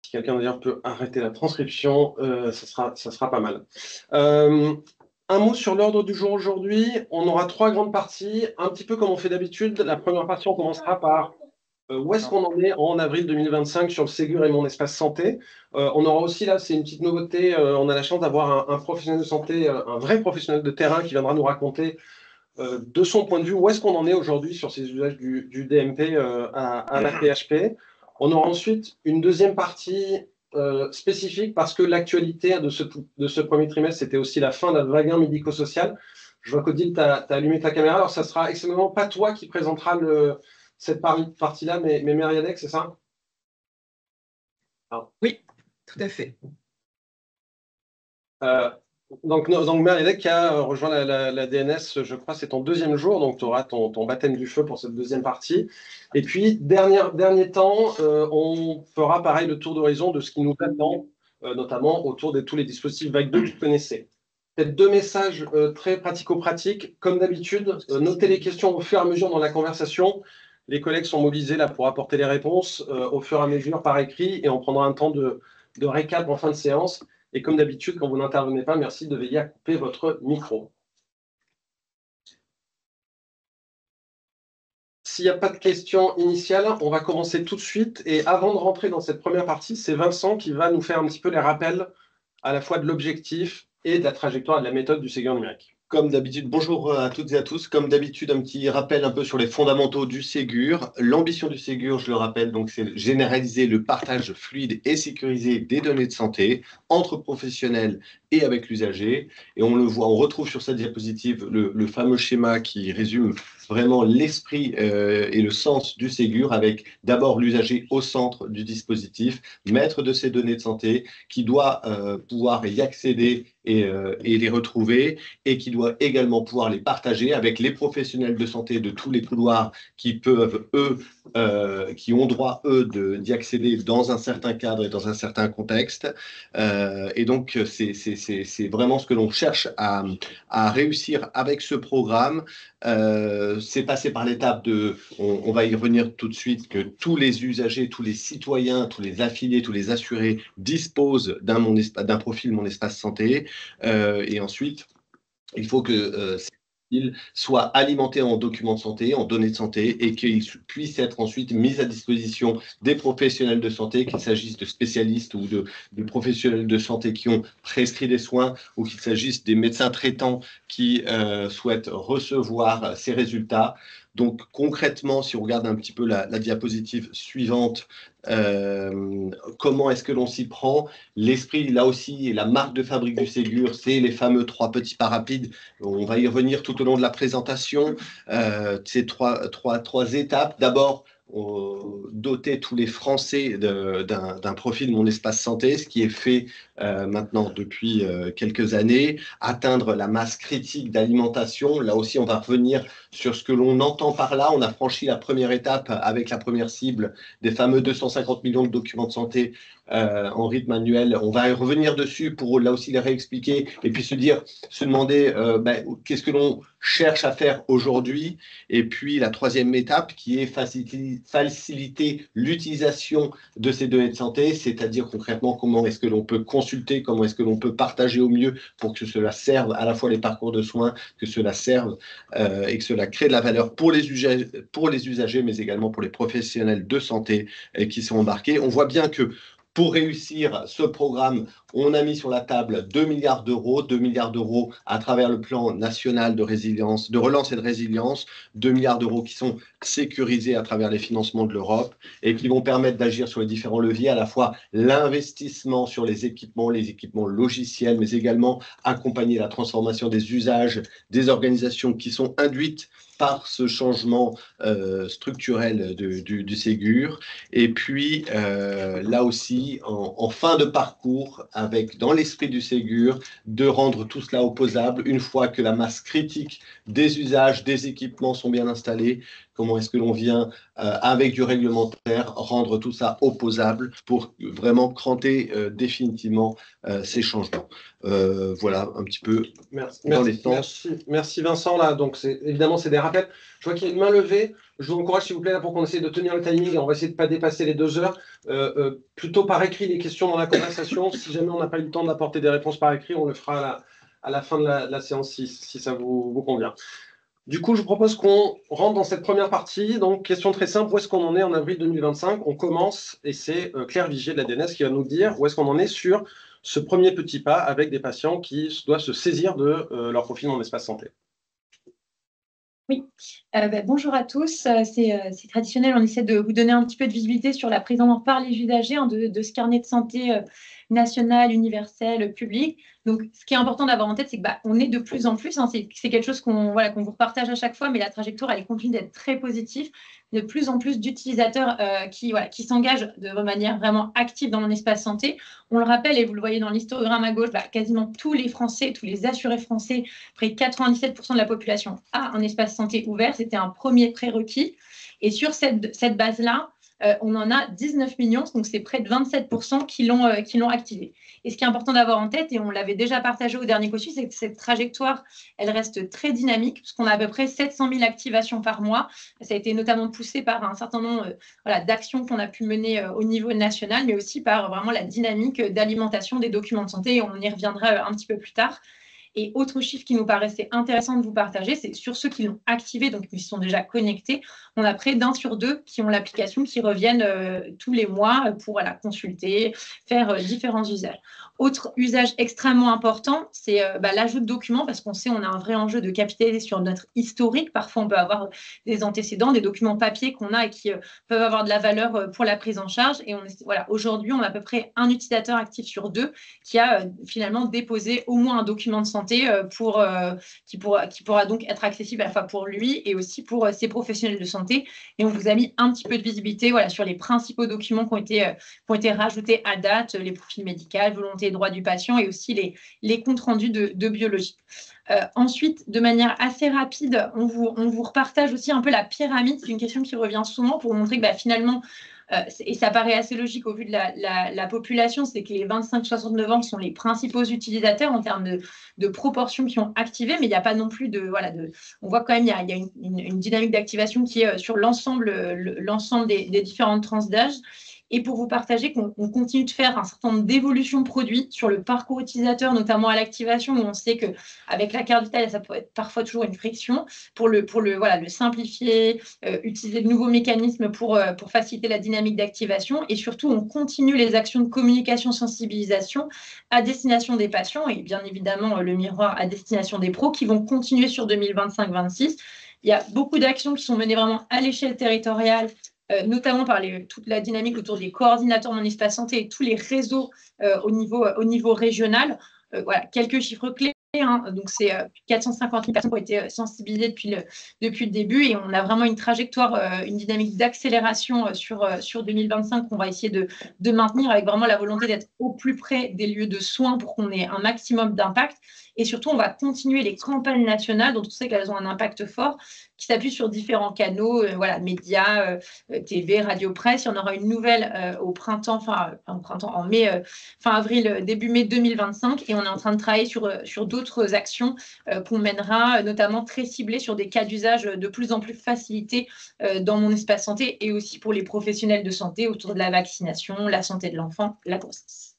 Si quelqu'un d'ailleurs peut arrêter la transcription, ça sera pas mal. Un mot sur l'ordre du jour aujourd'hui. On aura trois grandes parties, un petit peu comme on fait d'habitude. La première partie, on commencera par où est-ce qu'on en est en avril 2025 sur le Ségur et mon espace santé. On aura aussi là, c'est une petite nouveauté, on a la chance d'avoir un professionnel de santé, un vrai professionnel de terrain qui viendra nous raconter de son point de vue où est-ce qu'on en est aujourd'hui sur ces usages du DMP à la PHP. On aura ensuite une deuxième partie spécifique parce que l'actualité de ce premier trimestre, c'était aussi la fin d'un vague médico-social. Je vois qu'Odile, tu as allumé ta caméra. Alors, ça sera extrêmement pas toi qui présentera cette partie-là, mais Mériadec, c'est ça? Oui, tout à fait. Donc Mériadec qui a rejoint la DNS, je crois, c'est ton deuxième jour, donc tu auras ton baptême du feu pour cette deuxième partie. Et puis, dernier temps, on fera pareil le tour d'horizon de ce qui nous attend, notamment autour de tous les dispositifs Vague 2 que vous connaissez. Peut-être deux messages très pratico-pratiques. Comme d'habitude, notez les questions au fur et à mesure dans la conversation. Les collègues sont mobilisés là pour apporter les réponses au fur et à mesure par écrit et on prendra un temps de récap en fin de séance. Et comme d'habitude, quand vous n'intervenez pas, merci de veiller à couper votre micro. S'il n'y a pas de questions initiales, on va commencer tout de suite. Et avant de rentrer dans cette première partie, c'est Vincent qui va nous faire un petit peu les rappels à la fois de l'objectif et de la trajectoire et de la méthode du Ségur numérique. Comme d'habitude, bonjour à toutes et à tous. Comme d'habitude, un petit rappel un peu sur les fondamentaux du Ségur. L'ambition du Ségur, je le rappelle, donc c'est généraliser le partage fluide et sécurisé des données de santé entre professionnels et avec l'usager. Et on le voit, on retrouve sur cette diapositive le fameux schéma qui résume vraiment l'esprit et le sens du Ségur, avec d'abord l'usager au centre du dispositif, maître de ces données de santé, qui doit pouvoir y accéder et les retrouver, et qui doit également pouvoir les partager avec les professionnels de santé de tous les couloirs qui peuvent, qui ont droit, d'y accéder dans un certain cadre et dans un certain contexte. Et donc, c'est vraiment ce que l'on cherche à réussir avec ce programme. C'est passé par l'étape de, on va y revenir tout de suite, que tous les usagers, tous les citoyens, tous les affiliés, tous les assurés disposent d'un profil Mon Espace Santé. Et ensuite, il faut que ces profils soient alimentés en documents de santé, en données de santé, et qu'ils puissent être ensuite mis à disposition des professionnels de santé, qu'il s'agisse de spécialistes ou de professionnels de santé qui ont prescrit des soins, ou qu'il s'agisse des médecins traitants qui souhaitent recevoir ces résultats. Donc concrètement, si on regarde un petit peu la diapositive suivante, comment est-ce que l'on s'y prend? L'esprit, là aussi, et la marque de fabrique du Ségur, c'est les fameux 3 petits pas rapides. On va y revenir tout au long de la présentation. Ces trois étapes. D'abord, doter tous les Français d'un profil Mon Espace Santé, ce qui est fait maintenant depuis quelques années. Atteindre la masse critique d'alimentation. Là aussi, on va revenir sur ce que l'on entend par là. On a franchi la première étape avec la première cible des fameux 250 millions de documents de santé en rythme annuel. On va revenir dessus pour là aussi les réexpliquer et puis se demander qu'est-ce que l'on cherche à faire aujourd'hui. Et puis la troisième étape qui est faciliter l'utilisation de ces données de santé, c'est-à-dire concrètement comment est-ce que l'on peut consulter, comment est-ce que l'on peut partager au mieux pour que cela serve à la fois les parcours de soins, que cela serve et que cela crée de la valeur pour les usagers, mais également pour les professionnels de santé qui sont embarqués. On voit bien que pour réussir ce programme, on a mis sur la table 2 milliards d'euros, 2 milliards d'euros à travers le plan national de résilience, de relance et de résilience, 2 milliards d'euros qui sont sécurisés à travers les financements de l'Europe et qui vont permettre d'agir sur les différents leviers, à la fois l'investissement sur les équipements logiciels, mais également accompagner la transformation des usages, des organisations qui sont induites par ce changement structurel du Ségur. Et puis, là aussi, en fin de parcours, avec dans l'esprit du Ségur, de rendre tout cela opposable une fois que la masse critique des usages, des équipements sont bien installés, comment est-ce que l'on vient, avec du réglementaire, rendre tout ça opposable pour vraiment cranter définitivement ces changements. Voilà un petit peu dans les sens. Merci Vincent. Là, donc évidemment, c'est des rappels. Je vois qu'il y a une main levée. Je vous encourage, s'il vous plaît, là, pour qu'on essaie de tenir le timing et on va essayer de ne pas dépasser les 2 heures. Plutôt par écrit les questions dans la conversation. Si jamais on n'a pas eu le temps d'apporter des réponses par écrit, on le fera à la fin de la séance si ça vous convient. Du coup, je vous propose qu'on rentre dans cette première partie. Donc, question très simple, où est-ce qu'on en est en avril 2025? On commence, et c'est Claire Vigier de la DNS qui va nous dire où est-ce qu'on en est sur ce premier petit pas avec des patients qui doivent se saisir de leur profil en espace santé. Oui, bonjour à tous. C'est traditionnel, on essaie de vous donner un petit peu de visibilité sur la prise en main par les usagers de ce carnet de santé national, universel, public. Donc, ce qui est important d'avoir en tête, c'est que on est de plus en plus, c'est quelque chose qu'on vous repartage à chaque fois, mais la trajectoire, elle continue d'être très positive. De plus en plus d'utilisateurs qui s'engagent de manière vraiment active dans mon espace santé. On le rappelle, et vous le voyez dans l'histogramme à gauche, quasiment tous les Français, tous les assurés français, près de 97% de la population a un espace santé ouvert. C'était un premier prérequis. Et sur cette base-là, on en a 19 millions, donc c'est près de 27% qui l'ont activé. Et ce qui est important d'avoir en tête, et on l'avait déjà partagé au dernier COSU, c'est que cette trajectoire, elle reste très dynamique, puisqu'on a à peu près 700 000 activations par mois. Ça a été notamment poussé par un certain nombre d'actions qu'on a pu mener au niveau national, mais aussi par vraiment la dynamique d'alimentation des documents de santé. Et on y reviendra un petit peu plus tard. Et autre chiffre qui nous paraissait intéressant de vous partager, c'est sur ceux qui l'ont activé, donc qui sont déjà connectés, on a près d'1 sur 2 qui ont l'application, qui reviennent tous les mois pour consulter, faire différents usages. Autre usage extrêmement important, c'est l'ajout de documents, parce qu'on sait on a un vrai enjeu de capitaliser sur notre historique. Parfois, on peut avoir des antécédents, des documents papier qu'on a et qui peuvent avoir de la valeur pour la prise en charge. Et aujourd'hui, on a à peu près un utilisateur actif sur 2 qui a finalement déposé au moins un document de santé qui pourra donc être accessible à la fois pour lui et aussi pour ses professionnels de santé. Et on vous a mis un petit peu de visibilité sur les principaux documents qui ont été rajoutés à date, les profils médicaux, volonté et droits du patient et aussi les comptes rendus de biologie. Ensuite, de manière assez rapide, on vous repartage aussi un peu la pyramide. C'est une question qui revient souvent pour montrer que finalement, et ça paraît assez logique au vu de la population, c'est que les 25-69 ans sont les principaux utilisateurs en termes de proportions qui ont activé, mais il n'y a pas non plus on voit quand même il y a une dynamique d'activation qui est sur l'ensemble des différentes tranches d'âge. Et pour vous partager qu'on continue de faire un certain nombre d'évolutions de produits sur le parcours utilisateur, notamment à l'activation, où on sait qu'avec la carte vitale, ça peut être parfois toujours une friction, pour le simplifier, utiliser de nouveaux mécanismes pour faciliter la dynamique d'activation. Et surtout, on continue les actions de communication, sensibilisation à destination des patients et bien évidemment le miroir à destination des pros qui vont continuer sur 2025-26. Il y a beaucoup d'actions qui sont menées vraiment à l'échelle territoriale, notamment par toute la dynamique autour des coordinateurs Mon Espace Santé et tous les réseaux au niveau régional. Quelques chiffres clés. Donc, c'est 450 000 personnes qui ont été sensibilisées depuis le début et on a vraiment une trajectoire, une dynamique d'accélération sur 2025 qu'on va essayer de maintenir avec vraiment la volonté d'être au plus près des lieux de soins pour qu'on ait un maximum d'impact. Et surtout, on va continuer les campagnes nationales dont on sait qu'elles ont un impact fort qui s'appuient sur différents canaux, médias, TV, radio, presse. Il y en aura une nouvelle au printemps, en mai, fin avril, début mai 2025. Et on est en train de travailler sur d'autres actions qu'on mènera, notamment très ciblées sur des cas d'usage de plus en plus facilités dans mon espace santé et aussi pour les professionnels de santé autour de la vaccination, la santé de l'enfant, la grossesse.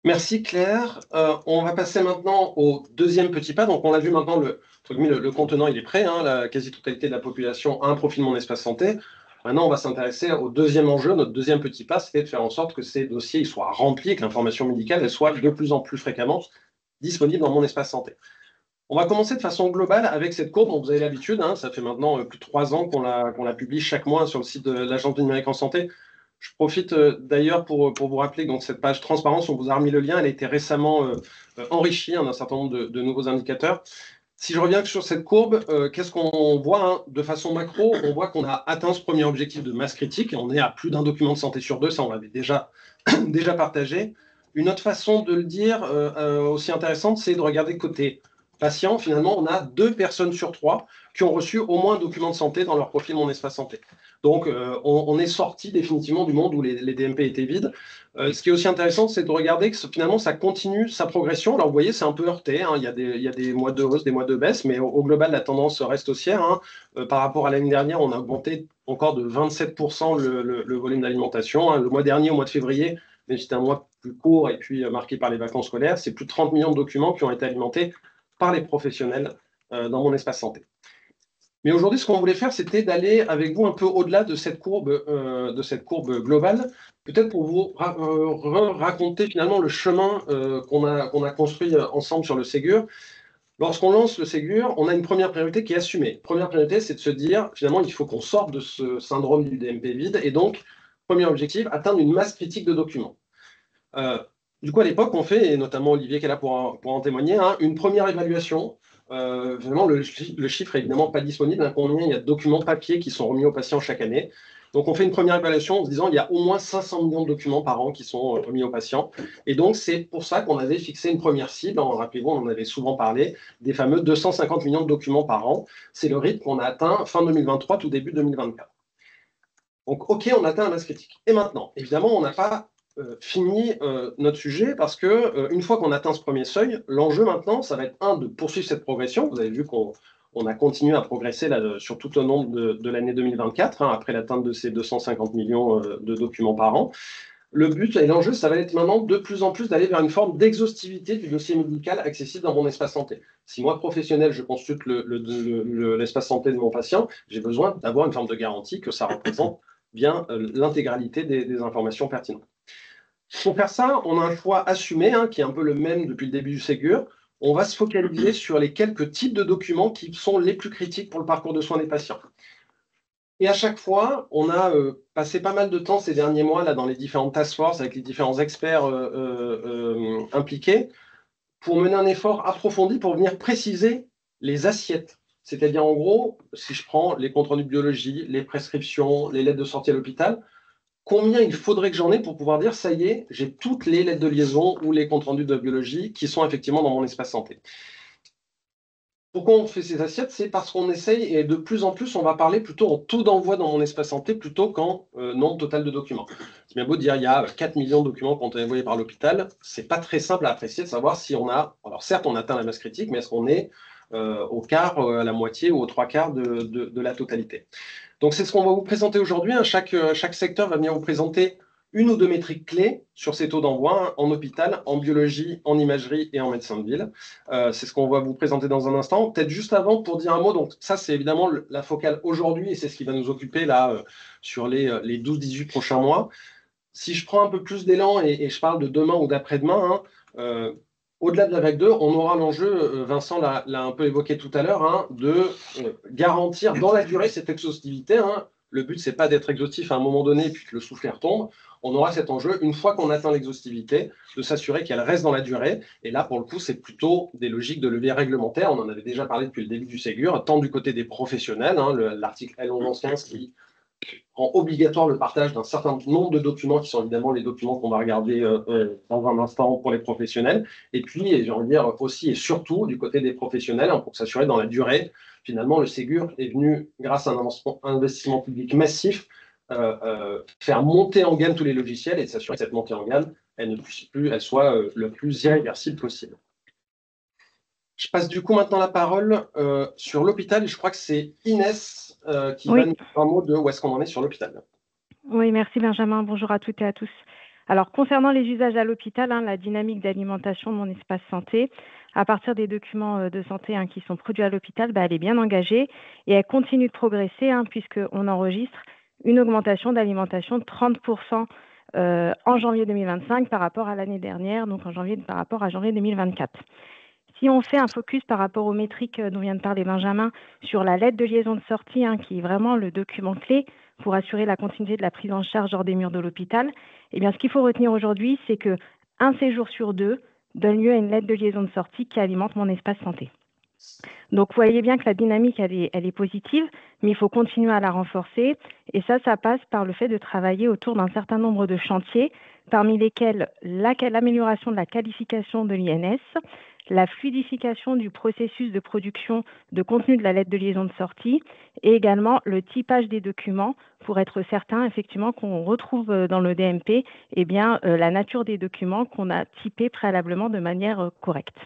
Merci Claire. On va passer maintenant au deuxième petit pas. Donc on l'a vu maintenant, le contenant il est prêt, la quasi-totalité de la population a un profil Mon Espace Santé. Maintenant on va s'intéresser au deuxième enjeu. Notre deuxième petit pas, c'était de faire en sorte que ces dossiers soient remplis, que l'information médicale elle soit de plus en plus fréquemment disponible dans Mon Espace Santé. On va commencer de façon globale avec cette courbe dont vous avez l'habitude. Ça fait maintenant plus de 3 ans qu'on la publie chaque mois sur le site de l'Agence du numérique en santé. Je profite d'ailleurs pour vous rappeler que dans cette page transparence, on vous a remis le lien. Elle a été récemment enrichie d'un certain nombre de nouveaux indicateurs. Si je reviens sur cette courbe, qu'est-ce qu'on voit de façon macro? On voit qu'on a atteint ce premier objectif de masse critique. On est à plus d'un document de santé sur 2. Ça, on l'avait déjà partagé. Une autre façon de le dire aussi intéressante, c'est de regarder côté patients, finalement, on a 2 personnes sur 3 qui ont reçu au moins un document de santé dans leur profil Mon Espace Santé. Donc, on est sorti définitivement du monde où les DMP étaient vides. Ce qui est aussi intéressant, c'est de regarder que finalement, ça continue sa progression. Alors, vous voyez, c'est un peu heurté, hein. Il y a des mois de hausse, des mois de baisse, mais au global, la tendance reste haussière, hein. Par rapport à l'année dernière, on a augmenté encore de 27% le volume d'alimentation, hein. Le mois dernier, au mois de février, même si c'était un mois plus court et puis marqué par les vacances scolaires, c'est plus de 30 millions de documents qui ont été alimentés par les professionnels dans Mon Espace Santé. Mais aujourd'hui, ce qu'on voulait faire, c'était d'aller avec vous un peu au-delà de cette courbe globale, peut-être pour vous raconter finalement le chemin qu'on a construit ensemble sur le Ségur. Lorsqu'on lance le Ségur, on a une première priorité qui est assumée. Première priorité, c'est de se dire, finalement, il faut qu'on sorte de ce syndrome du DMP vide. Et donc, premier objectif, atteindre une masse critique de documents. Du coup, à l'époque, on fait, et notamment Olivier qui est là pour en témoigner, hein, une première évaluation. Vraiment, le chiffre est évidemment pas disponible, hein, combien il y a de documents papier qui sont remis aux patients chaque année. Donc, on fait une première évaluation en se disant qu'il y a au moins 500 millions de documents par an qui sont remis aux patients. Et donc, c'est pour ça qu'on avait fixé une première cible. Rappelez-vous, on en avait souvent parlé, des fameux 250 millions de documents par an. C'est le rythme qu'on a atteint fin 2023, tout début 2024. Donc, OK, on atteint la masse critique. Et maintenant, évidemment, on n'a pas fini notre sujet parce que une fois qu'on atteint ce premier seuil, l'enjeu maintenant, ça va être de poursuivre cette progression. Vous avez vu qu'on a continué à progresser là, sur tout au long de l'année 2024, hein, après l'atteinte de ces 250 millions de documents par an. Le but et l'enjeu, ça va être maintenant de plus en plus d'aller vers une forme d'exhaustivité du dossier médical accessible dans Mon Espace Santé. Si moi, professionnel, je consulte l'espace santé de mon patient, j'ai besoin d'avoir une forme de garantie que ça représente bien l'intégralité des informations pertinentes. Pour faire ça, on a un choix assumé, hein, qui est un peu le même depuis le début du Ségur. On va se focaliser sur les quelques types de documents qui sont les plus critiques pour le parcours de soins des patients. Et à chaque fois, on a passé pas mal de temps ces derniers mois là, dans les différentes task force avec les différents experts impliqués pour mener un effort approfondi pour venir préciser les assiettes. C'est-à-dire, en gros, si je prends les comptes rendus de biologie, les prescriptions, les lettres de sortie à l'hôpital, combien il faudrait que j'en ai pour pouvoir dire, ça y est, j'ai toutes les lettres de liaison ou les comptes rendus de biologie qui sont effectivement dans Mon Espace Santé. Pourquoi on fait ces assiettes? C'est parce qu'on essaye, et de plus en plus, on va parler plutôt en taux d'envoi dans Mon Espace Santé plutôt qu'en nombre total de documents. C'est bien beau de dire il y a 4 millions de documents qui ont été envoyés par l'hôpital, c'est pas très simple à apprécier de savoir si on a, alors certes on atteint la masse critique, mais est-ce qu'on est au quart, à la moitié ou aux 3/4 de la totalité. Donc c'est ce qu'on va vous présenter aujourd'hui, hein. Chaque secteur va venir vous présenter une ou deux métriques clés sur ces taux d'envoi, hein, en hôpital, en biologie, en imagerie et en médecin de ville. C'est ce qu'on va vous présenter dans un instant. Peut-être juste avant, pour dire un mot, donc ça c'est évidemment la focale aujourd'hui et c'est ce qui va nous occuper là sur les 12-18 prochains mois. Si je prends un peu plus d'élan et je parle de demain ou d'après-demain, hein, au-delà de la vague 2, on aura l'enjeu, Vincent l'a un peu évoqué tout à l'heure, hein, de garantir dans la durée cette exhaustivité, hein. Le but, c'est pas d'être exhaustif à un moment donné et puis que le soufflet retombe. On aura cet enjeu, une fois qu'on atteint l'exhaustivité, de s'assurer qu'elle reste dans la durée. Et là, pour le coup, c'est plutôt des logiques de levée réglementaire. On en avait déjà parlé depuis le début du Ségur, tant du côté des professionnels, hein, l'article L1115 qui rend obligatoire le partage d'un certain nombre de documents qui sont évidemment les documents qu'on va regarder dans un instant pour les professionnels. Et puis, j'ai envie de dire aussi et surtout du côté des professionnels, hein, pour s'assurer dans la durée. Finalement, le Ségur est venu, grâce à un investissement public massif, faire monter en gamme tous les logiciels et de s'assurer que cette montée en gamme, elle soit le plus irréversible possible. Je passe du coup maintenant la parole sur l'hôpital et je crois que c'est Inès qui va nous dire un mot de où est-ce qu'on en est sur l'hôpital. Oui, merci Benjamin. Bonjour à toutes et à tous. Alors, concernant les usages à l'hôpital, hein, la dynamique d'alimentation de Mon Espace Santé, à partir des documents de santé, hein, qui sont produits à l'hôpital, elle est bien engagée et elle continue de progresser, hein, puisqu'on enregistre une augmentation d'alimentation de 30% en janvier 2025 par rapport à l'année dernière, donc par rapport à janvier 2024. Si on fait un focus par rapport aux métriques dont vient de parler Benjamin sur la lettre de liaison de sortie, hein, qui est vraiment le document clé pour assurer la continuité de la prise en charge hors des murs de l'hôpital, eh bien, ce qu'il faut retenir aujourd'hui, c'est qu'un séjour sur 2 donne lieu à une lettre de liaison de sortie qui alimente Mon Espace Santé. Donc, vous voyez bien que la dynamique, elle est positive, mais il faut continuer à la renforcer. Et ça passe par le fait de travailler autour d'un certain nombre de chantiers, parmi lesquels l'amélioration de la qualification de l'INS, la fluidification du processus de production de contenu de la lettre de liaison de sortie et également le typage des documents pour être certain effectivement qu'on retrouve dans le DMP la nature des documents qu'on a typés préalablement de manière correcte.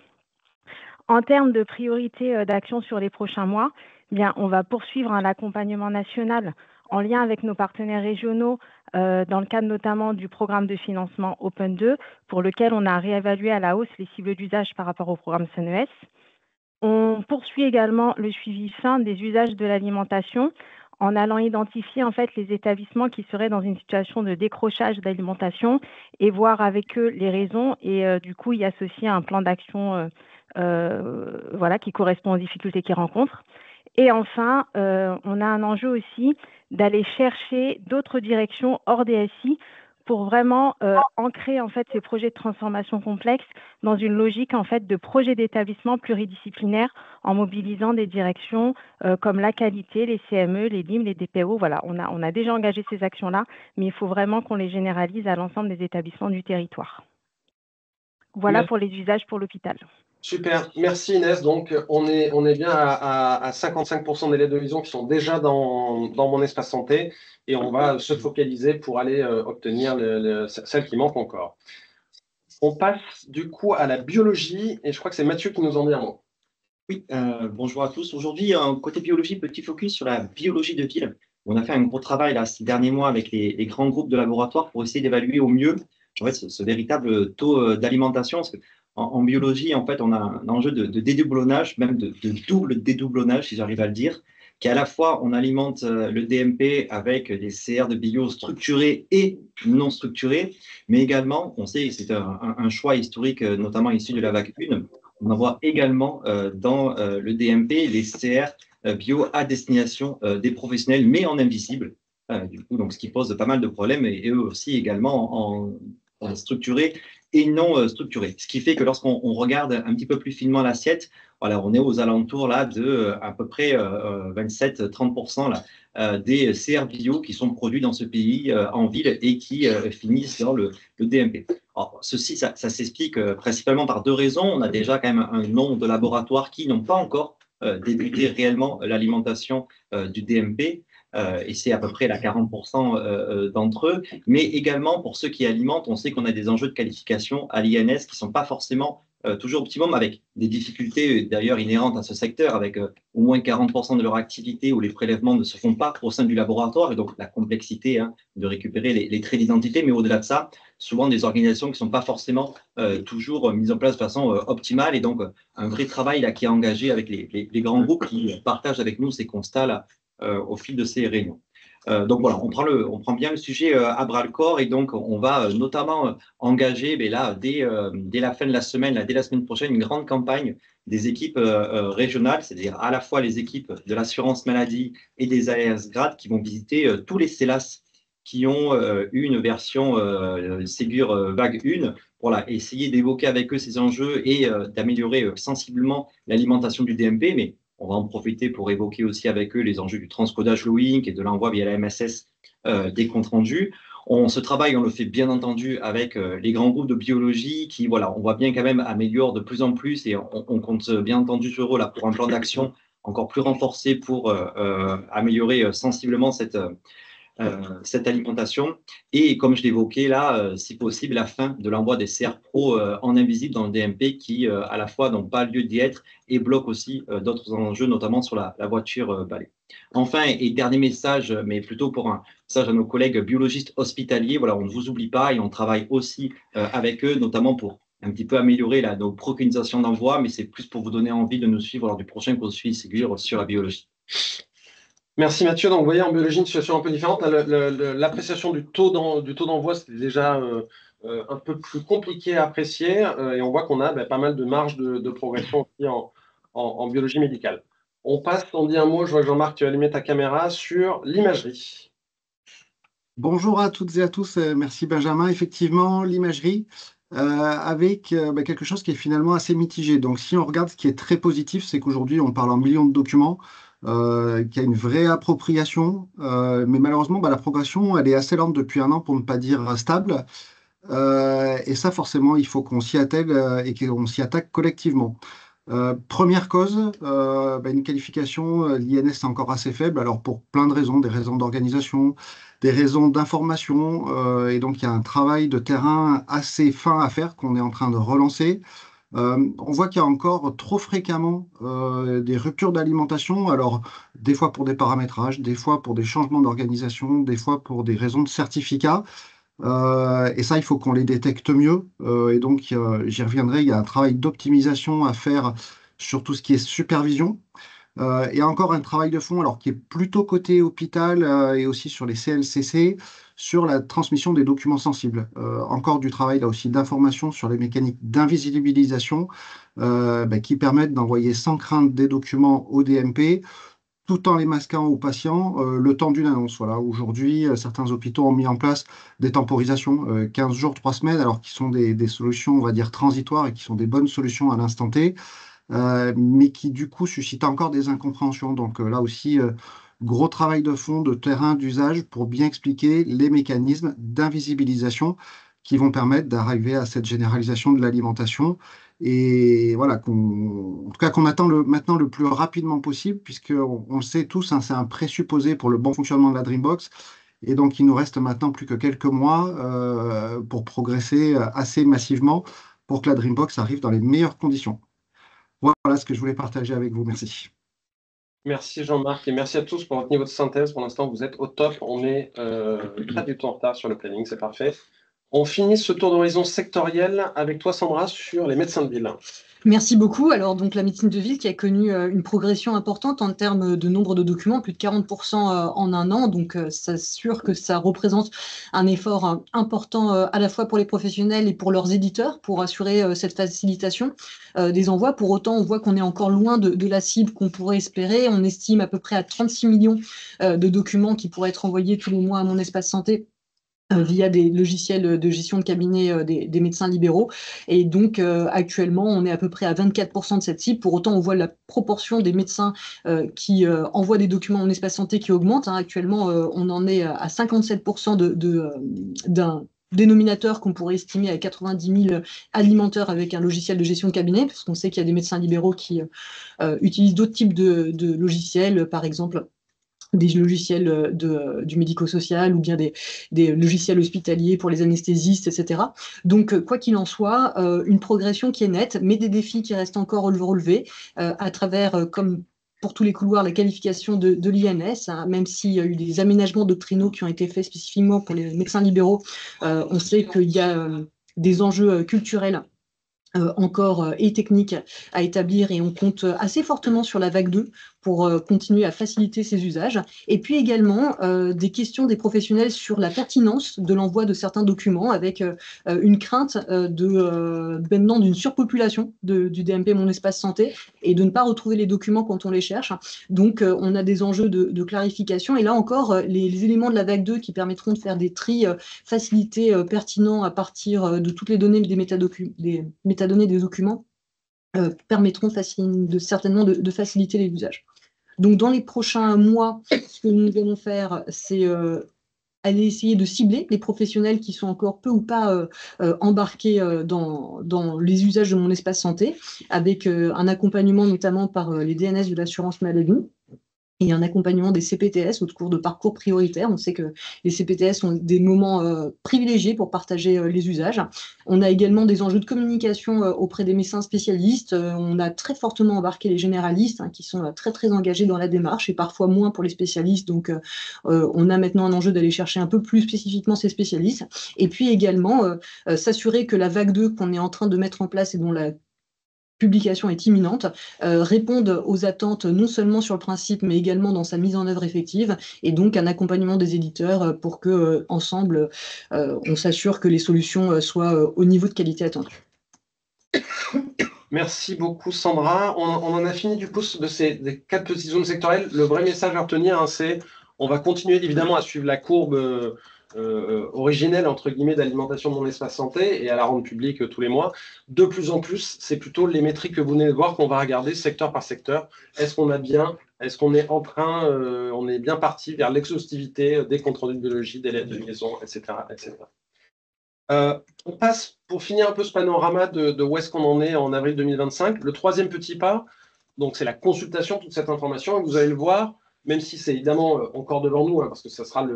En termes de priorité d'action sur les prochains mois, on va poursuivre l'accompagnement national en lien avec nos partenaires régionaux dans le cadre notamment du programme de financement Open 2 pour lequel on a réévalué à la hausse les cibles d'usage par rapport au programme CNES. On poursuit également le suivi fin des usages de l'alimentation en allant identifier en fait les établissements qui seraient dans une situation de décrochage d'alimentation et voir avec eux les raisons et du coup y associer un plan d'action qui correspond aux difficultés qu'ils rencontrent. Et enfin, on a un enjeu aussi d'aller chercher d'autres directions hors DSI pour vraiment ancrer en fait ces projets de transformation complexes dans une logique en fait de projet d'établissement pluridisciplinaire en mobilisant des directions comme la qualité, les CME, les LIM, les DPO. Voilà, on a déjà engagé ces actions-là, mais il faut vraiment qu'on les généralise à l'ensemble des établissements du territoire. Voilà pour les usages pour l'hôpital. Super, merci Inès. Donc, on est bien à 55% des lettres de liaison qui sont déjà dans mon espace santé et on va se focaliser pour aller obtenir celles qui manquent encore. On passe du coup à la biologie et je crois que c'est Mathieu qui nous en dit un mot. Oui, bonjour à tous. Aujourd'hui, côté biologie, petit focus sur la biologie de ville. On a fait un gros travail là, ces derniers mois avec les grands groupes de laboratoires pour essayer d'évaluer au mieux en fait, ce véritable taux d'alimentation. Parce que en biologie, en fait, on a un enjeu de dédoublonnage, même de double dédoublonnage, si j'arrive à le dire, qui à la fois, on alimente le DMP avec des CR de bio structurés et non structurés, mais également, on sait que c'est un choix historique, notamment issu de la vague 1, on envoie également dans le DMP les CR bio à destination des professionnels, mais en invisible. Du coup, donc, ce qui pose pas mal de problèmes et eux aussi également en structuré et non structuré. Ce qui fait que lorsqu'on regarde un petit peu plus finement l'assiette, voilà, on est aux alentours là de à peu près 27-30% là, des CR bio qui sont produits dans ce pays en ville et qui finissent dans le DMP. Alors, ceci, ça s'explique principalement par deux raisons. On a déjà quand même un nombre de laboratoires qui n'ont pas encore débuté réellement l'alimentation du DMP. Et c'est à peu près la 40% d'entre eux. Mais également, pour ceux qui alimentent, on sait qu'on a des enjeux de qualification à l'INS qui ne sont pas forcément toujours optimum, avec des difficultés d'ailleurs inhérentes à ce secteur, avec au moins 40% de leur activité où les prélèvements ne se font pas au sein du laboratoire, et donc la complexité de récupérer les traits d'identité. Mais au-delà de ça, souvent des organisations qui ne sont pas forcément toujours mises en place de façon optimale, et donc un vrai travail là, qui est engagé avec les grands groupes qui partagent avec nous ces constats là, au fil de ces réunions. Donc voilà, on prend bien le sujet à bras le corps et donc on va notamment engager là, dès la fin de la semaine, là, dès la semaine prochaine, une grande campagne des équipes régionales, c'est-à-dire à la fois les équipes de l'assurance maladie et des ARS-GRAD qui vont visiter tous les CELAS qui ont eu une version Ségur vague 1 pour essayer d'évoquer avec eux ces enjeux et d'améliorer sensiblement l'alimentation du DMP, mais on va en profiter pour évoquer aussi avec eux les enjeux du transcodage Loïc et de l'envoi via la MSS des comptes rendus. Ce travail, on le fait bien entendu avec les grands groupes de biologie qui, voilà, on voit bien quand même améliorent de plus en plus et on compte bien entendu sur eux là, pour un plan d'action encore plus renforcé pour améliorer sensiblement cette alimentation. Et comme je l'évoquais là, si possible, la fin de l'envoi des CR Pro en invisible dans le DMP qui, à la fois, n'ont pas lieu d'y être et bloquent aussi d'autres enjeux, notamment sur la voiture balai. Enfin, et dernier message, mais plutôt pour un message à nos collègues biologistes hospitaliers, voilà, on ne vous oublie pas et on travaille aussi avec eux, notamment pour un petit peu améliorer nos préconisations d'envoi, mais c'est plus pour vous donner envie de nous suivre lors du prochain cours de suivi Ségur sur la biologie. Merci Mathieu. Donc, vous voyez, en biologie, une situation un peu différente. L'appréciation du taux d'envoi, c'était déjà un peu plus compliqué à apprécier. Et on voit qu'on a pas mal de marge de progression aussi en biologie médicale. On passe, on dit un mot, je vois que Jean-Marc, tu as allumé ta caméra, sur l'imagerie. Bonjour à toutes et à tous. Merci Benjamin. Effectivement, l'imagerie. Avec quelque chose qui est finalement assez mitigé. Donc, si on regarde ce qui est très positif, c'est qu'aujourd'hui, on parle en millions de documents, qu'il y a une vraie appropriation, mais malheureusement, la progression, elle est assez lente depuis un an, pour ne pas dire stable. Et ça, forcément, il faut qu'on s'y attelle et qu'on s'y attaque collectivement. Première cause, une qualification, l'INS est encore assez faible, alors pour plein de raisons, des raisons d'organisation, des raisons d'information, et donc il y a un travail de terrain assez fin à faire qu'on est en train de relancer. On voit qu'il y a encore trop fréquemment des ruptures d'alimentation, alors des fois pour des paramétrages, des fois pour des changements d'organisation, des fois pour des raisons de certificat. Et ça, il faut qu'on les détecte mieux. Et donc, j'y reviendrai, il y a un travail d'optimisation à faire sur tout ce qui est supervision. Et encore un travail de fond, alors qui est plutôt côté hôpital et aussi sur les CLCC, sur la transmission des documents sensibles. Encore du travail là aussi d'information sur les mécaniques d'invisibilisation qui permettent d'envoyer sans crainte des documents au DMP tout en les masquant aux patients le temps d'une annonce. Voilà. Aujourd'hui, certains hôpitaux ont mis en place des temporisations, 15 jours, 3 semaines, alors qui sont des solutions, on va dire, transitoires et qui sont des bonnes solutions à l'instant T, mais qui du coup suscitent encore des incompréhensions. Donc là aussi, gros travail de fond, de terrain, d'usage pour bien expliquer les mécanismes d'invisibilisation qui vont permettre d'arriver à cette généralisation de l'alimentation et voilà, en tout cas qu'on attend maintenant le plus rapidement possible, puisqu'on le sait tous, hein, c'est un présupposé pour le bon fonctionnement de la Dreambox. Et donc, il nous reste maintenant plus que quelques mois pour progresser assez massivement pour que la Dreambox arrive dans les meilleures conditions. Voilà ce que je voulais partager avec vous. Merci. Merci Jean-Marc et merci à tous pour votre niveau de synthèse. Pour l'instant, vous êtes au top. On est pas du tout en retard sur le planning, c'est parfait. On finit ce tour d'horizon sectoriel avec toi, Sandra, sur les médecins de ville. Merci beaucoup. Alors, donc, la médecine de ville qui a connu une progression importante en termes de nombre de documents, plus de 40% en un an. Donc, c'est sûr que ça représente un effort important à la fois pour les professionnels et pour leurs éditeurs pour assurer cette facilitation des envois. Pour autant, on voit qu'on est encore loin de la cible qu'on pourrait espérer. On estime à peu près à 36 millions de documents qui pourraient être envoyés tous les mois à Mon Espace Santé via des logiciels de gestion de cabinet des médecins libéraux. Et donc, actuellement, on est à peu près à 24% de cette cible. Pour autant, on voit la proportion des médecins qui envoient des documents en espace santé qui augmente. Hein. Actuellement, on en est à 57% d'un dénominateur qu'on pourrait estimer à 90 000 alimenteurs avec un logiciel de gestion de cabinet, parce qu'on sait qu'il y a des médecins libéraux qui utilisent d'autres types de logiciels, par exemple des logiciels du médico-social ou bien des logiciels hospitaliers pour les anesthésistes, etc. Donc, quoi qu'il en soit, une progression qui est nette, mais des défis qui restent encore relevés à travers, comme pour tous les couloirs, la qualification de l'INS, hein, même s'il y a eu des aménagements doctrinaux qui ont été faits spécifiquement pour les médecins libéraux, on sait qu'il y a des enjeux culturels encore et techniques à établir et on compte assez fortement sur la vague 2 pour continuer à faciliter ces usages. Et puis également des questions des professionnels sur la pertinence de l'envoi de certains documents avec une crainte maintenant d'une surpopulation du DMP Mon Espace Santé et de ne pas retrouver les documents quand on les cherche. Donc on a des enjeux de clarification et là encore les éléments de la vague 2 qui permettront de faire des tris facilités pertinents à partir de toutes les données des métadonnées des documents permettront certainement de faciliter les usages. Donc, dans les prochains mois, ce que nous allons faire, c'est aller essayer de cibler les professionnels qui sont encore peu ou pas embarqués dans les usages de Mon Espace Santé, avec un accompagnement notamment par les DNS de l'assurance maladie et un accompagnement des CPTS au cours de parcours prioritaires. On sait que les CPTS ont des moments privilégiés pour partager les usages. On a également des enjeux de communication auprès des médecins spécialistes. On a très fortement embarqué les généralistes qui sont très, très engagés dans la démarche et parfois moins pour les spécialistes. Donc, on a maintenant un enjeu d'aller chercher un peu plus spécifiquement ces spécialistes. Et puis également, s'assurer que la vague 2 qu'on est en train de mettre en place et dont la publication est imminente, répondent aux attentes non seulement sur le principe, mais également dans sa mise en œuvre effective, et donc un accompagnement des éditeurs pour que ensemble, on s'assure que les solutions soient au niveau de qualité attendu. Merci beaucoup, Sandra. On en a fini du coup des 4 petites zones sectorielles. Le vrai message à retenir, hein, c'est on va continuer évidemment à suivre la courbe originelle, entre guillemets, d'alimentation de Mon Espace Santé et à la rendre publique tous les mois. De plus en plus, c'est plutôt les métriques que vous venez de voir qu'on va regarder secteur par secteur. Est-ce qu'on est bien parti vers l'exhaustivité des comptes rendus de biologie, des lettres de liaison, etc., etc. On passe, pour finir un peu ce panorama de où est-ce qu'on en est en avril 2025, le troisième petit pas, donc c'est la consultation de toute cette information. Et vous allez le voir, même si c'est évidemment encore devant nous, hein, parce que ça sera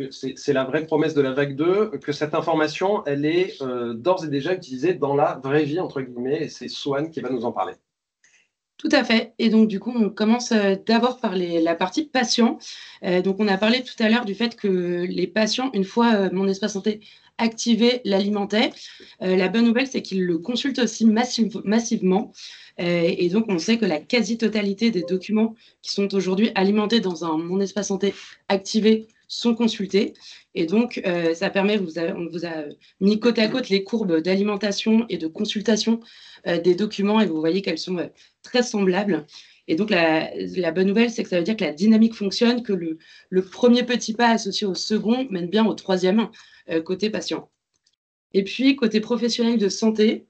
c'est la vraie promesse de la vague 2, que cette information, elle est d'ores et déjà utilisée dans la vraie vie, entre guillemets, et c'est Swan qui va nous en parler. Tout à fait. Et donc, du coup, on commence d'abord par la partie patient. Donc, on a parlé tout à l'heure du fait que les patients, une fois Mon Espace Santé activé, l'alimentaient. La bonne nouvelle, c'est qu'ils le consultent aussi massivement. Et donc, on sait que la quasi-totalité des documents qui sont aujourd'hui alimentés dans un Mon Espace Santé activé sont consultés. Et donc, ça permet, on vous a mis côte à côte les courbes d'alimentation et de consultation des documents, et vous voyez qu'elles sont très semblables. Et donc, la bonne nouvelle, c'est que ça veut dire que la dynamique fonctionne, que le premier petit pas associé au second mène bien au troisième côté patient. Et puis, côté professionnel de santé,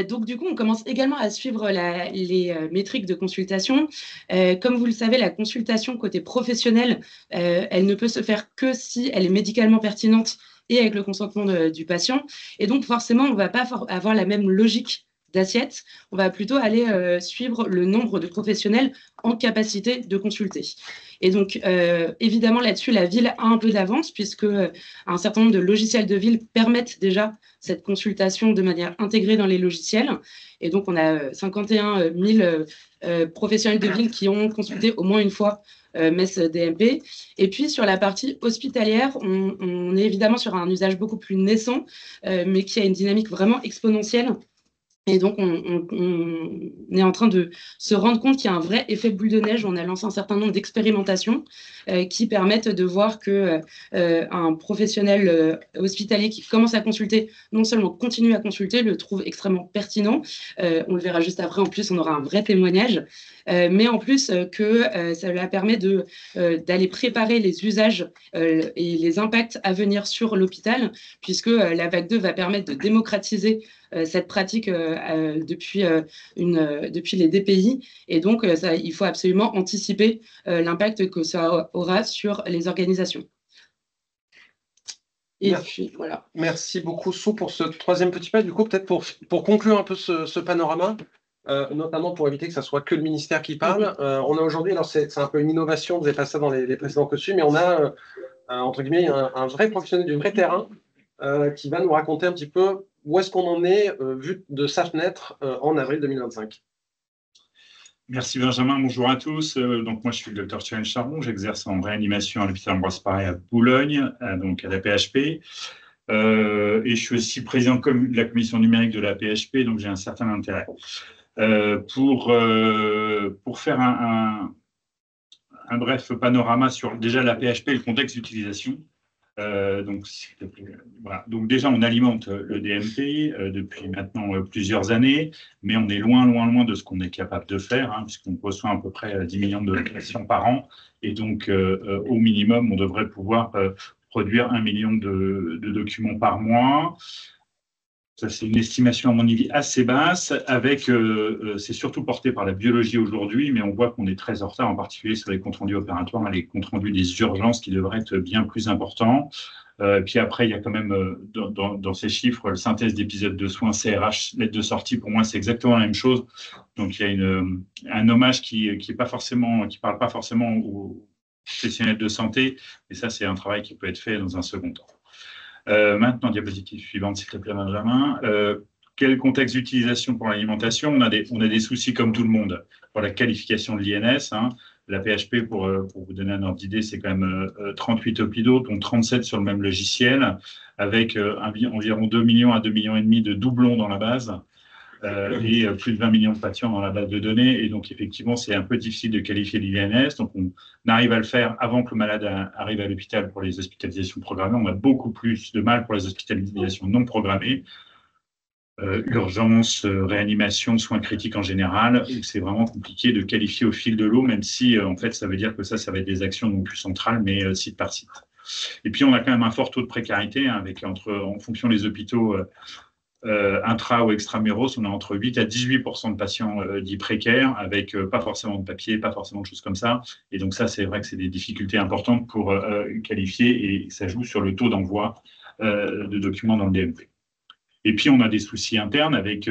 donc, du coup, on commence également à suivre les métriques de consultation. Comme vous le savez, la consultation côté professionnel, elle ne peut se faire que si elle est médicalement pertinente et avec le consentement du patient. Et donc, forcément, on ne va pas avoir la même logique d'assiette. On va plutôt aller suivre le nombre de professionnels en capacité de consulter. Et donc, évidemment, là-dessus, la ville a un peu d'avance puisque un certain nombre de logiciels de ville permettent déjà cette consultation de manière intégrée dans les logiciels. Et donc, on a 51 000 professionnels de ville qui ont consulté au moins une fois MES DMP. Et puis, sur la partie hospitalière, on est évidemment sur un usage beaucoup plus naissant, mais qui a une dynamique vraiment exponentielle. Et donc, on est en train de se rendre compte qu'il y a un vrai effet boule de neige. On a lancé un certain nombre d'expérimentations qui permettent de voir qu'un professionnel hospitalier qui commence à consulter, non seulement continue à consulter, le trouve extrêmement pertinent. On le verra juste après. En plus, on aura un vrai témoignage. Mais en plus, que cela permet d'aller préparer les usages et les impacts à venir sur l'hôpital, puisque la vague 2 va permettre de démocratiser cette pratique depuis les DPI. Et donc, il faut absolument anticiper l'impact que ça aura sur les organisations. Et puis, voilà. Merci beaucoup, Sou, pour ce troisième petit pas. Du coup, peut-être pour conclure un peu ce panorama, notamment pour éviter que ça soit que le ministère qui parle, on a aujourd'hui, alors c'est un peu une innovation, vous n'avez pas ça dans les précédents costumes, mais on a, entre guillemets, un vrai professionnel du vrai terrain qui va nous raconter un petit peu où est-ce qu'on en est vu de sa fenêtre en avril 2025. Merci Benjamin, bonjour à tous. Donc moi je suis le docteur Thierry Charbon, j'exerce en réanimation à l'hôpital Ambroise Paré à Boulogne, donc à la PHP. Et je suis aussi président de la commission numérique de la PHP, donc j'ai un certain intérêt. Pour faire un bref panorama sur déjà la PHP et le contexte d'utilisation. Voilà. Donc déjà, on alimente le DMP depuis maintenant plusieurs années, mais on est loin de ce qu'on est capable de faire, hein, puisqu'on reçoit à peu près 10 millions de patients par an, et donc au minimum, on devrait pouvoir produire 1 million de documents par mois. Ça, c'est une estimation, à mon avis, assez basse, c'est surtout porté par la biologie aujourd'hui, mais on voit qu'on est très en retard, en particulier sur les comptes rendus opératoires, les comptes rendus des urgences qui devraient être bien plus importants. Puis après, il y a quand même, dans ces chiffres, la synthèse d'épisodes de soins, CRH, lettre de sortie, pour moi, c'est exactement la même chose. Donc, il y a un hommage qui parle pas forcément aux professionnels de santé, et ça, c'est un travail qui peut être fait dans un second temps. Maintenant, diapositive suivante, s'il te plaît, Benjamin. Quel contexte d'utilisation pour l'alimentation? On a des soucis comme tout le monde pour la qualification de l'INS. Hein. La PHP, pour vous donner un ordre d'idée, c'est quand même 38 hôpitaux, dont 37 sur le même logiciel, avec environ 2 millions à 2,5 millions de doublons dans la base. Et plus de 20 millions de patients dans la base de données. Et donc, effectivement, c'est un peu difficile de qualifier l'INS. Donc, on arrive à le faire avant que le malade arrive à l'hôpital pour les hospitalisations programmées. On a beaucoup plus de mal pour les hospitalisations non programmées. Urgence, réanimation, soins critiques en général. C'est vraiment compliqué de qualifier au fil de l'eau, même si, en fait, ça veut dire que ça va être des actions non plus centrales, mais site par site. Et puis, on a quand même un fort taux de précarité, hein, en fonction des hôpitaux. intra ou extramuros, on a entre 8 à 18% de patients dits précaires, avec pas forcément de papier, pas forcément de choses comme ça. Et donc ça, c'est vrai que c'est des difficultés importantes pour qualifier, et ça joue sur le taux d'envoi de documents dans le DMP. Et puis, on a des soucis internes avec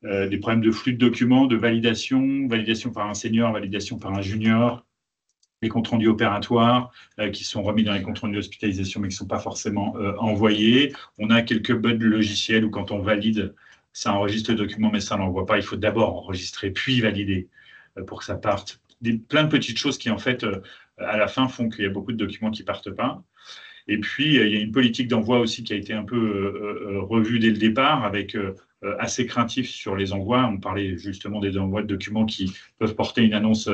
des problèmes de flux de documents, de validation par un senior, validation par un junior, les comptes rendus opératoires qui sont remis dans les comptes rendus d'hospitalisation mais qui ne sont pas forcément envoyés. On a quelques bugs logiciels où quand on valide, ça enregistre le document mais ça ne l'envoie pas. Il faut d'abord enregistrer puis valider pour que ça parte. Plein de petites choses qui en fait à la fin font qu'il y a beaucoup de documents qui ne partent pas. Et puis, il y a une politique d'envoi aussi qui a été un peu revue dès le départ, avec assez craintif sur les envois. On parlait justement des envois de documents qui peuvent porter une annonce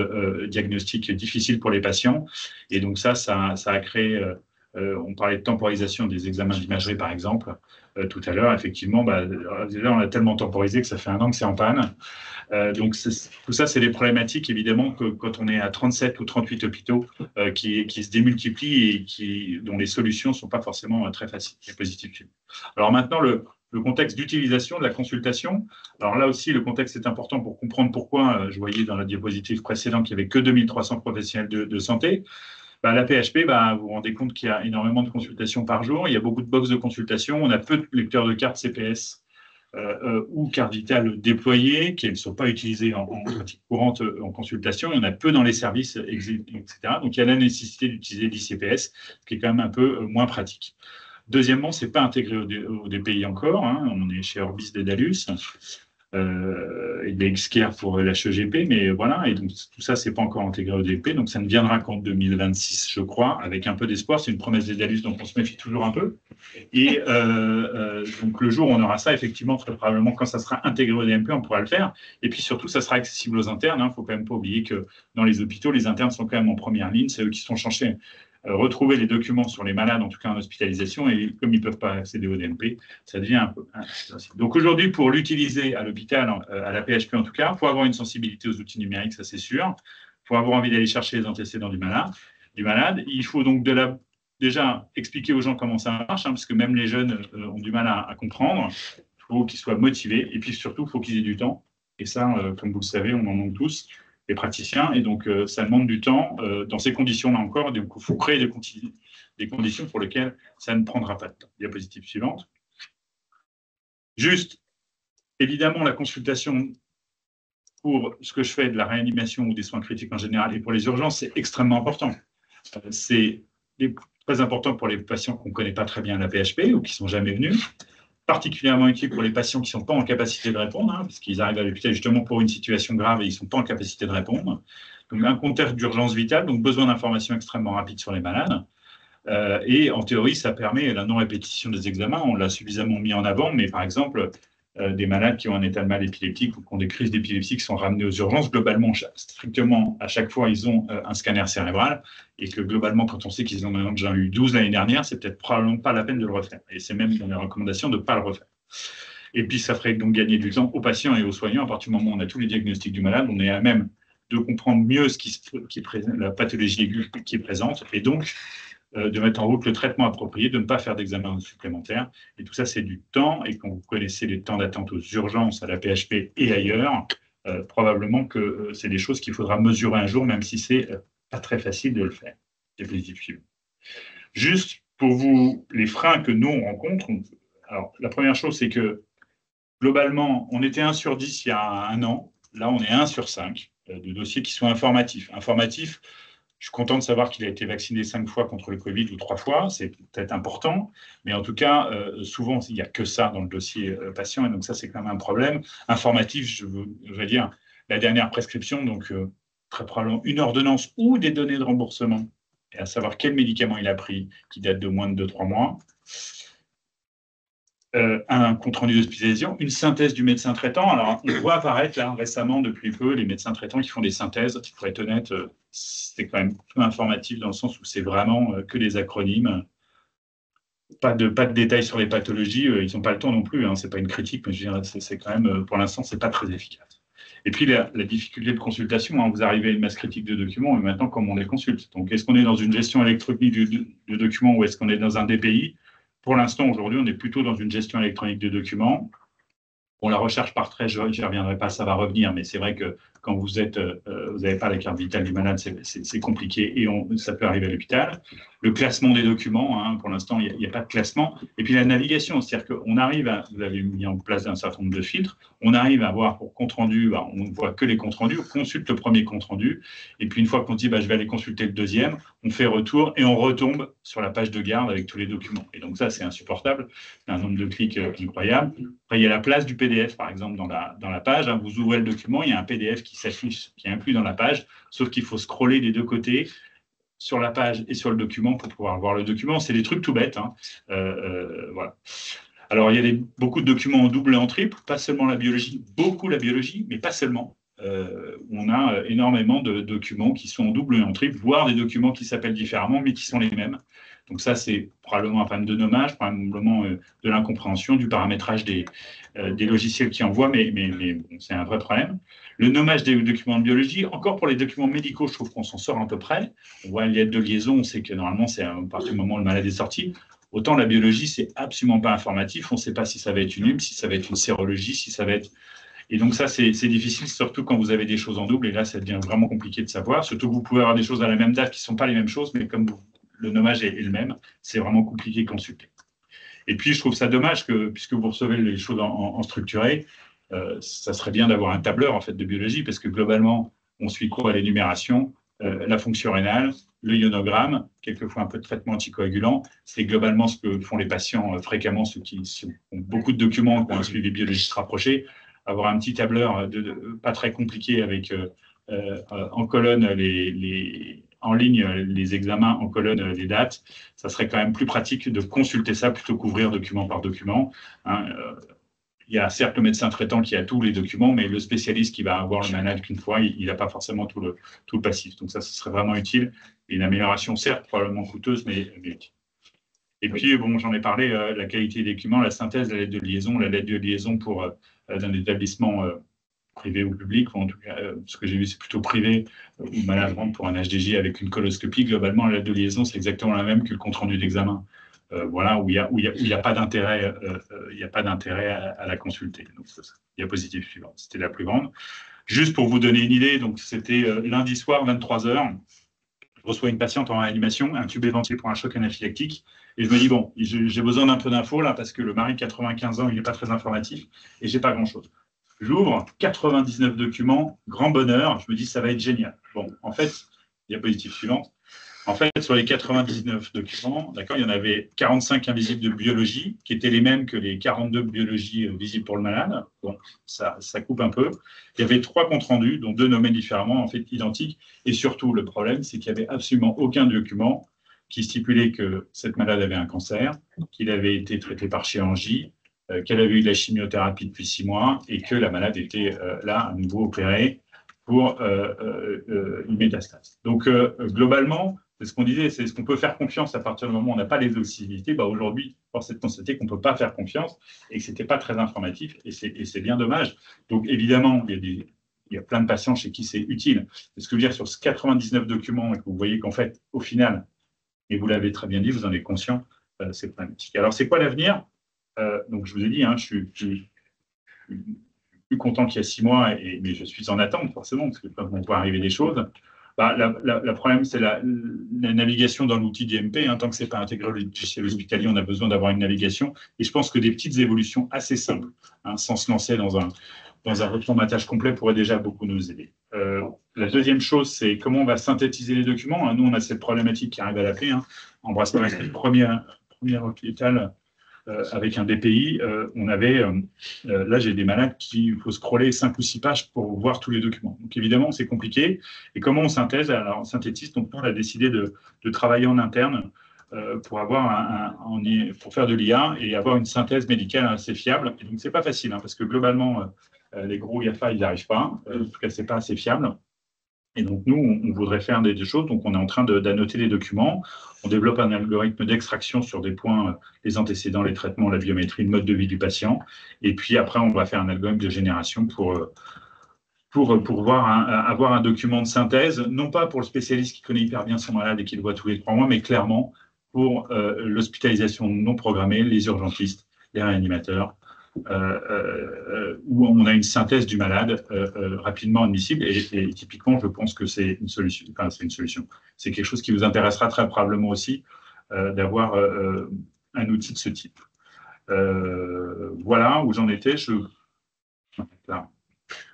diagnostique difficile pour les patients. Et donc ça a créé, on parlait de temporisation des examens d'imagerie, par exemple, tout à l'heure. Effectivement, là, on a tellement temporisé que ça fait 1 an que c'est en panne. Donc, tout ça, c'est des problématiques, évidemment, que quand on est à 37 ou 38 hôpitaux qui se démultiplient et dont les solutions ne sont pas forcément très faciles et positives. Alors maintenant, le contexte d'utilisation de la consultation. Alors là aussi, le contexte est important pour comprendre pourquoi, je voyais dans la diapositive précédente qu'il n'y avait que 2300 professionnels de santé. La PHP, vous vous rendez compte qu'il y a énormément de consultations par jour. Il y a beaucoup de box de consultation. On a peu de lecteurs de cartes CPS ou cartes vitales déployées, qui ne sont pas utilisées en pratique courante en consultation. Il y en a peu dans les services, etc. Donc, il y a la nécessité d'utiliser l'ICPS, ce qui est quand même un peu moins pratique. Deuxièmement, ce n'est pas intégré au DPI encore. On est chez Orbis Dedalus et des Xcare pour l'HEGP, mais voilà. Et donc, tout ça, ce n'est pas encore intégré au DP. Donc, ça ne viendra qu'en 2026, je crois, avec un peu d'espoir. C'est une promesse Dedalus, donc on se méfie toujours un peu. Et donc, le jour où on aura ça, effectivement, très probablement, quand ça sera intégré au DMP, on pourra le faire. Et puis, surtout, ça sera accessible aux internes. Il ne faut quand même pas oublier que dans les hôpitaux, les internes sont quand même en première ligne. C'est eux qui sont censés retrouver les documents sur les malades, en tout cas en hospitalisation, et comme ils ne peuvent pas accéder au DMP, ça devient un peu impossible. Donc aujourd'hui, pour l'utiliser à l'hôpital, à la PHP en tout cas, il faut avoir une sensibilité aux outils numériques, ça c'est sûr. Il faut avoir envie d'aller chercher les antécédents du malade. Il faut donc déjà expliquer aux gens comment ça marche, parce que même les jeunes ont du mal à comprendre. Il faut qu'ils soient motivés, et puis surtout, il faut qu'ils aient du temps. Et ça, comme vous le savez, on en manque tous, les praticiens, et donc ça demande du temps dans ces conditions-là encore. Donc, il faut créer des conditions pour lesquelles ça ne prendra pas de temps. Diapositive suivante. Juste, évidemment, la consultation pour ce que je fais de la réanimation ou des soins critiques en général et pour les urgences, c'est extrêmement important. C'est très important pour les patients qu'on ne connaît pas très bien à la PHP ou qui ne sont jamais venus. Particulièrement utile pour les patients qui ne sont pas en capacité de répondre, parce qu'ils arrivent à l'hôpital justement pour une situation grave et ils ne sont pas en capacité de répondre. Donc, un contexte d'urgence vitale, donc besoin d'informations extrêmement rapides sur les malades. Et en théorie, ça permet la non-répétition des examens. On l'a suffisamment mis en avant, mais par exemple, des malades qui ont un état de mal épileptique ou qui ont des crises d'épilepsie qui sont ramenés aux urgences, globalement, strictement, à chaque fois, ils ont un scanner cérébral et que globalement, quand on sait qu'ils en ont déjà eu 12 l'année dernière, c'est peut-être probablement pas la peine de le refaire. Et c'est même dans les recommandations de ne pas le refaire. Et puis, ça ferait donc gagner du temps aux patients et aux soignants. À partir du moment où on a tous les diagnostics du malade, on est à même de comprendre mieux la pathologie aiguë qui est présente et donc de mettre en route le traitement approprié, de ne pas faire d'examen supplémentaire. Et tout ça, c'est du temps. Et quand vous connaissez les temps d'attente aux urgences, à la PHP et ailleurs, probablement que c'est des choses qu'il faudra mesurer un jour, même si c'est pas très facile de le faire. C'est positif. Juste pour vous, les freins que nous, on rencontre. Alors, la première chose, c'est que globalement, on était 1 sur 10 il y a 1 an. Là, on est 1 sur 5 de dossiers qui sont informatifs. Informatifs, je suis content de savoir qu'il a été vacciné 5 fois contre le Covid ou 3 fois, c'est peut-être important, mais en tout cas, souvent, il n'y a que ça dans le dossier patient, et donc ça, c'est quand même un problème. Informatif, je veux dire, la dernière prescription, donc très probablement une ordonnance ou des données de remboursement, et à savoir quel médicament il a pris, qui date de moins de 2-3 mois. Un compte-rendu d'hospitalisation, une synthèse du médecin traitant. Alors, on voit apparaître là récemment, depuis peu, les médecins traitants qui font des synthèses. Pour être honnête, c'est quand même peu informatif dans le sens où c'est vraiment que des acronymes. Pas de détails sur les pathologies. Ils n'ont pas le temps non plus. Ce n'est pas une critique, mais je veux dire, c'est quand même, pour l'instant, ce n'est pas très efficace. Et puis, la difficulté de consultation, vous arrivez à une masse critique de documents, et maintenant, comment on les consulte? Donc, est-ce qu'on est dans une gestion électronique du document ou est-ce qu'on est dans un DPI? pour l'instant, aujourd'hui, on est plutôt dans une gestion électronique de documents. Bon, la recherche par trait, je n'y reviendrai pas, ça va revenir, mais c'est vrai que quand vous n'avez pas la carte vitale du malade, c'est compliqué et ça peut arriver à l'hôpital. Le classement des documents, hein, pour l'instant, il n'y a pas de classement. Et puis la navigation, c'est-à-dire qu'on arrive vous avez mis en place un certain nombre de filtres, on arrive à voir pour compte rendu, on ne voit que les comptes rendus, on consulte le premier compte rendu, et puis une fois qu'on dit je vais aller consulter le deuxième, on fait retour et on retombe sur la page de garde avec tous les documents. Et donc ça, c'est insupportable, c'est un nombre de clics incroyable. Après, il y a la place du PDF, par exemple, dans la page. Hein, vous ouvrez le document, il y a un PDF qui s'affiche, qui est inclus dans la page, sauf qu'il faut scroller des deux côtés sur la page et sur le document pour pouvoir voir le document. C'est des trucs tout bêtes. Hein. Voilà. Alors, il y a beaucoup de documents en double et en triple, pas seulement la biologie, beaucoup la biologie, mais pas seulement. On a énormément de documents qui sont en double et en triple, voire des documents qui s'appellent différemment, mais qui sont les mêmes. Donc ça, c'est probablement un problème de nommage, probablement de l'incompréhension, du paramétrage des logiciels qui envoient, mais bon, c'est un vrai problème. Le nommage des documents de biologie, encore pour les documents médicaux, je trouve qu'on s'en sort à peu près. On voit une lettre de liaison, on sait que normalement, c'est à partir du moment où le malade est sorti. Autant la biologie, c'est absolument pas informatif. On ne sait pas si ça va être une UM, si ça va être une sérologie, si ça va être... Et donc ça, c'est difficile, surtout quand vous avez des choses en double. Et là, ça devient vraiment compliqué de savoir. Surtout que vous pouvez avoir des choses à la même date qui ne sont pas les mêmes choses, mais comme le nommage est le même, c'est vraiment compliqué de consulter. Et puis, je trouve ça dommage que, puisque vous recevez les choses en structuré, ça serait bien d'avoir un tableur en fait, de biologie, parce que globalement, on suit quoi? L'énumération, la fonction rénale, le ionogramme, quelquefois un peu de traitement anticoagulant. C'est globalement ce que font les patients fréquemment, ceux qui ont beaucoup de documents, qui ont un suivi biologiste rapproché. Avoir un petit tableur pas très compliqué avec en colonne en ligne les examens, en colonne les dates, ça serait quand même plus pratique de consulter ça plutôt qu'ouvrir document par document. Hein. Il y a certes le médecin traitant qui a tous les documents, mais le spécialiste qui va avoir le manage qu'une fois, il n'a pas forcément tout le passif. Donc ça, ce serait vraiment utile. Et une amélioration, certes, probablement coûteuse, mais utile. Et puis, bon, j'en ai parlé, la qualité des documents, la synthèse, la lettre de liaison pour d'un établissement privé ou public, ou en tout cas, ce que j'ai vu, c'est plutôt privé, ou malade rentre pour un HDJ avec une coloscopie. Globalement, la lettre de liaison, c'est exactement la même que le compte-rendu d'examen. Voilà, où il n'y a pas d'intérêt à la consulter. Donc, diapositive suivante, c'était la plus grande. Juste pour vous donner une idée, donc c'était lundi soir, 23h. Je reçois une patiente en réanimation, un tube éventé pour un choc anaphylactique. Et je me dis, bon, j'ai besoin d'un peu d'infos là, parce que le mari de 95 ans, il n'est pas très informatif et j'ai pas grand-chose. J'ouvre 99 documents, grand bonheur. Je me dis, ça va être génial. Bon, en fait, diapositive suivante. En fait, sur les 99 documents, d'accord, il y en avait 45 invisibles de biologie, qui étaient les mêmes que les 42 biologies visibles pour le malade. Bon, ça coupe un peu. Il y avait 3 comptes rendus, dont 2 nommés différemment, en fait identiques. Et surtout, le problème, c'est qu'il n'y avait absolument aucun document qui stipulait que cette malade avait un cancer, qu'il avait été traité par chirurgie, qu'elle avait eu de la chimiothérapie depuis 6 mois et que la malade était là, à nouveau opérée pour une métastase. Donc, globalement, c'est ce qu'on disait, c'est ce qu'on peut faire confiance à partir du moment où on n'a pas les possibilités. Bah, aujourd'hui, force est de constater qu'on ne peut pas faire confiance et que ce n'était pas très informatif et c'est bien dommage. Donc, évidemment, il y a plein de patients chez qui c'est utile. C'est ce que je veux dire sur ce 99 documents et que vous voyez qu'en fait, au final, et vous l'avez très bien dit, vous en êtes conscient, c'est problématique. Alors, c'est quoi l'avenir? Donc, je vous ai dit, hein, je suis plus content qu'il y a 6 mois, mais je suis en attente, forcément, parce que quand on peut arriver des choses. Bah, le problème, c'est la navigation dans l'outil DMP. Hein, tant que ce n'est pas intégré au logiciel hospitalier, on a besoin d'avoir une navigation. Et je pense que des petites évolutions assez simples, hein, sans se lancer dans un reformatage complet, pourraient déjà beaucoup nous aider. La deuxième chose, c'est comment on va synthétiser les documents. Hein. Nous, on a cette problématique qui arrive à la clé. Hein. Embrassement, c'est le premier hôpital avec un DPI. On avait, là, j'ai des malades il faut scroller 5 ou 6 pages pour voir tous les documents. Donc, évidemment, c'est compliqué. Et comment on synthèse? Alors, on synthétise. Donc, nous, on a décidé de travailler en interne pour pour faire de l'IA et avoir une synthèse médicale assez fiable. Et donc, c'est pas facile, hein, parce que globalement, les gros GAFA, ils n'y arrivent pas. En tout cas, c'est pas assez fiable. Et donc, nous, on voudrait faire des choses. Donc, on est en train d'annoter les documents. On développe un algorithme d'extraction sur des points, les antécédents, les traitements, la biométrie, le mode de vie du patient. Et puis, après, on va faire un algorithme de génération pour avoir un document de synthèse, non pas pour le spécialiste qui connaît hyper bien son malade et qui le voit tous les 3 mois, mais clairement pour l'hospitalisation non programmée, les urgentistes, les réanimateurs, où on a une synthèse du malade rapidement admissible. Et typiquement, je pense que c'est une solution. Enfin, c'est une solution. C'est quelque chose qui vous intéressera très probablement aussi, d'avoir un outil de ce type. Voilà où j'en étais. Là,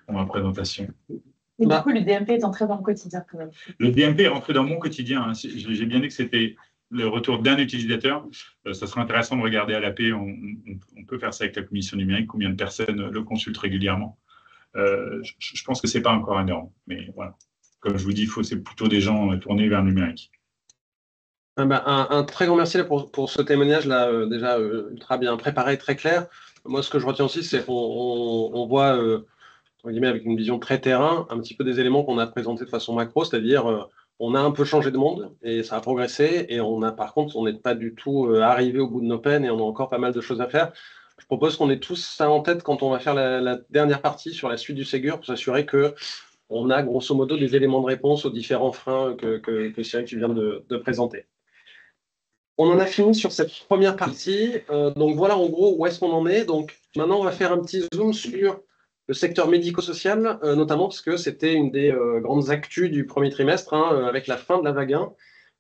pour ma présentation. Et du coup, le DMP est entré dans le quotidien quand même. Le DMP est rentré dans mon quotidien. Hein. J'ai bien dit que c'était le retour d'un utilisateur. Ça serait intéressant de regarder à l'AP. On peut faire ça avec la commission numérique. Combien de personnes le consultent régulièrement. Je pense que ce n'est pas encore énorme. Mais voilà. Comme je vous dis, c'est plutôt des gens tournés vers le numérique. Un très grand merci pour ce témoignage-là, déjà ultra bien préparé, très clair. Moi, ce que je retiens aussi, c'est qu'on voit, entre guillemets, avec une vision très terrain, un petit peu des éléments qu'on a présentés de façon macro, c'est-à-dire on a un peu changé de monde et ça a progressé, et par contre, on n'est pas du tout arrivé au bout de nos peines et on a encore pas mal de choses à faire. Je propose qu'on ait tous ça en tête quand on va faire la dernière partie sur la suite du Ségur, pour s'assurer qu'on a grosso modo des éléments de réponse aux différents freins que Cyril, tu viens de présenter. On en a fini sur cette première partie. Donc voilà en gros où est-ce qu'on en est. Donc maintenant, on va faire un petit zoom sur le secteur médico-social, notamment parce que c'était une des grandes actus du premier trimestre, avec la fin de la vague 1.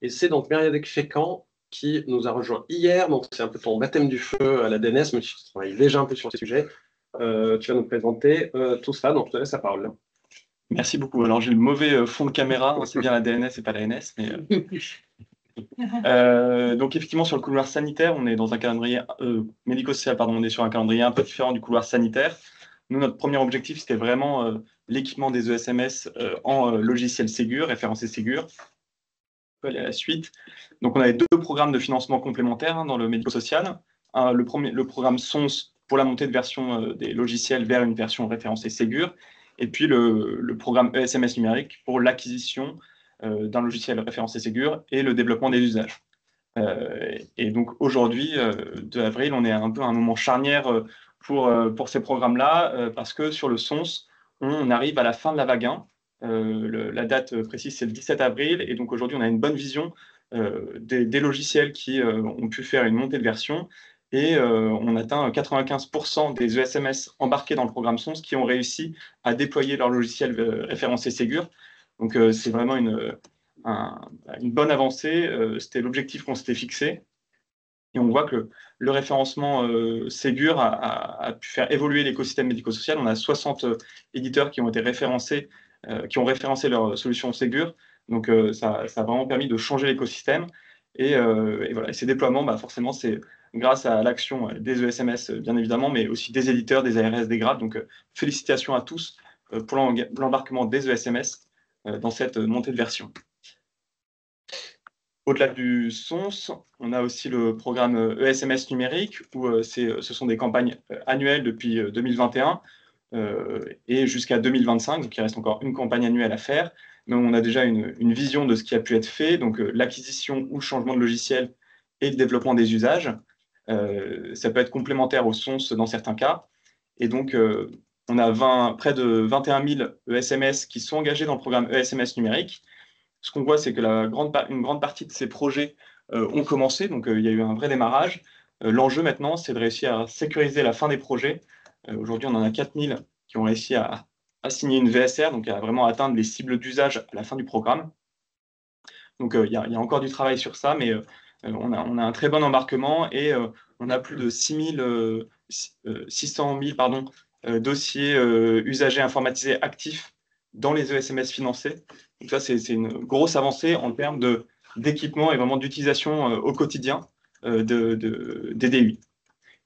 Et c'est donc Mériadec Fécamp qui nous a rejoint hier. Donc c'est un peu ton baptême du feu à la DNS, mais tu travailles déjà un peu sur ces sujets. Tu vas nous présenter tout ça, donc je te laisse la parole. Merci beaucoup. Alors j'ai le mauvais fond de caméra, c'est bien la DNS et pas la NS, mais... donc effectivement sur le couloir sanitaire, on est dans un calendrier médico-social, on est sur un calendrier un peu différent du couloir sanitaire. Nous, notre premier objectif, c'était vraiment l'équipement des ESMS en logiciel Ségur, référencé Ségur. On peut aller à la suite. Donc on avait 2 programmes de financement complémentaires dans le médico-social. Le programme SONS pour la montée de version des logiciels vers une version référencée Ségur, et puis le programme ESMS numérique pour l'acquisition d'un logiciel référencé Ségur et le développement des usages. Et donc aujourd'hui, 2 avril, on est un peu à un moment charnière pour ces programmes-là, parce que sur le SONS, on arrive à la fin de la vague 1. La date précise, c'est le 17 avril, et donc aujourd'hui, on a une bonne vision des logiciels qui ont pu faire une montée de version, et on atteint 95% des ESMS embarqués dans le programme SONS qui ont réussi à déployer leur logiciel référencé Ségur. Donc, c'est vraiment une bonne avancée. C'était l'objectif qu'on s'était fixé. Et on voit que le référencement Ségur a pu faire évoluer l'écosystème médico-social. On a 60 éditeurs qui ont été référencés, qui ont référencé leur solution Ségur. Donc, ça a vraiment permis de changer l'écosystème. Et voilà. Et ces déploiements, forcément, c'est grâce à l'action des ESMS, bien évidemment, mais aussi des éditeurs, des ARS, des grades. Donc, félicitations à tous pour l'embarquement des ESMS dans cette montée de version. Au-delà du SONS, on a aussi le programme ESMS numérique, où ce sont des campagnes annuelles depuis 2021 et jusqu'à 2025, donc il reste encore une campagne annuelle à faire, mais on a déjà une vision de ce qui a pu être fait, donc l'acquisition ou le changement de logiciel et le développement des usages. Ça peut être complémentaire au SONS dans certains cas, et donc on a près de 21 000 ESMS qui sont engagés dans le programme ESMS numérique. Ce qu'on voit, c'est que une grande partie de ces projets ont commencé, donc il y a eu un vrai démarrage. L'enjeu maintenant, c'est de réussir à sécuriser la fin des projets. Aujourd'hui, on en a 4 000 qui ont réussi à signer une VSR, donc à vraiment atteindre les cibles d'usage à la fin du programme. Donc il y a encore du travail sur ça, mais on a un très bon embarquement, et on a plus de 600 000 dossiers usagers informatisés actifs dans les ESMS financés. Donc ça, c'est une grosse avancée en termes d'équipement et vraiment d'utilisation au quotidien des DUI.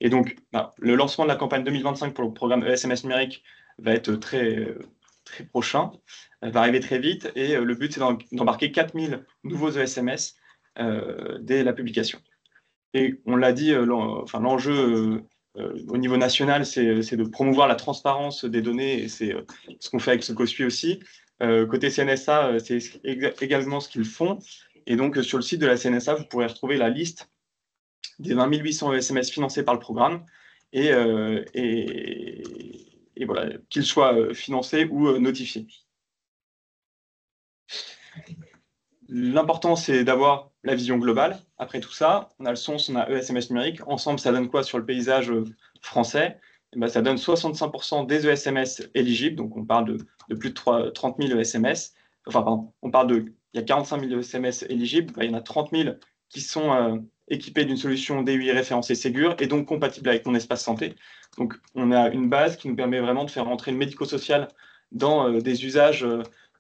Et donc, le lancement de la campagne 2025 pour le programme ESMS numérique va être très, très prochain, va arriver très vite, et le but, c'est d'embarquer 4000 nouveaux ESMS dès la publication. Et on l'a dit, l'enjeu au niveau national, c'est de promouvoir la transparence des données, et c'est ce qu'on fait avec ce COSPI aussi. Côté CNSA, c'est également ce qu'ils font. Et donc, sur le site de la CNSA, vous pourrez retrouver la liste des 20 800 ESMS financés par le programme, et voilà, qu'ils soient financés ou notifiés. L'important, c'est d'avoir la vision globale. Après tout ça, on a le SONS, on a ESMS numérique. Ensemble, ça donne quoi sur le paysage français? Et ben, ça donne 65% des ESMS éligibles. Donc, on parle de plus de 30 000 ESMS. Enfin, pardon, il y a 45 000 ESMS éligibles. Ben, il y en a 30 000 qui sont équipés d'une solution DUI référencée Ségur et donc compatible avec mon espace santé. Donc, on a une base qui nous permet vraiment de faire rentrer le médico-social dans des usages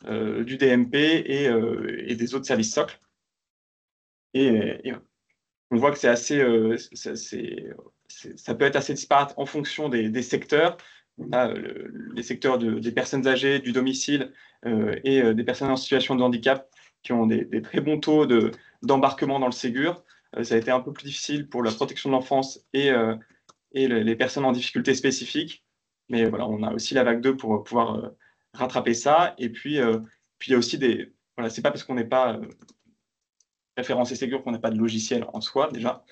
du DMP et des autres services socles. Et on voit que c'est assez, ça peut être assez disparate en fonction des secteurs. On a les secteurs des personnes âgées, du domicile et des personnes en situation de handicap qui ont des très bons taux d'embarquement dans le Ségur. Ça a été un peu plus difficile pour la protection de l'enfance et les personnes en difficulté spécifique. Mais voilà, on a aussi la vague 2 pour pouvoir rattraper ça. Et puis, il y a aussi voilà, c'est pas parce qu'on n'est pas référencé Ségur qu'on n'a pas de logiciel en soi déjà.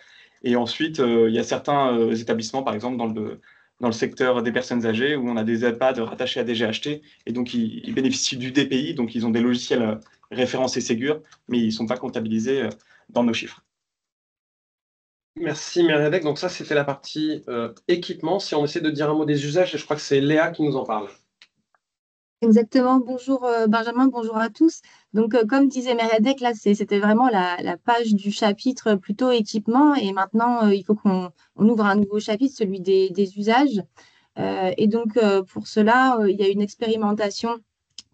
Et ensuite, il y a certains établissements, par exemple dans le secteur des personnes âgées, où on a des EHPAD rattachés à des GHT, et donc ils bénéficient du DPI, donc ils ont des logiciels référencés Ségur, mais ils ne sont pas comptabilisés dans nos chiffres. Merci Myriadec. Donc ça, c'était la partie équipement. Si on essaie de dire un mot des usages, je crois que c'est Léa qui nous en parle. Exactement. Bonjour Benjamin, bonjour à tous. Donc, comme disait Myriadec, là, c'était vraiment la page du chapitre plutôt équipement. Et maintenant, il faut qu'on ouvre un nouveau chapitre, celui des usages. Et donc, pour cela, il y a une expérimentation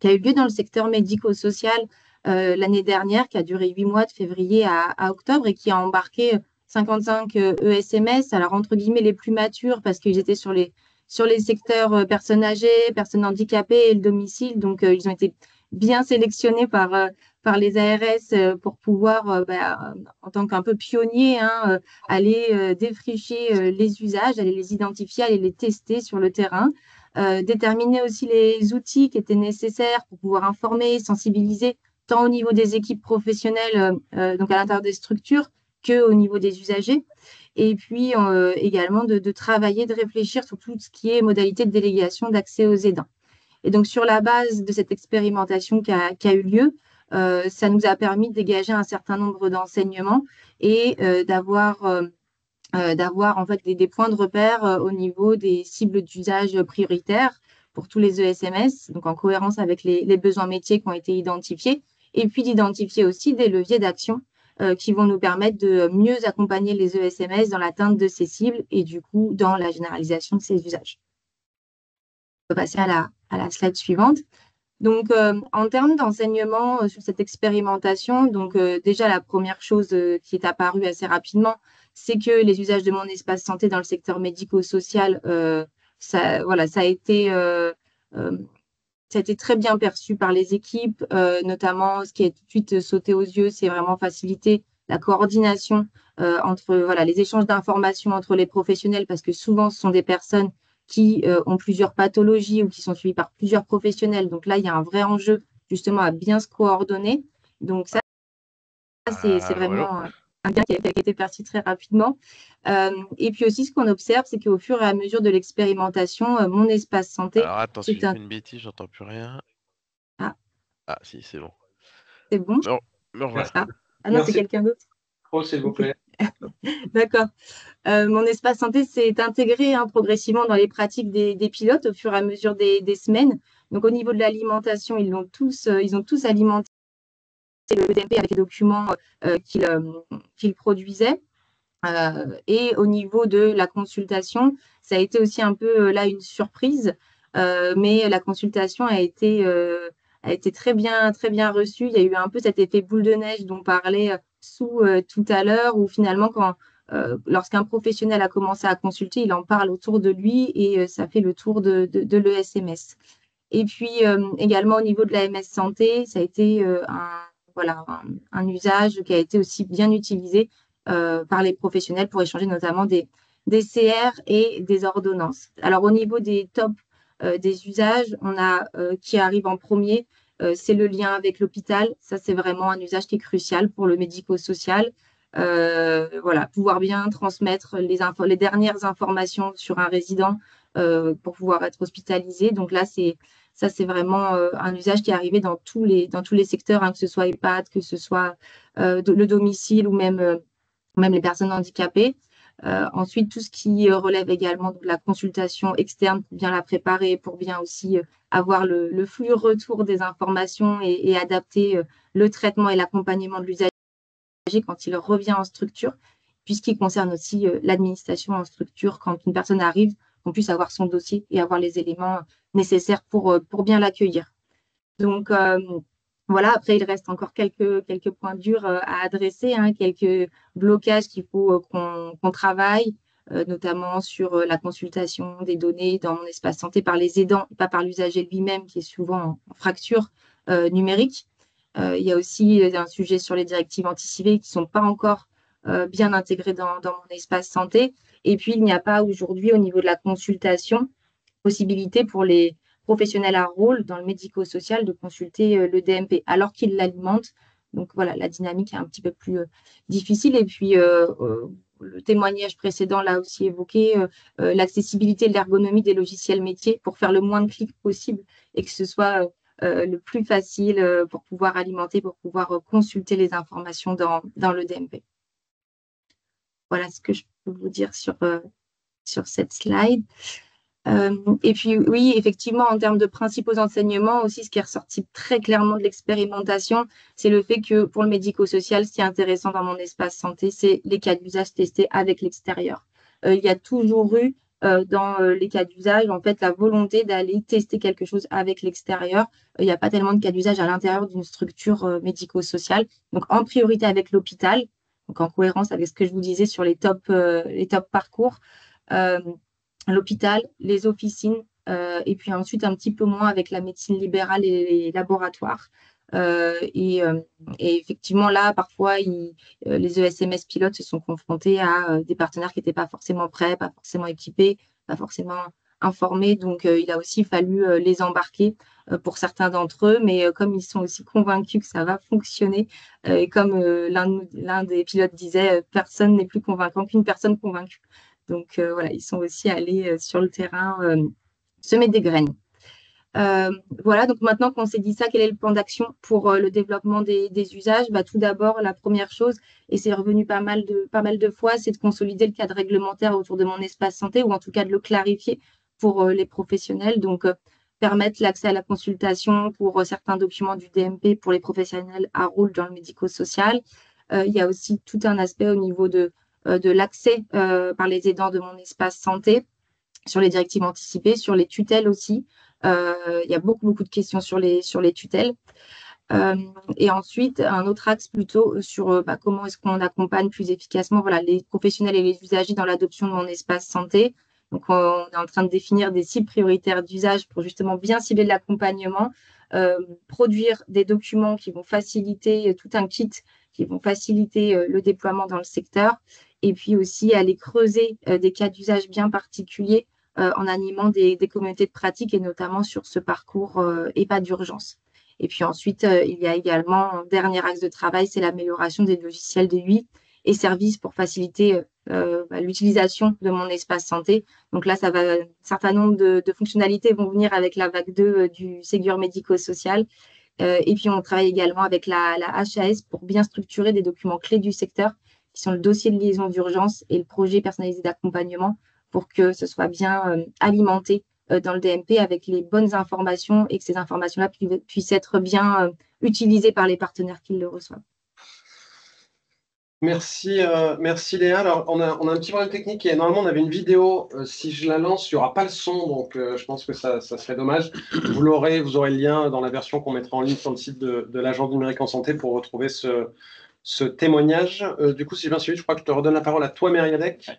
qui a eu lieu dans le secteur médico-social l'année dernière, qui a duré 8 mois, de février à octobre, et qui a embarqué 55 ESMS, alors entre guillemets les plus matures, parce qu'ils étaient sur les secteurs personnes âgées, personnes handicapées et le domicile. Donc, ils ont été bien sélectionnés par les ARS pour pouvoir, en tant qu'un peu pionniers, aller défricher les usages, aller les identifier, aller les tester sur le terrain, déterminer aussi les outils qui étaient nécessaires pour pouvoir informer, sensibiliser, tant au niveau des équipes professionnelles, donc à l'intérieur des structures, qu'au niveau des usagers. Et puis également de travailler, de réfléchir sur tout ce qui est modalité de délégation d'accès aux aidants. Et donc, sur la base de cette expérimentation qui a eu lieu, ça nous a permis de dégager un certain nombre d'enseignements et d'avoir en fait des points de repère au niveau des cibles d'usage prioritaires pour tous les ESMS, donc en cohérence avec les besoins métiers qui ont été identifiés, et puis d'identifier aussi des leviers d'action qui vont nous permettre de mieux accompagner les ESMS dans l'atteinte de ces cibles et du coup dans la généralisation de ces usages. On peut passer à la slide suivante. Donc, en termes d'enseignement sur cette expérimentation, donc déjà la première chose qui est apparue assez rapidement, c'est que les usages de mon espace santé dans le secteur médico-social, ça a été très bien perçu par les équipes, notamment ce qui est tout de suite sauté aux yeux, c'est vraiment faciliter la coordination entre les échanges d'informations entre les professionnels, parce que souvent ce sont des personnes qui ont plusieurs pathologies ou qui sont suivies par plusieurs professionnels. Donc là, il y a un vrai enjeu justement à bien se coordonner. Donc ça, c'est vraiment un gain qui a été perçu très rapidement. Et puis aussi, ce qu'on observe, c'est qu'au fur et à mesure de l'expérimentation, mon espace santé… Alors attends, si je fais une bêtise, j'entends plus rien. Ah si, c'est bon. C'est bon? Me revoilà. Ah non, c'est quelqu'un d'autre. Oh, s'il vous plaît. D'accord. Mon espace santé s'est intégré progressivement dans les pratiques des pilotes au fur et à mesure des semaines. Donc, au niveau de l'alimentation, ils ont tous alimenté le DMP avec les documents qu'ils produisaient. Et au niveau de la consultation, ça a été aussi un peu là une surprise, mais la consultation a été très bien reçue. Il y a eu un peu cet effet boule de neige dont parlait tout à l'heure, où finalement, lorsqu'un professionnel a commencé à consulter, il en parle autour de lui et ça fait le tour de l'ESMS. Et puis également au niveau de la MS Santé, ça a été un usage qui a été aussi bien utilisé par les professionnels pour échanger notamment des CR et des ordonnances. Alors, au niveau des tops des usages, on a qui arrive en premier, c'est le lien avec l'hôpital. Ça, c'est vraiment un usage qui est crucial pour le médico-social. Voilà, pouvoir bien transmettre les dernières informations sur un résident pour pouvoir être hospitalisé. Donc là, c'est vraiment un usage qui est arrivé dans tous les secteurs, hein, que ce soit EHPAD, que ce soit le domicile ou même les personnes handicapées. Ensuite, tout ce qui relève également de la consultation externe pour bien la préparer, pour bien aussi avoir le flux retour des informations et adapter le traitement et l'accompagnement de l'usager quand il revient en structure, puisqu'il concerne aussi l'administration en structure quand une personne arrive, qu'on puisse avoir son dossier et avoir les éléments nécessaires pour bien l'accueillir. Donc, voilà, après, il reste encore quelques points durs à adresser, hein, quelques blocages qu'il faut qu'on travaille, notamment sur la consultation des données dans mon espace santé par les aidants, pas par l'usager lui-même, qui est souvent en fracture numérique. Il y a aussi un sujet sur les directives anticipées qui ne sont pas encore bien intégrées dans mon espace santé. Et puis, il n'y a pas aujourd'hui, au niveau de la consultation, possibilité pour les professionnels à rôle dans le médico-social de consulter le DMP alors qu'ils l'alimentent. Donc voilà, la dynamique est un petit peu plus difficile. Et puis, le témoignage précédent l'a aussi évoqué, l'accessibilité et l'ergonomie des logiciels métiers pour faire le moins de clics possible et que ce soit le plus facile pour pouvoir alimenter, pour pouvoir consulter les informations dans le DMP. Voilà ce que je peux vous dire sur cette slide. Et puis oui, effectivement, en termes de principaux enseignements aussi, ce qui est ressorti très clairement de l'expérimentation, c'est le fait que pour le médico-social, ce qui est intéressant dans mon espace santé, c'est les cas d'usage testés avec l'extérieur. Il y a toujours eu dans les cas d'usage, en fait, la volonté d'aller tester quelque chose avec l'extérieur. Il n'y a pas tellement de cas d'usage à l'intérieur d'une structure médico-sociale. Donc, en priorité avec l'hôpital, donc en cohérence avec ce que je vous disais sur les top parcours. L'hôpital, les officines, et puis ensuite un petit peu moins avec la médecine libérale et les laboratoires. Et effectivement, là, parfois, les ESMS pilotes se sont confrontés à des partenaires qui n'étaient pas forcément prêts, pas forcément équipés, pas forcément informés. Donc, il a aussi fallu les embarquer pour certains d'entre eux. Mais comme ils sont aussi convaincus que ça va fonctionner, et comme l'un des pilotes disait, personne n'est plus convaincant qu'une personne convaincue. Donc, voilà, ils sont aussi allés sur le terrain semer des graines. Voilà, donc maintenant qu'on s'est dit ça, quel est le plan d'action pour le développement des usages? Tout d'abord, la première chose, et c'est revenu pas mal de fois, c'est de consolider le cadre réglementaire autour de mon espace santé, ou en tout cas de le clarifier pour les professionnels. Donc, permettre l'accès à la consultation pour certains documents du DMP pour les professionnels à rôle dans le médico-social. Il y a aussi tout un aspect au niveau de l'accès par les aidants de mon espace santé, sur les directives anticipées, sur les tutelles aussi. Il y a beaucoup de questions sur les tutelles. Et ensuite, un autre axe plutôt sur comment est-ce qu'on accompagne plus efficacement les professionnels et les usagers dans l'adoption de mon espace santé. Donc, on est en train de définir des cibles prioritaires d'usage pour justement bien cibler l'accompagnement, produire des documents qui vont faciliter tout un kit, qui vont faciliter le déploiement dans le secteur, et puis aussi aller creuser des cas d'usage bien particuliers en animant des communautés de pratique et notamment sur ce parcours EHPAD d'urgence. Et puis ensuite, il y a également un dernier axe de travail, c'est l'amélioration des logiciels de UI et services pour faciliter l'utilisation de mon espace santé. Donc là, un certain nombre de fonctionnalités vont venir avec la vague 2 du Ségur médico-social. Et puis, on travaille également avec la HAS pour bien structurer des documents clés du secteur, qui sont le dossier de liaison d'urgence et le projet personnalisé d'accompagnement, pour que ce soit bien alimenté dans le DMP avec les bonnes informations et que ces informations-là puissent être bien utilisées par les partenaires qui le reçoivent. Merci Léa. Alors, on a un petit problème technique et normalement, on avait une vidéo. Si je la lance, il n'y aura pas le son, donc je pense que ça serait dommage. Vous aurez le lien dans la version qu'on mettra en ligne sur le site de l'Agence numérique en santé pour retrouver ce témoignage. Du coup, si j'ai bien suivi, je crois que je te redonne la parole à toi, Mériadec.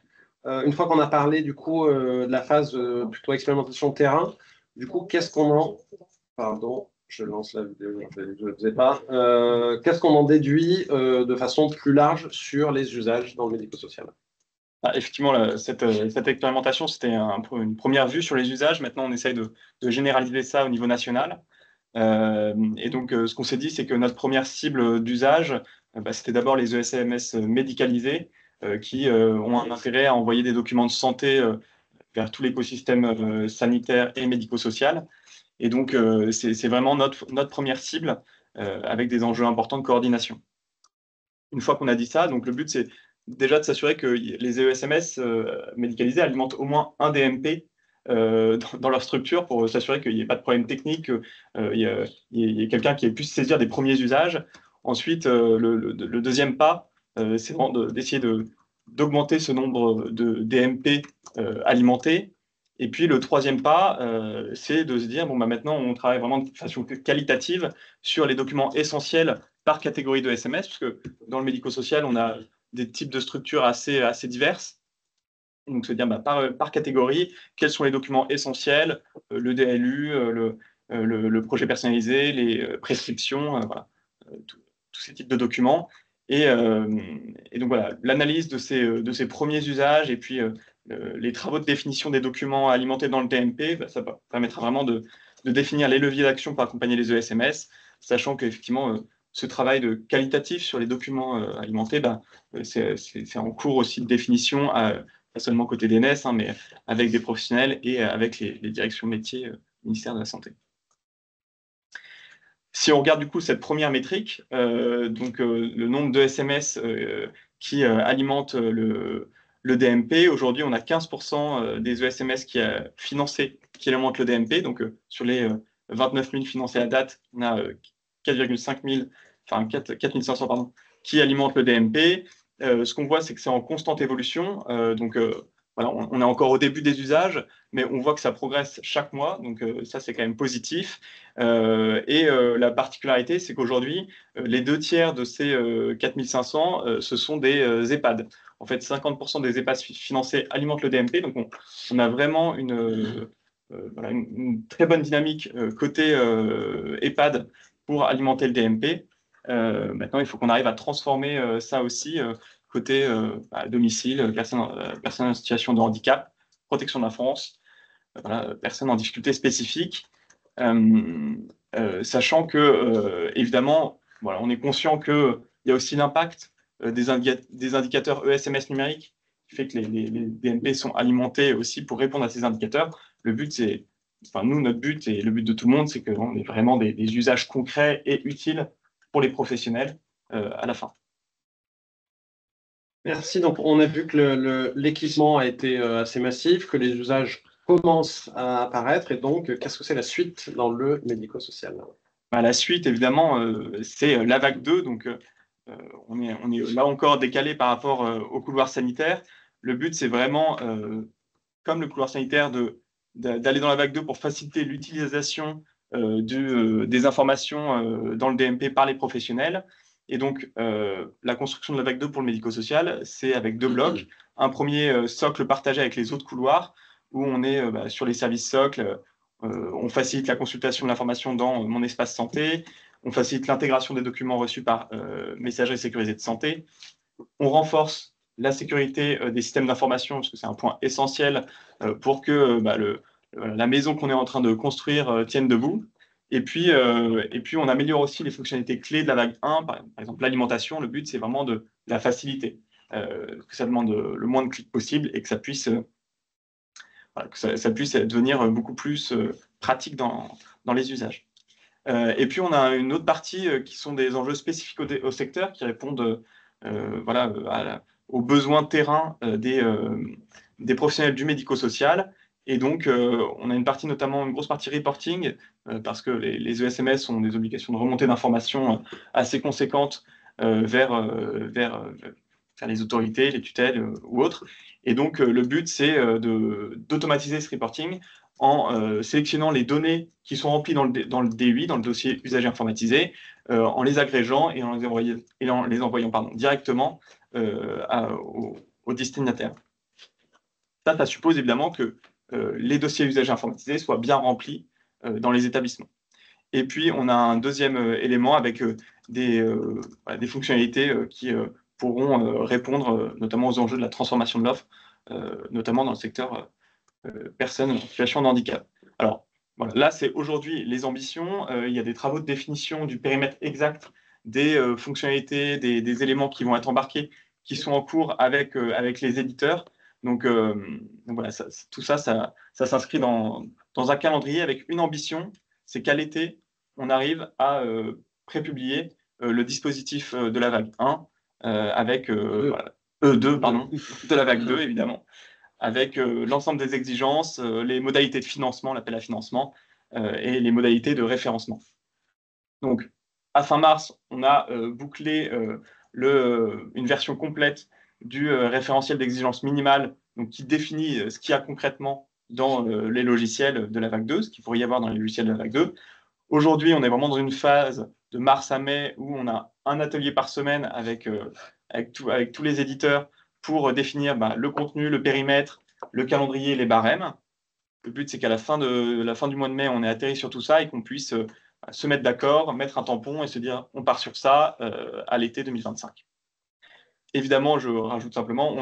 Une fois qu'on a parlé du coup de la phase plutôt expérimentation terrain, du coup, qu'est-ce qu'on en... Pardon, je lance la vidéo, je ne faisais pas. Qu'est-ce qu'on en déduit de façon plus large sur les usages dans le médico-social? Effectivement, cette expérimentation, c'était une première vue sur les usages. Maintenant, on essaye de généraliser ça au niveau national. Et donc, ce qu'on s'est dit, c'est que notre première cible d'usage, c'était d'abord les ESMS médicalisés qui ont un intérêt à envoyer des documents de santé vers tout l'écosystème sanitaire et médico-social. Et donc, c'est vraiment notre première cible avec des enjeux importants de coordination. Une fois qu'on a dit ça, donc le but, c'est déjà de s'assurer que les ESMS médicalisés alimentent au moins un DMP dans leur structure pour s'assurer qu'il n'y ait pas de problème technique, qu'il y ait quelqu'un qui ait pu se saisir des premiers usages. Ensuite, le deuxième pas, c'est vraiment d'essayer d'augmenter ce nombre de DMP alimentés. Et puis le troisième pas, c'est de se dire, bon, maintenant, on travaille vraiment de façon qualitative sur les documents essentiels par catégorie de SMS, parce que dans le médico-social, on a des types de structures assez diverses. Donc, se dire par catégorie, quels sont les documents essentiels, le DLU, le projet personnalisé, les prescriptions, voilà, tous ces types de documents. Et donc, voilà, l'analyse de ces premiers usages et puis les travaux de définition des documents alimentés dans le DMP, ça permettra vraiment de définir les leviers d'action pour accompagner les ESMS, sachant qu'effectivement, ce travail de qualitatif sur les documents alimentés, c'est en cours aussi de définition, pas seulement côté DNS, mais avec des professionnels et avec les directions métiers du ministère de la Santé. Si on regarde du coup cette première métrique, donc le nombre de SMS qui alimentent le DMP, aujourd'hui on a 15% des ESMS qui alimentent le DMP, donc sur les 29 000 financés à date, on a 4,5 000, enfin 4 500 pardon, qui alimentent le DMP. Ce qu'on voit, c'est que c'est en constante évolution, donc voilà, on est encore au début des usages, mais on voit que ça progresse chaque mois, donc ça c'est quand même positif. La particularité, c'est qu'aujourd'hui, les 2/3 de ces 4 500, ce sont des EHPAD. En fait, 50% des EHPAD financés alimentent le DMP, donc on a vraiment une très bonne dynamique côté EHPAD pour alimenter le DMP. Maintenant, il faut qu'on arrive à transformer ça aussi côté domicile, personnes en situation de handicap, protection de l'enfance, personnes en difficulté spécifique, sachant que, évidemment, voilà, on est conscient qu'il y a aussi l'impact des indicateurs ESMS numériques, qui fait que les DMP sont alimentés aussi pour répondre à ces indicateurs. Le but, c'est, notre but et le but de tout le monde, c'est qu'on ait vraiment des usages concrets et utiles pour les professionnels à la fin. Merci. Donc, on a vu que l'équipement a été assez massif, que les usages commencent à apparaître. Et donc, qu'est-ce que c'est la suite dans le médico-social? La suite, évidemment, c'est la vague 2. Donc, on est là encore décalé par rapport au couloir sanitaire. Le but, c'est vraiment, comme le couloir sanitaire, d'aller dans la vague 2 pour faciliter l'utilisation des informations dans le DMP par les professionnels. Et donc, la construction de la vague 2 pour le médico-social, c'est avec 2 blocs. Un premier socle partagé avec les autres couloirs, où on est sur les services socles. On facilite la consultation de l'information dans mon espace santé. On facilite l'intégration des documents reçus par messagerie sécurisée de santé. On renforce la sécurité des systèmes d'information, parce que c'est un point essentiel pour que la maison qu'on est en train de construire tienne debout. Et puis, on améliore aussi les fonctionnalités clés de la vague 1, par exemple l'alimentation. Le but, c'est vraiment de la faciliter, que ça demande le moins de clics possible et que ça puisse, devenir beaucoup plus pratique dans les usages. Et puis, on a une autre partie qui sont des enjeux spécifiques au secteur qui répondent aux besoins de terrain des professionnels du médico-social. Et donc, on a une grosse partie reporting, parce que les ESMS ont des obligations de remontée d'informations assez conséquentes vers les autorités, les tutelles ou autres. Et donc, le but, c'est d'automatiser ce reporting en sélectionnant les données qui sont remplies dans le DUI, dans le dossier usager informatisé, en les agrégeant et en les envoyant directement au destinataire. Ça suppose évidemment que les dossiers usagers informatisés soient bien remplis dans les établissements. Et puis, on a un deuxième élément avec des fonctionnalités qui pourront répondre notamment aux enjeux de la transformation de l'offre, notamment dans le secteur personnes en situation de handicap. Alors, voilà, là, c'est aujourd'hui les ambitions. Il y a des travaux de définition du périmètre exact des fonctionnalités, des éléments qui vont être embarqués, qui sont en cours avec les éditeurs. Donc voilà, tout ça s'inscrit dans un calendrier avec une ambition, c'est qu'à l'été, on arrive à prépublier le dispositif de la vague 1 avec voilà, E2, pardon, de la vague 2, évidemment, avec l'ensemble des exigences, les modalités de financement, l'appel à financement, et les modalités de référencement. Donc, à fin mars, on a bouclé une version complète du référentiel d'exigence minimale, donc qui définit ce qu'il y a concrètement dans les logiciels de la vague 2, ce qu'il pourrait y avoir dans les logiciels de la vague 2. Aujourd'hui, on est vraiment dans une phase de mars à mai où on a un atelier par semaine avec tous les éditeurs pour définir le contenu, le périmètre, le calendrier et les barèmes. Le but, c'est qu'à la fin du mois de mai, on ait atterri sur tout ça et qu'on puisse se mettre d'accord, mettre un tampon et se dire on part sur ça à l'été 2025. Évidemment, je rajoute simplement,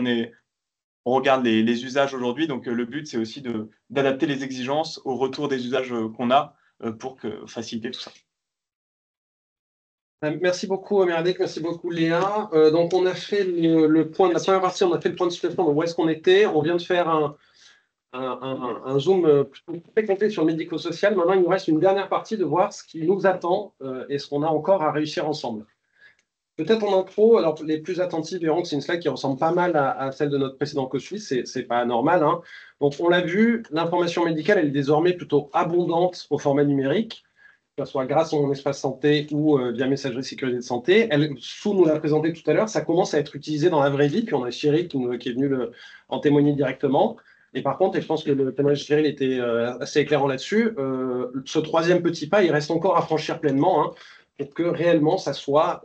on regarde les usages aujourd'hui, donc le but, c'est aussi d'adapter les exigences au retour des usages qu'on a pour faciliter tout ça. Merci beaucoup, Meredith, merci beaucoup, Léa. Donc, on a fait le point de la première partie, on a fait le point de situation de où est-ce qu'on était. On vient de faire un zoom très complet sur le médico-social. Maintenant, il nous reste une dernière partie de voir ce qui nous attend et ce qu'on a encore à réussir ensemble. Peut-être en intro, alors les plus attentifs verront que c'est une slide qui ressemble pas mal à celle de notre précédent COSUIS, c'est pas anormal. Hein. Donc, on l'a vu, l'information médicale, elle est désormais plutôt abondante au format numérique, que ce soit grâce à mon espace santé ou via messagerie sécurité de santé. Sou nous l'a présenté tout à l'heure, ça commence à être utilisé dans la vraie vie, puis on a Cyril qui est venu en témoigner directement. Et par contre, et je pense que le témoignage de Cyril était assez éclairant là-dessus, ce troisième petit pas, il reste encore à franchir pleinement, hein, pour que réellement ça soit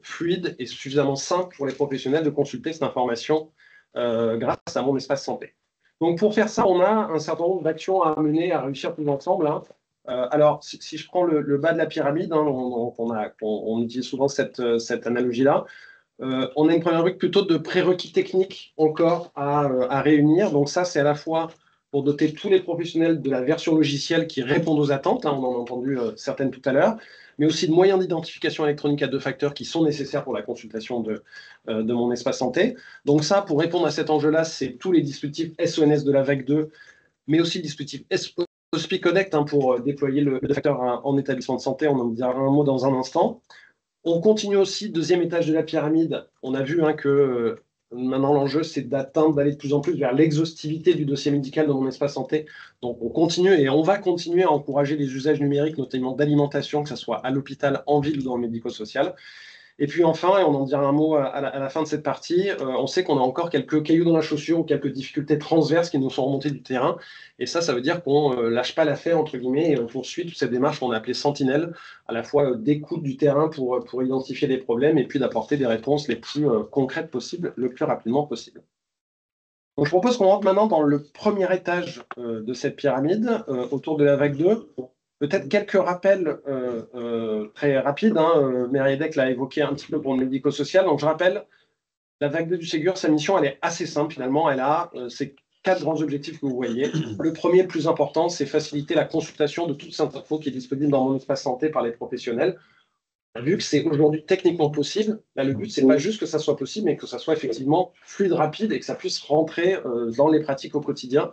fluide et suffisamment simple pour les professionnels de consulter cette information grâce à mon espace santé. Donc pour faire ça, on a un certain nombre d'actions à mener, à réussir tous ensemble. Hein. Alors, si je prends le bas de la pyramide, hein, on utilise souvent cette analogie-là. On a une première brique plutôt de prérequis techniques encore à réunir. Donc ça, c'est à la fois pour doter tous les professionnels de la version logicielle qui répondent aux attentes, hein, on en a entendu certaines tout à l'heure, mais aussi de moyens d'identification électronique à 2 facteurs qui sont nécessaires pour la consultation de mon espace santé. Donc ça, pour répondre à cet enjeu-là, c'est tous les dispositifs SONS de la vague 2, mais aussi le dispositif HospiConnect pour déployer le 2 facteurs en établissement de santé. On en dira un mot dans un instant. On continue aussi, deuxième étage de la pyramide. On a vu que maintenant l'enjeu, c'est d'aller de plus en plus vers l'exhaustivité du dossier médical dans mon espace santé. Donc on continue et on va continuer à encourager les usages numériques, notamment d'alimentation, que ce soit à l'hôpital, en ville ou dans le médico-social. Et puis enfin, et on en dira un mot à la fin de cette partie, on sait qu'on a encore quelques cailloux dans la chaussure ou quelques difficultés transverses qui nous sont remontées du terrain. Et ça veut dire qu'on lâche pas l'affaire, entre guillemets, et on poursuit toute cette démarche qu'on a appelée Sentinelle, à la fois d'écoute du terrain pour identifier des problèmes et puis d'apporter des réponses les plus concrètes possibles, le plus rapidement possible. Donc je propose qu'on rentre maintenant dans le premier étage de cette pyramide, autour de la vague 2. Peut-être quelques rappels très rapides. Hein. Meredith l'a évoqué un petit peu pour le médico-social. Donc, je rappelle, la vague 2 du Ségur, sa mission, elle est assez simple finalement. Elle a ces 4 grands objectifs que vous voyez. Le premier, le plus important, c'est faciliter la consultation de toute cette info qui est disponible dans mon espace santé par les professionnels. Vu que c'est aujourd'hui techniquement possible, là, le but, c'est pas juste que ça soit possible, mais que ça soit effectivement fluide, rapide et que ça puisse rentrer dans les pratiques au quotidien.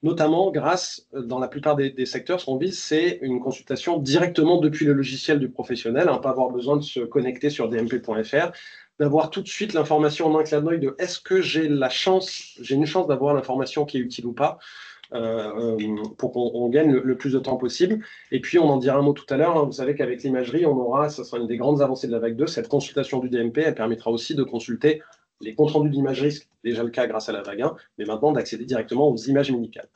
Notamment grâce, dans la plupart des secteurs, ce qu'on vise, c'est une consultation directement depuis le logiciel du professionnel, hein, pas avoir besoin de se connecter sur dmp.fr, d'avoir tout de suite l'information en un clin d'œil de est-ce que j'ai une chance d'avoir l'information qui est utile ou pas, pour qu'on gagne le plus de temps possible. Et puis, on en dira un mot tout à l'heure, hein, vous savez qu'avec l'imagerie, ça sera une des grandes avancées de la vague 2, cette consultation du DMP, elle permettra aussi de consulter les comptes rendus d'imagerie, c'est déjà le cas grâce à la vague 1, mais maintenant d'accéder directement aux images médicales.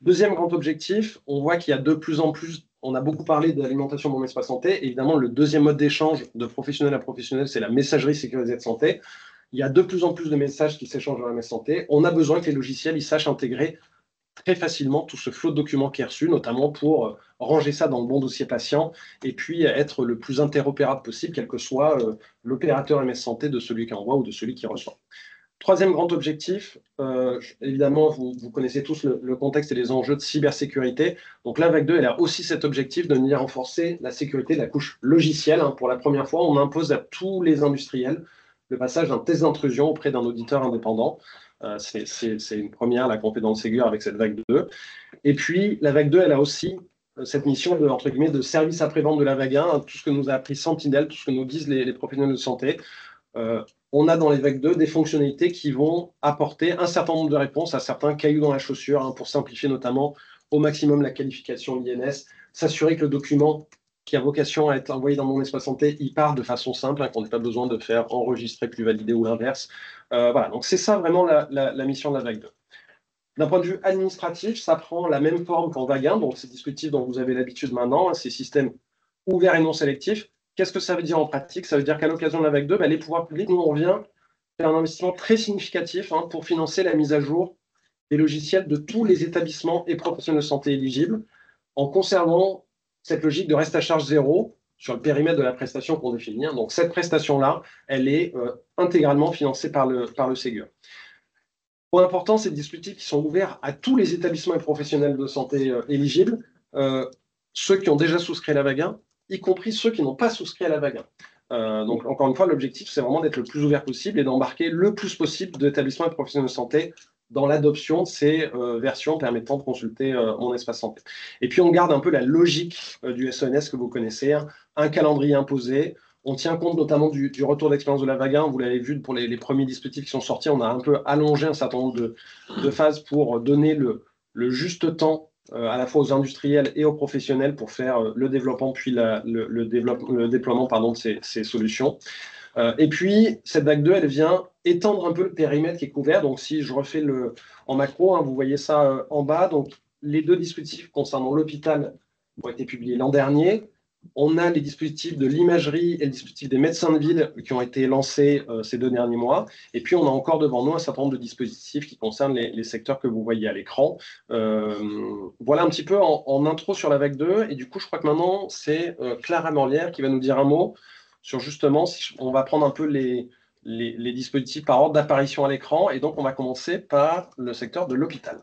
Deuxième grand objectif, on voit qu'il y a de plus en plus, on a beaucoup parlé de l'alimentation dans l'espace santé, évidemment le deuxième mode d'échange de professionnel à professionnel, c'est la messagerie sécurisée de santé. Il y a de plus en plus de messages qui s'échangent dans la messagerie santé. On a besoin que les logiciels ils sachent intégrer très facilement tout ce flot de documents qui est reçu, notamment pour ranger ça dans le bon dossier patient et puis être le plus interopérable possible, quel que soit l'opérateur MS Santé de celui qui envoie ou de celui qui reçoit. Troisième grand objectif, évidemment, vous connaissez tous le contexte et les enjeux de cybersécurité. Donc la vague 2, elle a aussi cet objectif de venir renforcer la sécurité de la couche logicielle. Pour la première fois, on impose à tous les industriels le passage d'un test d'intrusion auprès d'un auditeur indépendant. C'est une première là, qu'on fait dans le Ségur avec cette vague 2. Et puis, la vague 2, elle a aussi cette mission de, entre guillemets, de service après-vente de la vague 1, tout ce que nous a appris Sentinelle, tout ce que nous disent les professionnels de santé. On a dans les vagues 2 des fonctionnalités qui vont apporter un certain nombre de réponses à certains cailloux dans la chaussure, pour simplifier notamment au maximum la qualification de l'INS, s'assurer que le document qui a vocation à être envoyé dans mon espace santé, il part de façon simple, qu'on n'ait pas besoin de faire enregistrer puis valider ou l'inverse. Voilà, donc c'est ça vraiment la mission de la vague 2. D'un point de vue administratif, ça prend la même forme qu'en vague 1, donc ces dispositifs dont vous avez l'habitude maintenant, ces systèmes ouverts et non sélectifs. Qu'est-ce que ça veut dire en pratique? Ça veut dire qu'à l'occasion de la vague 2, les pouvoirs publics, nous, on vient faire un investissement très significatif pour financer la mise à jour des logiciels de tous les établissements et professionnels de santé éligibles, en conservant cette logique de reste à charge zéro sur le périmètre de la prestation qu'on définit. Donc cette prestation-là, elle est intégralement financée par le Ségur. Point important, c'est des dispositifs qui sont ouverts à tous les établissements et professionnels de santé éligibles, ceux qui ont déjà souscrit à la vague 1, y compris ceux qui n'ont pas souscrit à la vague 1. Donc, encore une fois, l'objectif, c'est vraiment d'être le plus ouvert possible et d'embarquer le plus possible d'établissements et professionnels de santé dans l'adoption de ces versions permettant de consulter mon espace santé. Et puis, on garde un peu la logique du SONS que vous connaissez, un calendrier imposé. On tient compte notamment du retour d'expérience de la vague 1. Vous l'avez vu pour les premiers dispositifs qui sont sortis. On a un peu allongé un certain nombre de phases pour donner le juste temps à la fois aux industriels et aux professionnels pour faire le développement puis le déploiement de ces solutions. Et puis, cette vague 2, elle vient étendre un peu le périmètre qui est couvert. Donc, si je refais en macro, vous voyez ça en bas. Donc, les deux dispositifs concernant l'hôpital ont été publiés l'an dernier. On a les dispositifs de l'imagerie et le dispositif des médecins de ville qui ont été lancés ces 2 derniers mois. Et puis, on a encore devant nous un certain nombre de dispositifs qui concernent les secteurs que vous voyez à l'écran. Voilà un petit peu en intro sur la vague 2. Et du coup, je crois que maintenant, c'est Clara Morlière qui va nous dire un mot sur justement, on va prendre un peu les dispositifs par ordre d'apparition à l'écran. Et donc, on va commencer par le secteur de l'hôpital.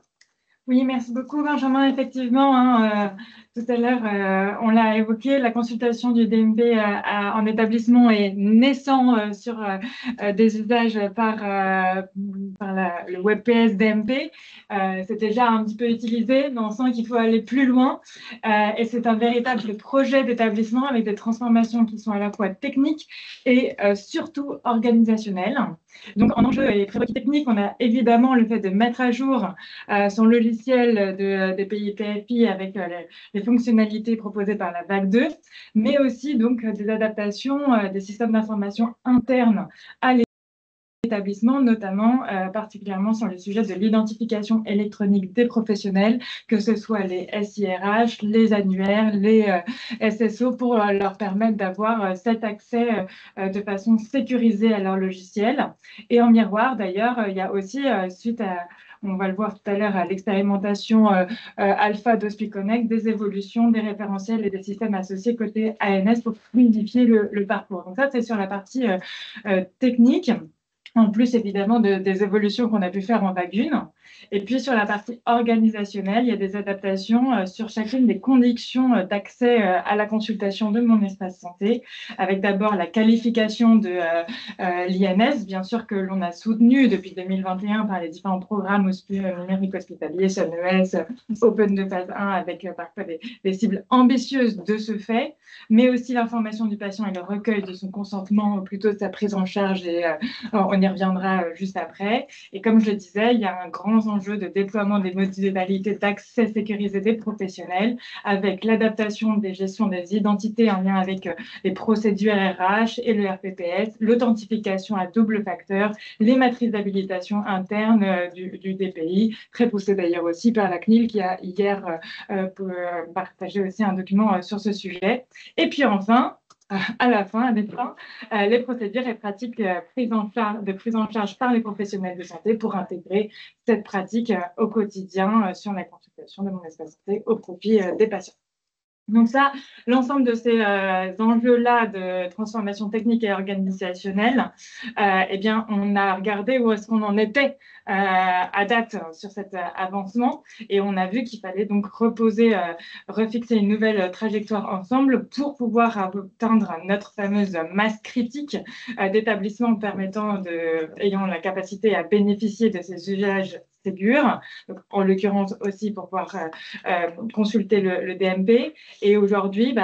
Oui, merci beaucoup, Benjamin. Effectivement, tout à l'heure, on l'a évoqué, la consultation du DMP en établissement est naissant sur des usages par le WebPS DMP. C'est déjà un petit peu utilisé, mais on sent qu'il faut aller plus loin. Et c'est un véritable projet d'établissement avec des transformations qui sont à la fois techniques et surtout organisationnelles. Donc, en enjeu et prérequis techniques, on a évidemment le fait de mettre à jour son logiciel des pays PFI avec les fonctionnalités proposées par la vague 2, mais aussi donc des adaptations des systèmes d'information internes à l'établissement, notamment particulièrement sur le sujet de l'identification électronique des professionnels, que ce soit les SIRH, les annuaires, les SSO, pour leur permettre d'avoir cet accès de façon sécurisée à leur logiciel. Et en miroir, d'ailleurs, il y a aussi, suite à on va le voir tout à l'heure à l'expérimentation alpha d'HospiConnect, des évolutions, des référentiels et des systèmes associés côté ANS pour fluidifier le parcours. Donc ça, c'est sur la partie technique, en plus évidemment des évolutions qu'on a pu faire en vague 1. Et puis sur la partie organisationnelle, il y a des adaptations sur chacune des conditions d'accès à la consultation de mon espace santé, avec d'abord la qualification de l'INS, bien sûr que l'on a soutenu depuis 2021 par les différents programmes numériques hospitaliers, SONES, Open de phase 1, avec parfois des cibles ambitieuses de ce fait, mais aussi l'information du patient et le recueil de son consentement, plutôt de sa prise en charge, et on y reviendra juste après. Et comme je le disais, il y a un grand enjeu de déploiement des modalités d'accès sécurisé des professionnels, avec l'adaptation des gestions des identités en lien avec les procédures RH et le RPPS, l'authentification à double facteur, les matrices d'habilitation interne du DPI, très poussé d'ailleurs aussi par la CNIL qui a hier partagé aussi un document sur ce sujet. Et puis enfin, à la fin, les procédures et pratiques de prise en charge par les professionnels de santé pour intégrer cette pratique au quotidien sur la consultation de mon espace santé au profit des patients. Donc ça, l'ensemble de ces enjeux-là de transformation technique et organisationnelle, eh bien, on a regardé où est-ce qu'on en était à date sur cet avancement et on a vu qu'il fallait donc refixer une nouvelle trajectoire ensemble pour pouvoir atteindre notre fameuse masse critique d'établissements ayant la capacité à bénéficier de ces usages Ségur, donc, en l'occurrence aussi pour pouvoir consulter le DMP. Et aujourd'hui,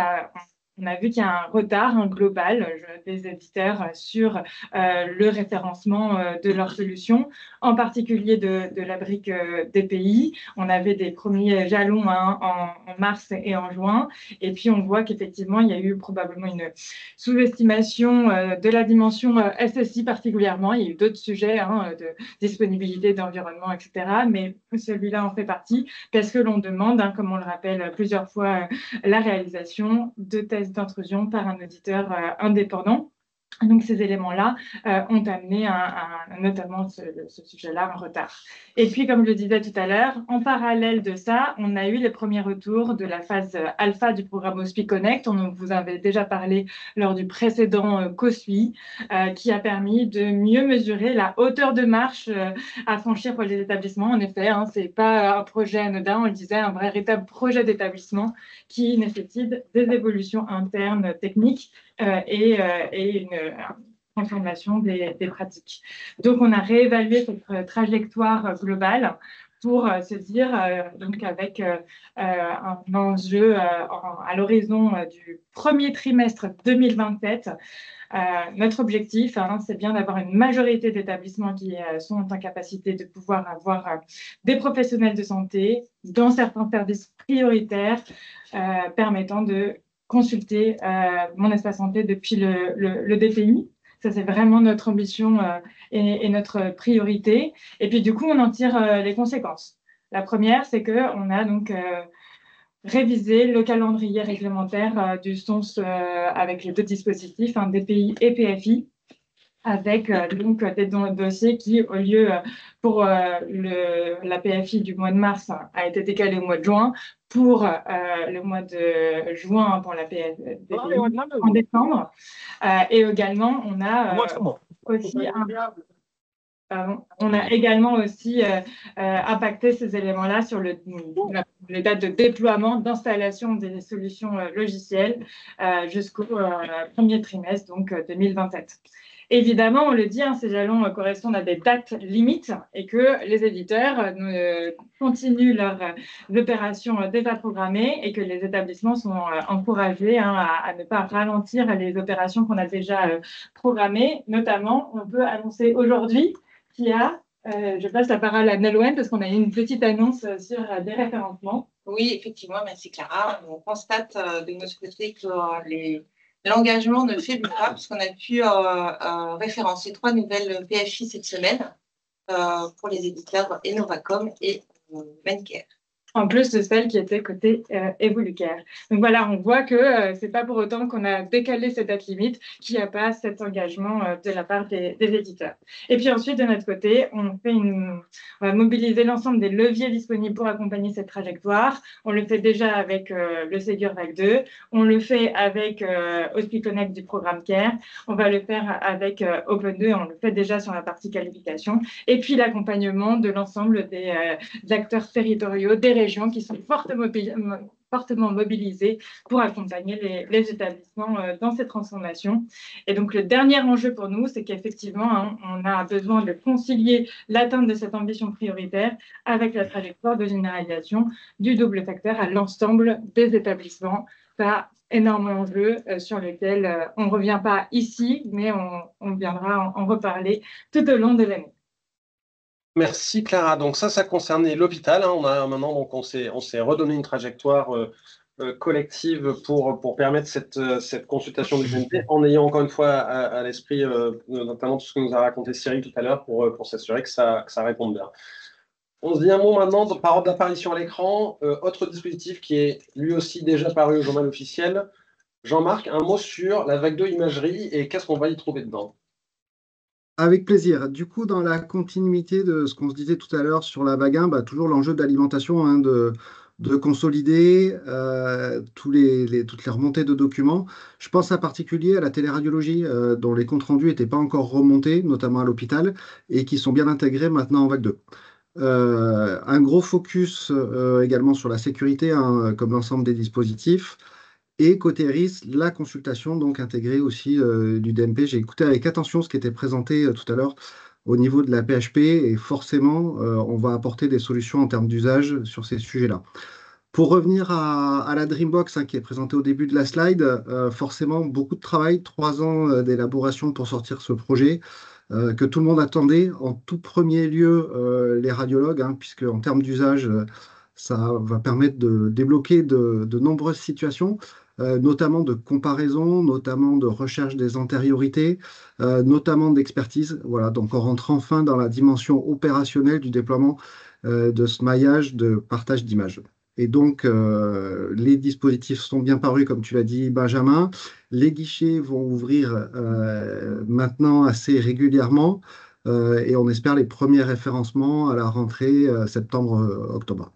on a vu qu'il y a un retard global des éditeurs sur le référencement de leurs solutions, en particulier de la brique DPI. On avait des premiers jalons en mars et en juin. Et puis, on voit qu'effectivement, il y a eu probablement une sous-estimation de la dimension SSI particulièrement. Il y a eu d'autres sujets de disponibilité d'environnement, etc. Mais celui-là en fait partie parce que l'on demande, comme on le rappelle plusieurs fois, la réalisation de tests d'intrusion par un auditeur indépendant. Donc, ces éléments-là ont amené notamment ce sujet-là en retard. Et puis, comme je le disais tout à l'heure, en parallèle de ça, on a eu les premiers retours de la phase alpha du programme OSPI Connect. On vous avait déjà parlé lors du précédent COSUI, qui a permis de mieux mesurer la hauteur de marche à franchir pour les établissements. En effet, ce n'est pas un projet anodin, on le disait, un véritable projet d'établissement qui nécessite des évolutions internes techniques et une transformation des pratiques. Donc, on a réévalué cette trajectoire globale pour se dire, donc avec un enjeu à l'horizon du premier trimestre 2027, notre objectif, c'est bien d'avoir une majorité d'établissements qui sont en capacité de pouvoir avoir des professionnels de santé dans certains services prioritaires permettant de consulter Mon Espace Santé depuis le DPI. Ça, c'est vraiment notre ambition et notre priorité. Et puis, du coup, on en tire les conséquences. La première, c'est qu'on a donc révisé le calendrier réglementaire du STONS avec les deux dispositifs, DPI et PFI, avec donc des dossiers qui, au lieu pour la PFI du mois de mars, a été décalé au mois de juin, pour le mois de juin pour la PFI en décembre. Et également, on a aussi impacté ces éléments-là sur les dates de déploiement, d'installation des solutions logicielles jusqu'au premier trimestre, donc 2027. Évidemment, on le dit, ces jalons correspondent à des dates limites et que les éditeurs continuent leurs opérations déjà programmées et que les établissements sont encouragés à ne pas ralentir les opérations qu'on a déjà programmées. Notamment, on peut annoncer aujourd'hui qu'il y a, je passe la parole à Nolwenn parce qu'on a eu une petite annonce sur des référencements. Oui, effectivement, merci Clara. On constate de notre côté que l'engagement ne faiblit pas, puisqu'on a pu référencer 3 nouvelles PFI cette semaine pour les éditeurs Enovacom et Mencare. En plus de celles qui étaient côté Evolucare. Donc voilà, on voit que ce n'est pas pour autant qu'on a décalé cette date limite qu'il n'y a pas cet engagement de la part des éditeurs. Et puis ensuite, de notre côté, on va mobiliser l'ensemble des leviers disponibles pour accompagner cette trajectoire. On le fait déjà avec le Ségur Vague 2, on le fait avec OSPI Connect du programme CARE, on va le faire avec Open 2, on le fait déjà sur la partie qualification, et puis l'accompagnement de l'ensemble des acteurs territoriaux, des régions qui sont fortement mobilisées pour accompagner les établissements dans cette transformation. Et donc, le dernier enjeu pour nous, c'est qu'effectivement, on a besoin de concilier l'atteinte de cette ambition prioritaire avec la trajectoire de généralisation du double facteur à l'ensemble des établissements. Ça, énorme enjeu sur lequel on ne revient pas ici, mais on viendra en reparler tout au long de l'année. Merci Clara. Donc ça concernait l'hôpital. Maintenant, on s'est redonné une trajectoire collective pour permettre cette consultation du DMP, en ayant encore une fois à l'esprit notamment tout ce que nous a raconté Cyril tout à l'heure pour s'assurer que ça réponde bien. On se dit un mot maintenant par ordre d'apparition à l'écran. Autre dispositif qui est lui aussi déjà paru au journal officiel. Jean-Marc, un mot sur la vague 2 imagerie et qu'est-ce qu'on va y trouver dedans? Avec plaisir. Du coup, dans la continuité de ce qu'on se disait tout à l'heure sur la vague 1, toujours l'enjeu d'alimentation de consolider toutes les remontées de documents. Je pense en particulier à la téléradiologie, dont les comptes rendus n'étaient pas encore remontés, notamment à l'hôpital, et qui sont bien intégrés maintenant en vague 2. Un gros focus également sur la sécurité, hein, comme l'ensemble des dispositifs. Et côté risque, la consultation donc intégrée aussi du DMP. J'ai écouté avec attention ce qui était présenté tout à l'heure au niveau de la PHP et forcément, on va apporter des solutions en termes d'usage sur ces sujets-là. Pour revenir à la Dreambox, hein, qui est présentée au début de la slide, forcément beaucoup de travail, 3 ans d'élaboration pour sortir ce projet. Que tout le monde attendait, en tout premier lieu les radiologues, hein, puisque en termes d'usage, ça va permettre de débloquer de nombreuses situations, notamment de comparaison, notamment de recherche des antériorités, notamment d'expertise. Voilà, donc on rentre enfin dans la dimension opérationnelle du déploiement de ce maillage de partage d'images. Et donc, les dispositifs sont bien parus, comme tu l'as dit, Benjamin. Les guichets vont ouvrir maintenant assez régulièrement et on espère les premiers référencements à la rentrée septembre-octobre.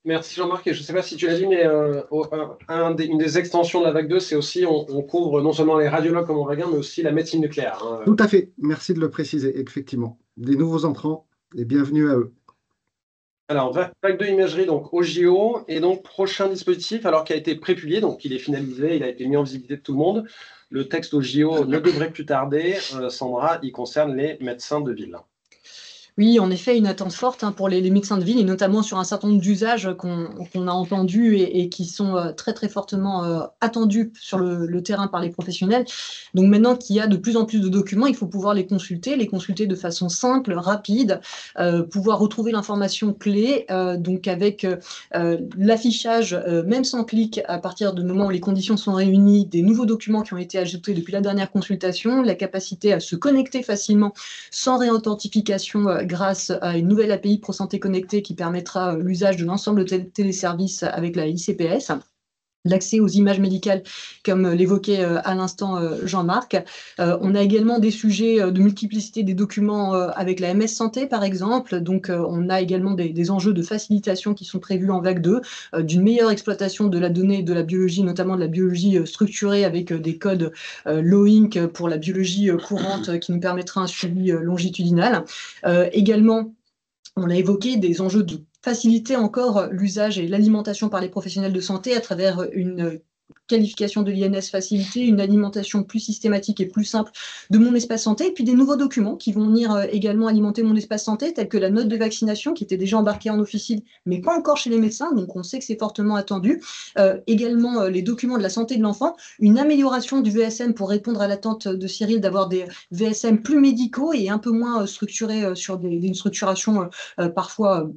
Merci Jean-Marc. Et je ne sais pas si tu l'as dit, mais une des extensions de la vague 2, c'est aussi, on couvre non seulement les radiologues comme on va dire, mais aussi la médecine nucléaire. Hein. Tout à fait. Merci de le préciser, effectivement. Des nouveaux entrants et bienvenue à eux. Alors, vague 2 imagerie, donc au JO, et donc prochain dispositif, alors qui a été prépublié, donc il est finalisé, il a été mis en visibilité de tout le monde. Le texte au JO ne devrait plus tarder. Sandra, il concerne les médecins de ville. Oui, en effet, une attente forte pour les médecins de ville et notamment sur un certain nombre d'usages qu'on a entendus et qui sont très très fortement attendus sur le terrain par les professionnels. Donc maintenant qu'il y a de plus en plus de documents, il faut pouvoir les consulter de façon simple, rapide, pouvoir retrouver l'information clé, donc avec l'affichage, même sans clic, à partir du moment où les conditions sont réunies, des nouveaux documents qui ont été ajoutés depuis la dernière consultation, la capacité à se connecter facilement sans réauthentification grâce à une nouvelle API ProSanté Connectée qui permettra l'usage de l'ensemble de téléservices avec la ICPS. L'accès aux images médicales, comme l'évoquait à l'instant Jean-Marc. On a également des sujets de multiplicité des documents avec la MS Santé, par exemple. Donc, on a également des enjeux de facilitation qui sont prévus en vague 2, d'une meilleure exploitation de la donnée de la biologie, notamment de la biologie structurée avec des codes low-inc pour la biologie courante qui nous permettra un suivi longitudinal. Également, on a évoqué des enjeux de faciliter encore l'usage et l'alimentation par les professionnels de santé à travers une qualification de l'INS facilitée, une alimentation plus systématique et plus simple de mon espace santé, et puis des nouveaux documents qui vont venir également alimenter mon espace santé, tels que la note de vaccination qui était déjà embarquée en officine, mais pas encore chez les médecins, donc on sait que c'est fortement attendu. Également les documents de la santé de l'enfant, une amélioration du VSM pour répondre à l'attente de Cyril d'avoir des VSM plus médicaux et un peu moins structurés sur une structuration parfois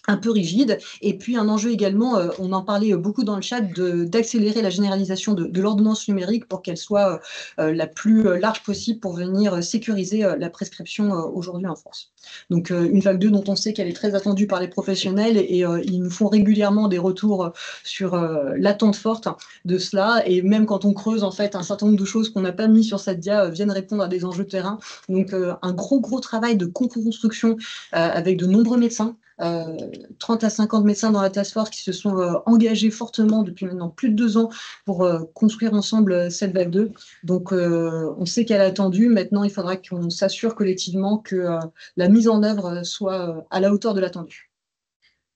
un peu rigide, et puis un enjeu également, on en parlait beaucoup dans le chat, d'accélérer la généralisation de l'ordonnance numérique pour qu'elle soit la plus large possible pour venir sécuriser la prescription aujourd'hui en France. Donc une vague 2 dont on sait qu'elle est très attendue par les professionnels et ils nous font régulièrement des retours sur l'attente forte de cela, et même quand on creuse en fait un certain nombre de choses qu'on n'a pas mis sur cette dia viennent répondre à des enjeux de terrain. Donc un gros travail de co-construction avec de nombreux médecins. 30 à 50 médecins dans la task force qui se sont engagés fortement depuis maintenant plus de 2 ans pour construire ensemble cette vague 2. Donc, on sait qu'elle est attendue. Maintenant, il faudra qu'on s'assure collectivement que la mise en œuvre soit à la hauteur de l'attendu.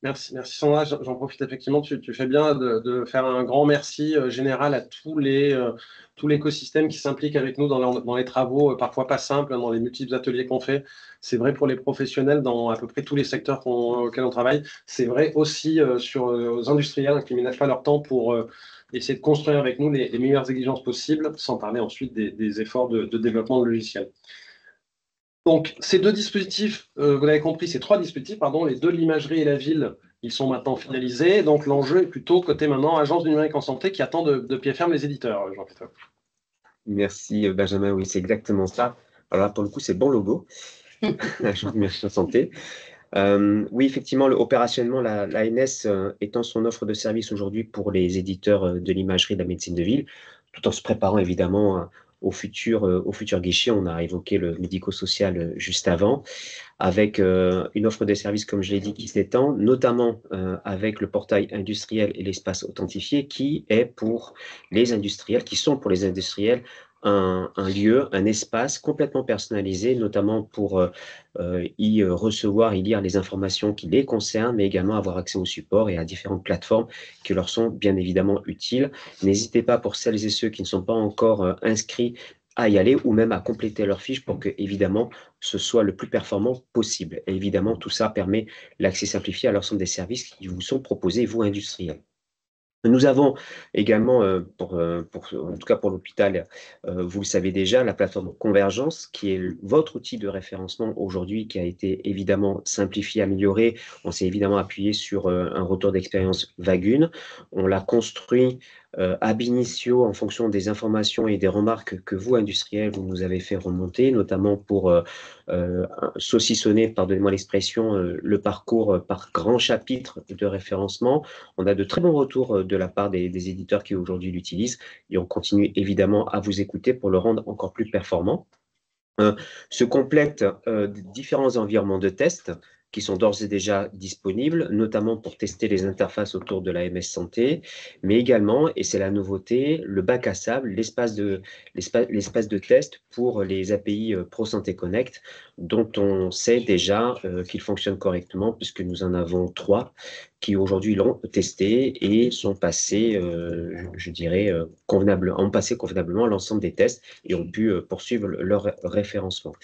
Merci Sandra. J'en profite effectivement. Tu fais bien de faire un grand merci général à tout l'écosystème qui s'implique avec nous dans les travaux, parfois pas simples, dans les multiples ateliers qu'on fait. C'est vrai pour les professionnels dans à peu près tous les secteurs auxquels on travaille. C'est vrai aussi aux industriels qui ne ménagent pas leur temps pour essayer de construire avec nous les meilleures exigences possibles, sans parler ensuite des efforts de développement de logiciels. Donc, ces 2 dispositifs, vous l'avez compris, ces 3 dispositifs, pardon, les 2 de l'imagerie et la ville, ils sont maintenant finalisés. Donc, l'enjeu est plutôt côté maintenant agence du numérique en santé qui attend de pied ferme les éditeurs, Jean-Christophe. Merci Benjamin, oui, c'est exactement ça. Alors là, pour le coup, c'est bon logo, l'agence du numérique en santé. Oui, effectivement, opérationnellement, l'ANS étend son offre de service aujourd'hui pour les éditeurs de l'imagerie de la médecine de ville, tout en se préparant évidemment au futur guichet. On a évoqué le médico-social juste avant, avec une offre de services, comme je l'ai dit, qui s'étend, notamment avec le portail industriel et l'espace authentifié, qui sont pour les industriels un lieu, un espace complètement personnalisé, notamment pour y recevoir, y lire les informations qui les concernent, mais également avoir accès au support et à différentes plateformes qui leur sont bien évidemment utiles. N'hésitez pas, pour celles et ceux qui ne sont pas encore inscrits, à y aller ou même à compléter leur fiche pour que, évidemment, ce soit le plus performant possible. Et évidemment, tout ça permet l'accès simplifié à l'ensemble des services qui vous sont proposés, vous, industriels. Nous avons également, en tout cas pour l'hôpital, vous le savez déjà, la plateforme Convergence, qui est votre outil de référencement aujourd'hui, qui a été évidemment simplifié, amélioré. On s'est évidemment appuyé sur un retour d'expérience Vagune. On l'a construit ab initio en fonction des informations et des remarques que vous, industriels, vous nous avez fait remonter, notamment pour saucissonner, pardonnez-moi l'expression, le parcours par grands chapitres de référencement. On a de très bons retours de la part des éditeurs qui aujourd'hui l'utilisent et on continue évidemment à vous écouter pour le rendre encore plus performant. Se complètent différents environnements de tests qui sont d'ores et déjà disponibles, notamment pour tester les interfaces autour de la MS Santé, mais également, et c'est la nouveauté, le bac à sable, l'espace de test pour les API ProSanté Connect, dont on sait déjà qu'ils fonctionnent correctement, puisque nous en avons 3 qui aujourd'hui l'ont testé et sont passés, je dirais, ont passé convenablement l'ensemble des tests et ont pu poursuivre leur référencement.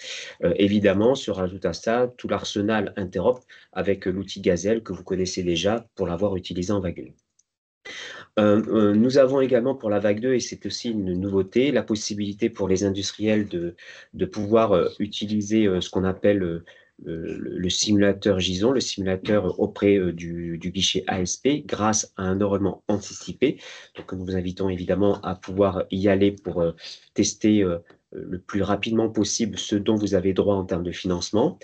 Évidemment, se rajoute à ça tout l'arsenal interop avec l'outil Gazelle que vous connaissez déjà pour l'avoir utilisé en vague 1. Nous avons également pour la vague 2, et c'est aussi une nouveauté, la possibilité pour les industriels de pouvoir utiliser ce qu'on appelle le simulateur GISON, le simulateur auprès du guichet ASP, grâce à un enrôlement anticipé. Donc, nous vous invitons évidemment à pouvoir y aller pour tester le plus rapidement possible ce dont vous avez droit en termes de financement.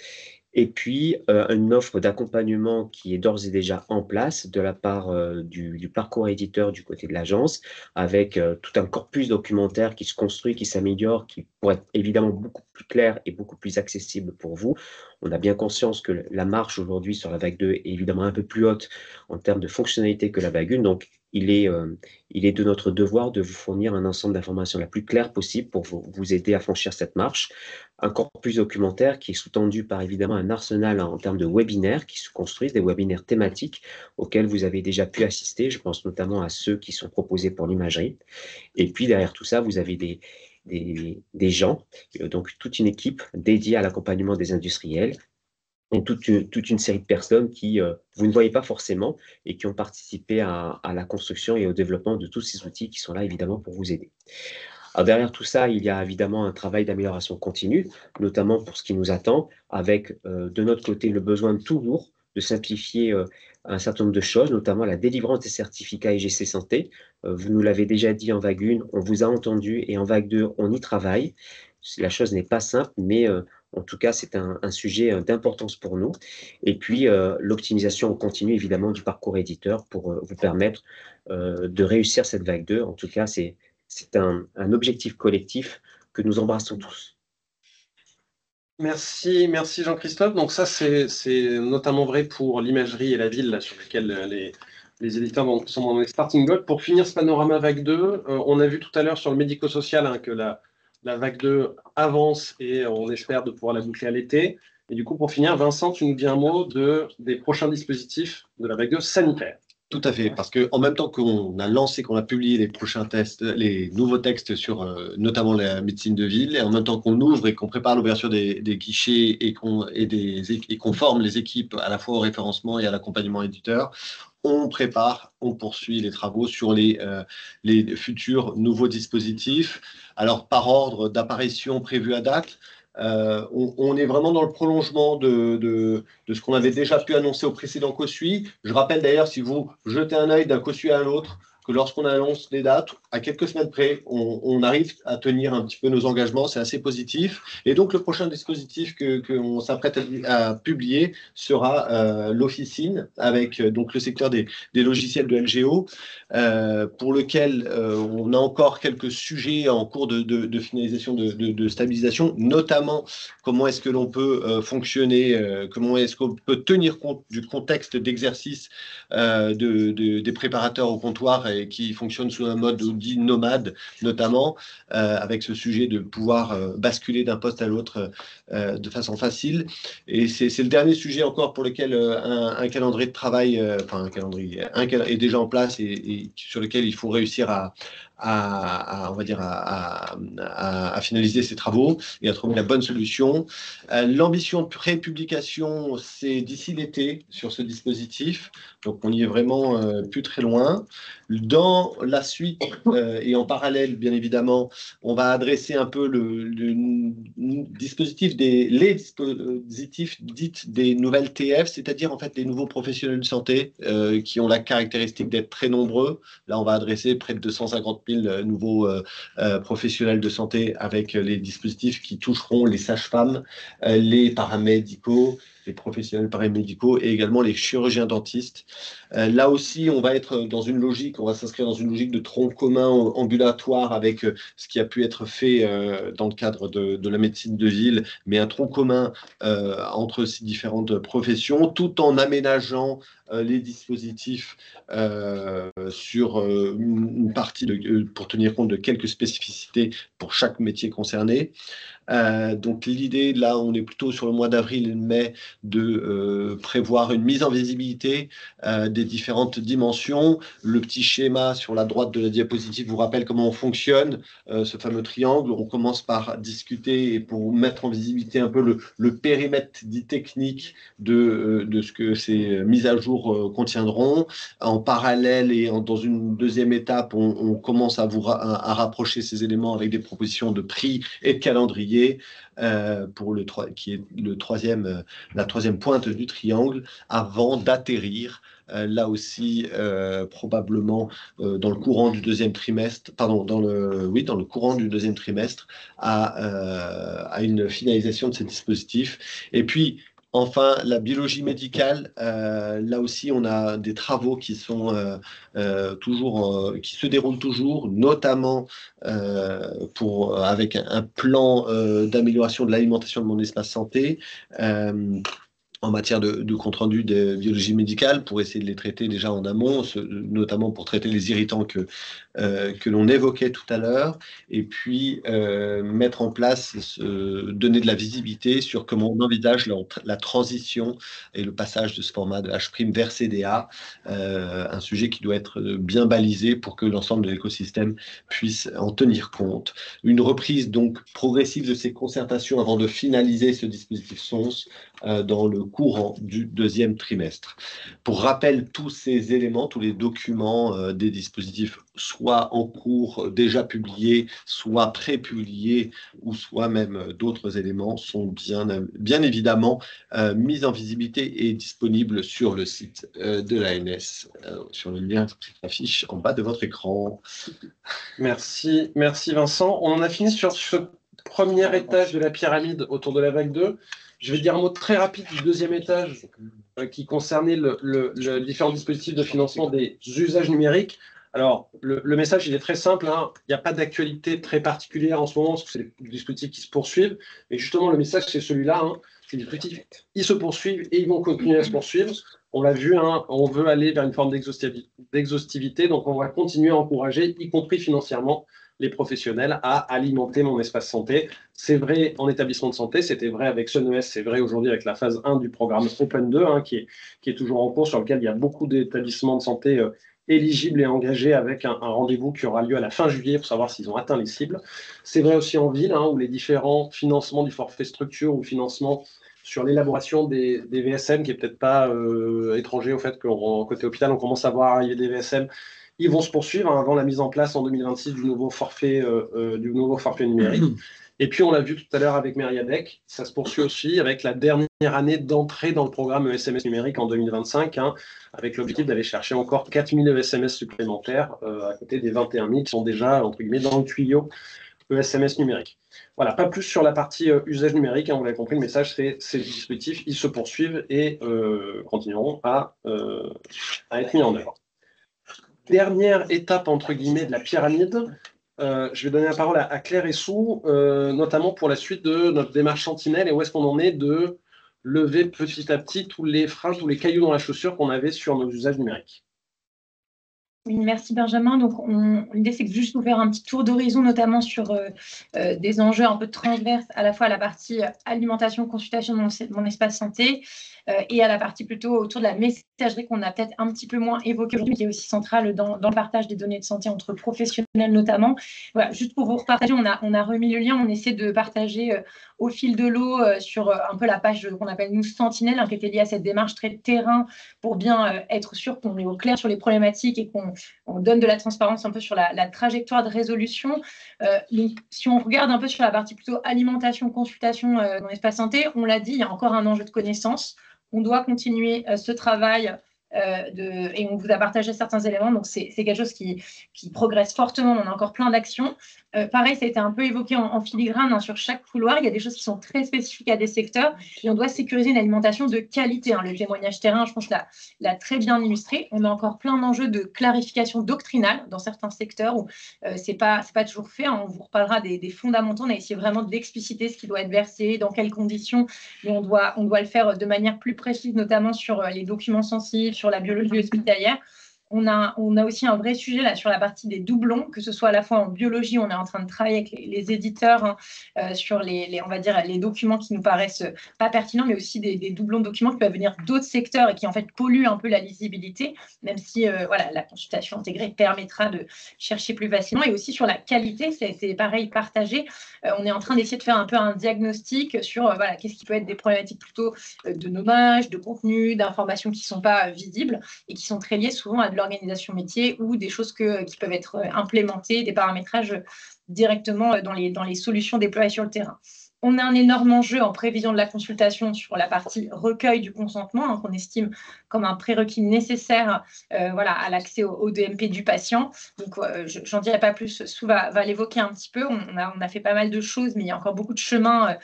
Et puis, une offre d'accompagnement qui est d'ores et déjà en place de la part du parcours éditeur du côté de l'agence, avec tout un corpus documentaire qui se construit, qui s'améliore, qui pourrait être évidemment beaucoup plus clair et beaucoup plus accessible pour vous. On a bien conscience que la marche aujourd'hui sur la vague 2 est évidemment un peu plus haute en termes de fonctionnalité que la vague 1, donc il est de notre devoir de vous fournir un ensemble d'informations la plus claire possible pour vous aider à franchir cette marche. Un corpus documentaire qui est sous-tendu par évidemment un arsenal en termes de webinaires qui se construisent, des webinaires thématiques auxquels vous avez déjà pu assister. Je pense notamment à ceux qui sont proposés pour l'imagerie. Et puis derrière tout ça, vous avez des gens, donc toute une équipe dédiée à l'accompagnement des industriels, et toute une série de personnes qui, vous ne voyez pas forcément, et qui ont participé à la construction et au développement de tous ces outils qui sont là évidemment pour vous aider. Alors derrière tout ça, il y a évidemment un travail d'amélioration continue, notamment pour ce qui nous attend, avec de notre côté le besoin toujours de simplifier un certain nombre de choses, notamment la délivrance des certificats IGC Santé. Vous nous l'avez déjà dit en vague 1, on vous a entendu, et en vague 2, on y travaille. La chose n'est pas simple, mais en tout cas, c'est un sujet d'importance pour nous. Et puis, l'optimisation continue, évidemment, du parcours éditeur pour vous permettre de réussir cette vague 2. En tout cas, c'est un objectif collectif que nous embrassons tous. Merci Jean-Christophe. Donc ça, c'est notamment vrai pour l'imagerie et la ville là, sur lesquelles les éditeurs sont dans les starting blocks. Pour finir ce panorama vague 2, on a vu tout à l'heure sur le médico-social que la vague 2 avance et on espère de pouvoir la boucler à l'été. Et du coup, pour finir, Vincent, tu nous dis un mot des prochains dispositifs de la vague 2 sanitaire. Tout à fait, parce qu'en même temps qu'on a lancé, qu'on a publié les prochains tests, les nouveaux textes sur notamment la médecine de ville, et en même temps qu'on ouvre et qu'on prépare l'ouverture des guichets et qu'on forme les équipes à la fois au référencement et à l'accompagnement éditeur, on poursuit les travaux sur les futurs nouveaux dispositifs. Alors, par ordre d'apparition prévu à date, on est vraiment dans le prolongement de ce qu'on avait déjà pu annoncer au précédent COSUI. Je rappelle d'ailleurs, si vous jetez un œil d'un COSUI à l'autre, que lorsqu'on annonce les dates, à quelques semaines près, on arrive à tenir un petit peu nos engagements. C'est assez positif. Et donc, le prochain dispositif qu'on s'apprête à publier sera l'officine avec donc le secteur des logiciels de LGO, pour lequel on a encore quelques sujets en cours de finalisation, de stabilisation, notamment comment est-ce que l'on peut fonctionner, comment est-ce qu'on peut tenir compte du contexte d'exercice des préparateurs au comptoir et qui fonctionnent sous un mode dit nomade, notamment, avec ce sujet de pouvoir basculer d'un poste à l'autre de façon facile. Et c'est le dernier sujet encore pour lequel un calendrier de travail, est déjà en place et sur lequel il faut réussir à finaliser ces travaux et à trouver la bonne solution. L'ambition de pré-publication, c'est d'ici l'été sur ce dispositif. Donc, on y est vraiment plus très loin. Dans la suite et en parallèle, bien évidemment, on va adresser un peu les dispositifs dits des nouvelles TF, c'est-à-dire en fait les nouveaux professionnels de santé qui ont la caractéristique d'être très nombreux. Là, on va adresser près de 250 000 nouveaux professionnels de santé avec les dispositifs qui toucheront les sages-femmes, les paramédicaux, les professionnels paramédicaux et également les chirurgiens dentistes. Là aussi, on va s'inscrire dans une logique de tronc commun ambulatoire avec ce qui a pu être fait dans le cadre de la médecine de ville, mais un tronc commun entre ces différentes professions, tout en aménageant les dispositifs sur une partie pour tenir compte de quelques spécificités pour chaque métier concerné. Donc l'idée, là, on est plutôt sur le mois d'avril et de mai de prévoir une mise en visibilité des différentes dimensions. Le petit schéma sur la droite de la diapositive vous rappelle comment on fonctionne, ce fameux triangle. On commence par discuter et pour mettre en visibilité un peu le périmètre dit technique de ce que ces mises à jour contiendront. En parallèle et dans une deuxième étape, on commence à rapprocher ces éléments avec des propositions de prix et de calendrier qui est la troisième pointe du triangle avant d'atterrir là aussi probablement dans le courant du deuxième trimestre, dans le courant du deuxième trimestre à une finalisation de ces dispositifs. Et puis enfin, la biologie médicale, là aussi, on a des travaux qui sont qui se déroulent toujours, notamment avec un plan d'amélioration de l'alimentation de mon espace santé. En matière de compte-rendu de biologie médicale, pour essayer de les traiter déjà en amont, notamment pour traiter les irritants que l'on évoquait tout à l'heure, et puis mettre en place, donner de la visibilité sur comment on envisage la transition et le passage de ce format de H' vers CDA, un sujet qui doit être bien balisé pour que l'ensemble de l'écosystème puisse en tenir compte. Une reprise donc progressive de ces concertations avant de finaliser ce dispositif SONS dans le courant du deuxième trimestre. Pour rappel, tous ces éléments, tous les documents des dispositifs, soit en cours déjà publiés, soit pré-publiés, ou soit même d'autres éléments, sont bien évidemment mis en visibilité et disponibles sur le site de l'ANS, sur le lien qui s'affiche en bas de votre écran. Merci Vincent. On en a fini sur ce premier étage de la pyramide autour de la vague 2. Je vais dire un mot très rapide du deuxième étage qui concernait le différents dispositifs de financement des usages numériques. Alors, le message, il est très simple. Il n'y a pas d'actualité très particulière en ce moment, parce que c'est des dispositifs qui se poursuivent. Mais justement, le message, c'est celui-là. Ces dispositifs, ils se poursuivent et ils vont continuer à se poursuivre. On l'a vu, on veut aller vers une forme d'exhaustivité. Donc, on va continuer à encourager, y compris financièrement, les professionnels à alimenter mon espace santé. C'est vrai en établissement de santé, c'était vrai avec SUNES, c'est vrai aujourd'hui avec la phase 1 du programme Open 2, qui est toujours en cours, sur lequel il y a beaucoup d'établissements de santé éligibles et engagés avec un rendez-vous qui aura lieu à la fin juillet pour savoir s'ils ont atteint les cibles. C'est vrai aussi en ville, où les différents financements du forfait structure ou financements sur l'élaboration des VSM, qui n'est peut-être pas étranger au fait qu'au côté hôpital, on commence à voir arriver des VSM. Ils vont se poursuivre avant la mise en place en 2026 du nouveau forfait numérique. Et puis, on l'a vu tout à l'heure avec Mériadec, ça se poursuit aussi avec la dernière année d'entrée dans le programme ESMS numérique en 2025, avec l'objectif d'aller chercher encore 4000 ESMS supplémentaires à côté des 21 000 qui sont déjà, entre guillemets, dans le tuyau ESMS numérique. Voilà, pas plus sur la partie usage numérique, vous l'avez compris, le message, c'est ces dispositifs, ils se poursuivent et continueront à être mis en œuvre. Dernière étape, entre guillemets, de la pyramide, je vais donner la parole à Claire Essou, notamment pour la suite de notre démarche Sentinelle et où est-ce qu'on en est de lever petit à petit tous les freins, tous les cailloux dans la chaussure qu'on avait sur nos usages numériques. Oui, merci Benjamin. Donc, l'idée, c'est de juste vous faire un petit tour d'horizon, notamment sur des enjeux un peu transverses, à la fois à la partie alimentation, consultation de mon espace santé, et à la partie plutôt autour de la messagerie qu'on a peut-être un petit peu moins évoquée aujourd'hui, mais qui est aussi centrale dans le partage des données de santé entre professionnels notamment. Voilà, juste pour vous repartager, on a remis le lien, on essaie de partager au fil de l'eau sur un peu la page qu'on appelle nous Sentinelle, qui était liée à cette démarche très terrain pour bien être sûr qu'on est au clair sur les problématiques et qu'on donne de la transparence un peu sur la trajectoire de résolution. Donc, si on regarde un peu sur la partie plutôt alimentation, consultation dans l'espace santé, on l'a dit, il y a encore un enjeu de connaissance. On doit continuer ce travail et on vous a partagé certains éléments, donc c'est quelque chose qui progresse fortement, on a encore plein d'actions. Pareil, ça a été un peu évoqué en filigrane sur chaque couloir, il y a des choses qui sont très spécifiques à des secteurs et on doit sécuriser une alimentation de qualité. Le témoignage terrain, je pense, l'a très bien illustré. On a encore plein d'enjeux de clarification doctrinale dans certains secteurs où c'est pas toujours fait. On vous reparlera des fondamentaux, on a essayé vraiment d'expliciter ce qui doit être versé, dans quelles conditions, mais on doit le faire de manière plus précise, notamment sur les documents sensibles, sur la biologie hospitalière. On a aussi un vrai sujet là sur la partie des doublons, que ce soit à la fois en biologie, on est en train de travailler avec les éditeurs sur on va dire, les documents qui nous paraissent pas pertinents, mais aussi des doublons de documents qui peuvent venir d'autres secteurs et qui en fait polluent un peu la lisibilité, même si la consultation intégrée permettra de chercher plus facilement. Et aussi sur la qualité, c'est pareil, partagé. On est en train d'essayer de faire un peu un diagnostic sur qu'est-ce qui peut être des problématiques plutôt de nommage, de contenu, d'informations qui ne sont pas visibles et qui sont très liées souvent à de l'organisation métier ou des choses qui peuvent être implémentées, des paramétrages directement dans les solutions déployées sur le terrain. On a un énorme enjeu en prévision de la consultation sur la partie recueil du consentement, qu'on estime comme un prérequis nécessaire à l'accès au DMP du patient. Donc, j'en dirai pas plus, Sou va l'évoquer un petit peu. On a fait pas mal de choses, mais il y a encore beaucoup de chemin,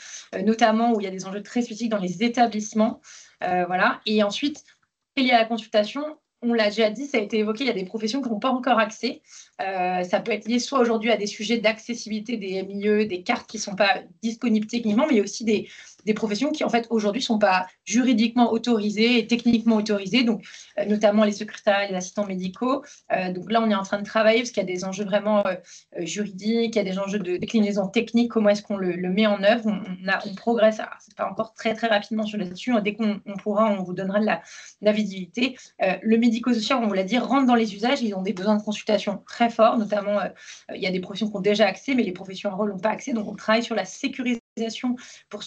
notamment où il y a des enjeux très spécifiques dans les établissements. Et ensuite, lié à la consultation, on l'a déjà dit, ça a été évoqué, il y a des professions qui n'ont pas encore accès. Ça peut être lié soit aujourd'hui à des sujets d'accessibilité des MIE, des cartes qui ne sont pas disponibles techniquement, mais il y a aussi des professions qui, en fait, aujourd'hui, ne sont pas juridiquement autorisées et techniquement autorisées, donc notamment les secrétaires et les assistants médicaux. Donc là, on est en train de travailler parce qu'il y a des enjeux vraiment juridiques, il y a des enjeux de déclinaison technique, comment est-ce qu'on le met en œuvre. On progresse, ce n'est pas encore très, très rapidement sur là-dessus. Dès qu'on pourra, on vous donnera de la visibilité. Le médico-social, on vous l'a dit, rentre dans les usages, ils ont des besoins de consultation très forts, notamment il y a des professions qui ont déjà accès, mais les professions en rôle n'ont pas accès, donc on travaille sur la sécurisation pour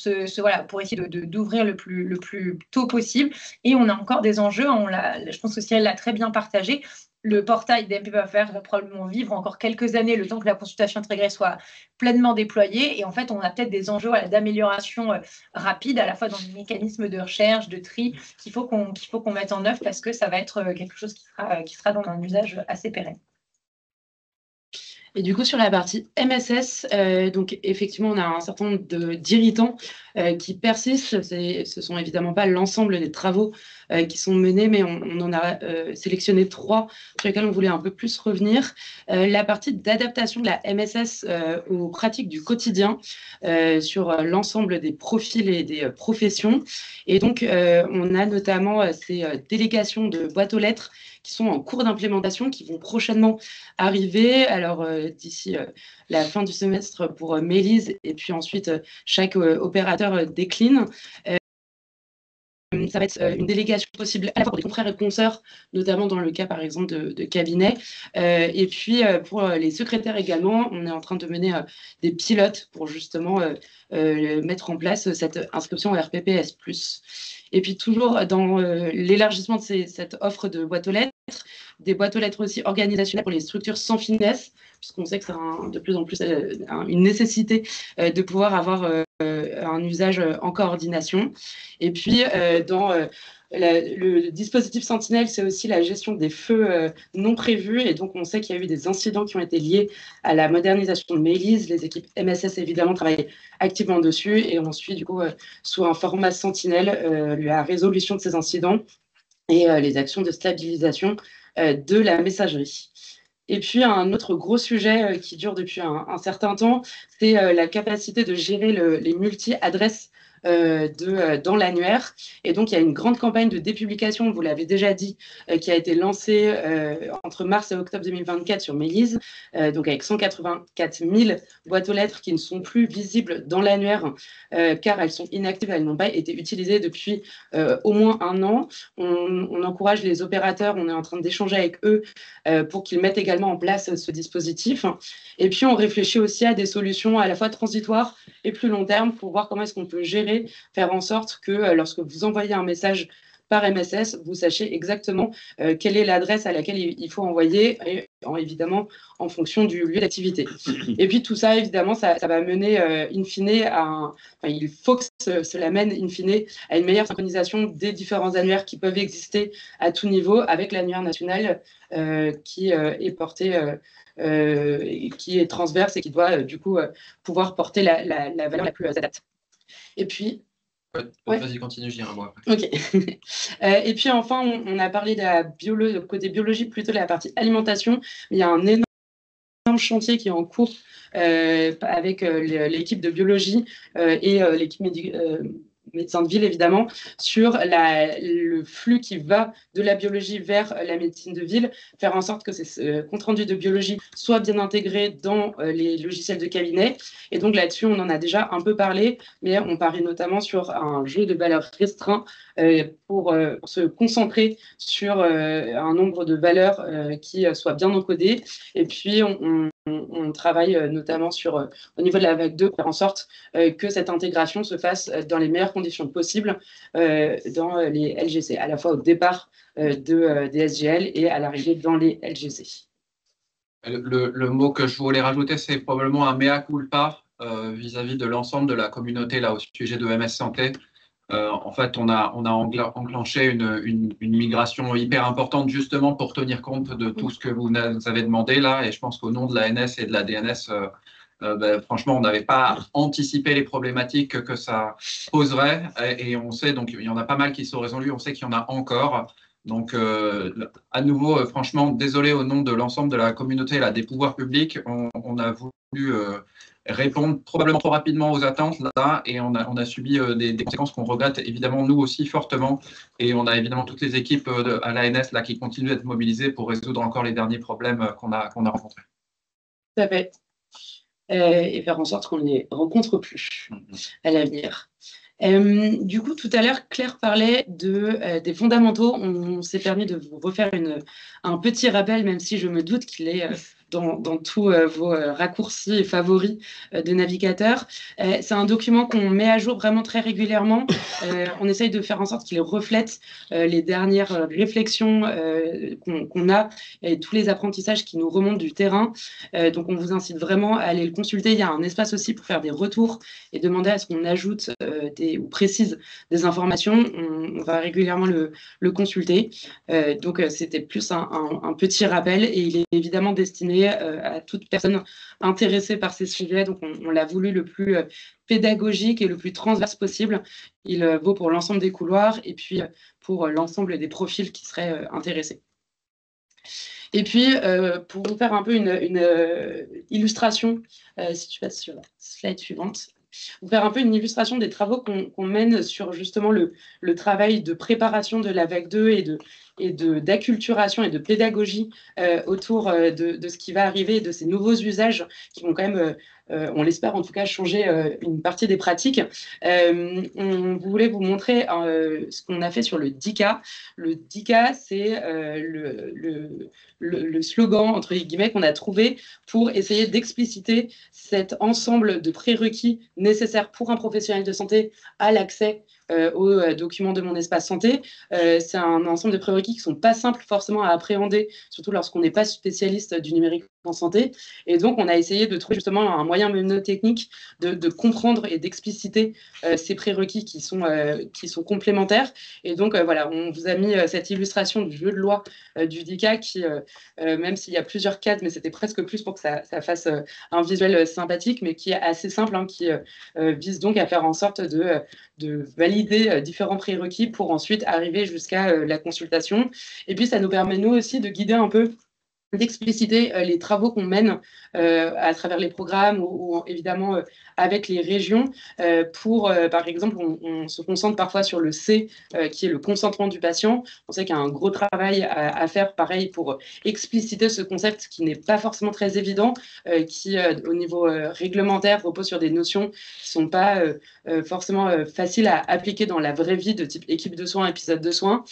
essayer d'ouvrir le plus tôt possible. Et on a encore des enjeux, je pense que Cyril l'a très bien partagé. Le portail DMP.fr va probablement vivre encore quelques années, le temps que la consultation intégrée soit pleinement déployée. Et en fait, on a peut-être des enjeux d'amélioration rapide, à la fois dans les mécanismes de recherche, de tri, qu'il faut qu'on mette en œuvre parce que ça va être quelque chose qui sera dans un usage assez pérenne. Et du coup, sur la partie MSS, donc effectivement, on a un certain nombre d'irritants qui persistent. Ce sont évidemment pas l'ensemble des travaux qui sont menés, mais on en a sélectionné 3 sur lesquels on voulait un peu plus revenir. La partie d'adaptation de la MSS aux pratiques du quotidien sur l'ensemble des profils et des professions. Et donc, on a notamment ces délégations de boîtes aux lettres qui sont en cours d'implémentation, qui vont prochainement arriver. Alors, d'ici la fin du semestre pour Mélise, et puis ensuite, chaque opérateur décline. Ça va être une délégation possible à la fois pour des confrères et consoeurs, notamment dans le cas, par exemple, de cabinet. Et puis, pour les secrétaires également, on est en train de mener des pilotes pour justement mettre en place cette inscription au RPPS+. Et puis, toujours dans l'élargissement de cette offre de boîte aux lettres, des boîtes aux lettres aussi organisationnelles pour les structures sans finesse, puisqu'on sait que c'est de plus en plus une nécessité de pouvoir avoir un usage en coordination. Et puis, dans le dispositif Sentinelle, c'est aussi la gestion des feux non prévus. Et donc, on sait qu'il y a eu des incidents qui ont été liés à la modernisation de Mailise. Les équipes MSS, évidemment, travaillent activement dessus. Et on suit, du coup, sous un format Sentinelle, la résolution de ces incidents et les actions de stabilisation de la messagerie. Et puis, un autre gros sujet qui dure depuis un certain temps, c'est la capacité de gérer les multi-adresses dans l'annuaire. Et donc, il y a une grande campagne de dépublication, vous l'avez déjà dit, qui a été lancée entre mars et octobre 2024 sur Mailise, donc avec 184 000 boîtes aux lettres qui ne sont plus visibles dans l'annuaire car elles sont inactives, elles n'ont pas été utilisées depuis au moins un an. On encourage les opérateurs, on est en train d'échanger avec eux pour qu'ils mettent également en place ce dispositif. Et puis, on réfléchit aussi à des solutions à la fois transitoires et plus long terme pour voir comment est-ce qu'on peut gérer, faire en sorte que lorsque vous envoyez un message par MSS, vous sachiez exactement quelle est l'adresse à laquelle il faut envoyer, et, évidemment en fonction du lieu d'activité. Et puis tout ça, évidemment, ça va mener in fine il faut que cela mène in fine à une meilleure synchronisation des différents annuaires qui peuvent exister à tout niveau avec l'annuaire national qui est porté qui est transverse et qui doit du coup pouvoir porter la valeur la plus adaptée. Et puis, ouais. Vas-y, continue, je dirai un mot après. Ok. Et puis enfin, on a parlé de la côté biologie, plutôt de la partie alimentation. Il y a un énorme chantier qui est en cours avec l'équipe de biologie et l'équipe médecin de ville, évidemment, sur le flux qui va de la biologie vers la médecine de ville, faire en sorte que ces comptes rendus de biologie soient bien intégrés dans les logiciels de cabinet. Et donc là-dessus, on en a déjà un peu parlé, mais on parie notamment sur un jeu de valeurs restreint pour se concentrer sur un nombre de valeurs qui soit bien encodées. Et puis, on travaille notamment au niveau de la vague 2, faire en sorte que cette intégration se fasse dans les meilleures conditions possibles dans les LGC, à la fois au départ des SGL et à l'arrivée dans les LGC. Le mot que je voulais rajouter, c'est probablement un mea culpa vis-à-vis de l'ensemble de la communauté là, au sujet de MS Santé. En fait, on a enclenché une migration hyper importante justement pour tenir compte de tout ce que vous nous avez demandé là. Et je pense qu'au nom de la NS et de la DNS, franchement, on n'avait pas anticipé les problématiques que ça poserait. Et on sait, donc il y en a pas mal qui sont résolus, on sait qu'il y en a encore. Donc, à nouveau, franchement, désolé au nom de l'ensemble de la communauté là, des pouvoirs publics, on a voulu répondre probablement trop rapidement aux attentes là, et on a subi des conséquences qu'on regrette évidemment nous aussi fortement. Et on a évidemment toutes les équipes à l'ANS là qui continuent d'être mobilisées pour résoudre encore les derniers problèmes qu'on a rencontrés. Tout à fait. Et faire en sorte qu'on ne les rencontre plus à l'avenir. Du coup, tout à l'heure, Claire parlait des fondamentaux. On s'est permis de vous refaire un petit rappel, même si je me doute qu'il est dans tous vos raccourcis favoris de navigateur. C'est un document qu'on met à jour vraiment très régulièrement. On essaye de faire en sorte qu'il reflète les dernières réflexions qu'on a et tous les apprentissages qui nous remontent du terrain. Donc, on vous incite vraiment à aller le consulter. Il y a un espace aussi pour faire des retours et demander à ce qu'on ajoute ou précise des informations. On va régulièrement le consulter. Donc, c'était plus un petit rappel et il est évidemment destiné à toute personne intéressée par ces sujets. Donc, on l'a voulu le plus pédagogique et le plus transverse possible. Il vaut pour l'ensemble des couloirs et puis pour l'ensemble des profils qui seraient intéressés. Et puis, pour vous faire un peu une illustration, si tu passes sur la slide suivante, vous faire un peu une illustration des travaux qu'on mène sur justement le travail de préparation de la vague 2 et d'acculturation et de pédagogie autour de ce qui va arriver, de ces nouveaux usages qui vont quand même, on l'espère en tout cas, changer une partie des pratiques. On voulait vous montrer ce qu'on a fait sur le DICA. Le DICA, c'est le slogan, entre guillemets, qu'on a trouvé pour essayer d'expliciter cet ensemble de prérequis nécessaires pour un professionnel de santé à l'accès aux documents de mon espace santé. C'est un ensemble de prérequis qui ne sont pas simples forcément à appréhender, surtout lorsqu'on n'est pas spécialiste du numérique en santé. Et donc, on a essayé de trouver justement un moyen mnémotechnique de comprendre et d'expliciter ces prérequis qui sont complémentaires. Et donc, voilà, on vous a mis cette illustration du jeu de loi du DICA qui, même s'il y a plusieurs cadres, mais c'était presque plus pour que ça fasse un visuel sympathique, mais qui est assez simple, hein, qui vise donc à faire en sorte de valider différents prérequis pour ensuite arriver jusqu'à la consultation. Et puis, ça nous permet, nous aussi, de guider un peu, d'expliciter les travaux qu'on mène à travers les programmes ou évidemment avec les régions pour, par exemple, on se concentre parfois sur le C qui est le consentement du patient. On sait qu'il y a un gros travail à faire, pareil, pour expliciter ce concept qui n'est pas forcément très évident, qui, au niveau réglementaire, repose sur des notions qui ne sont pas forcément faciles à appliquer dans la vraie vie de type équipe de soins, épisode de soins,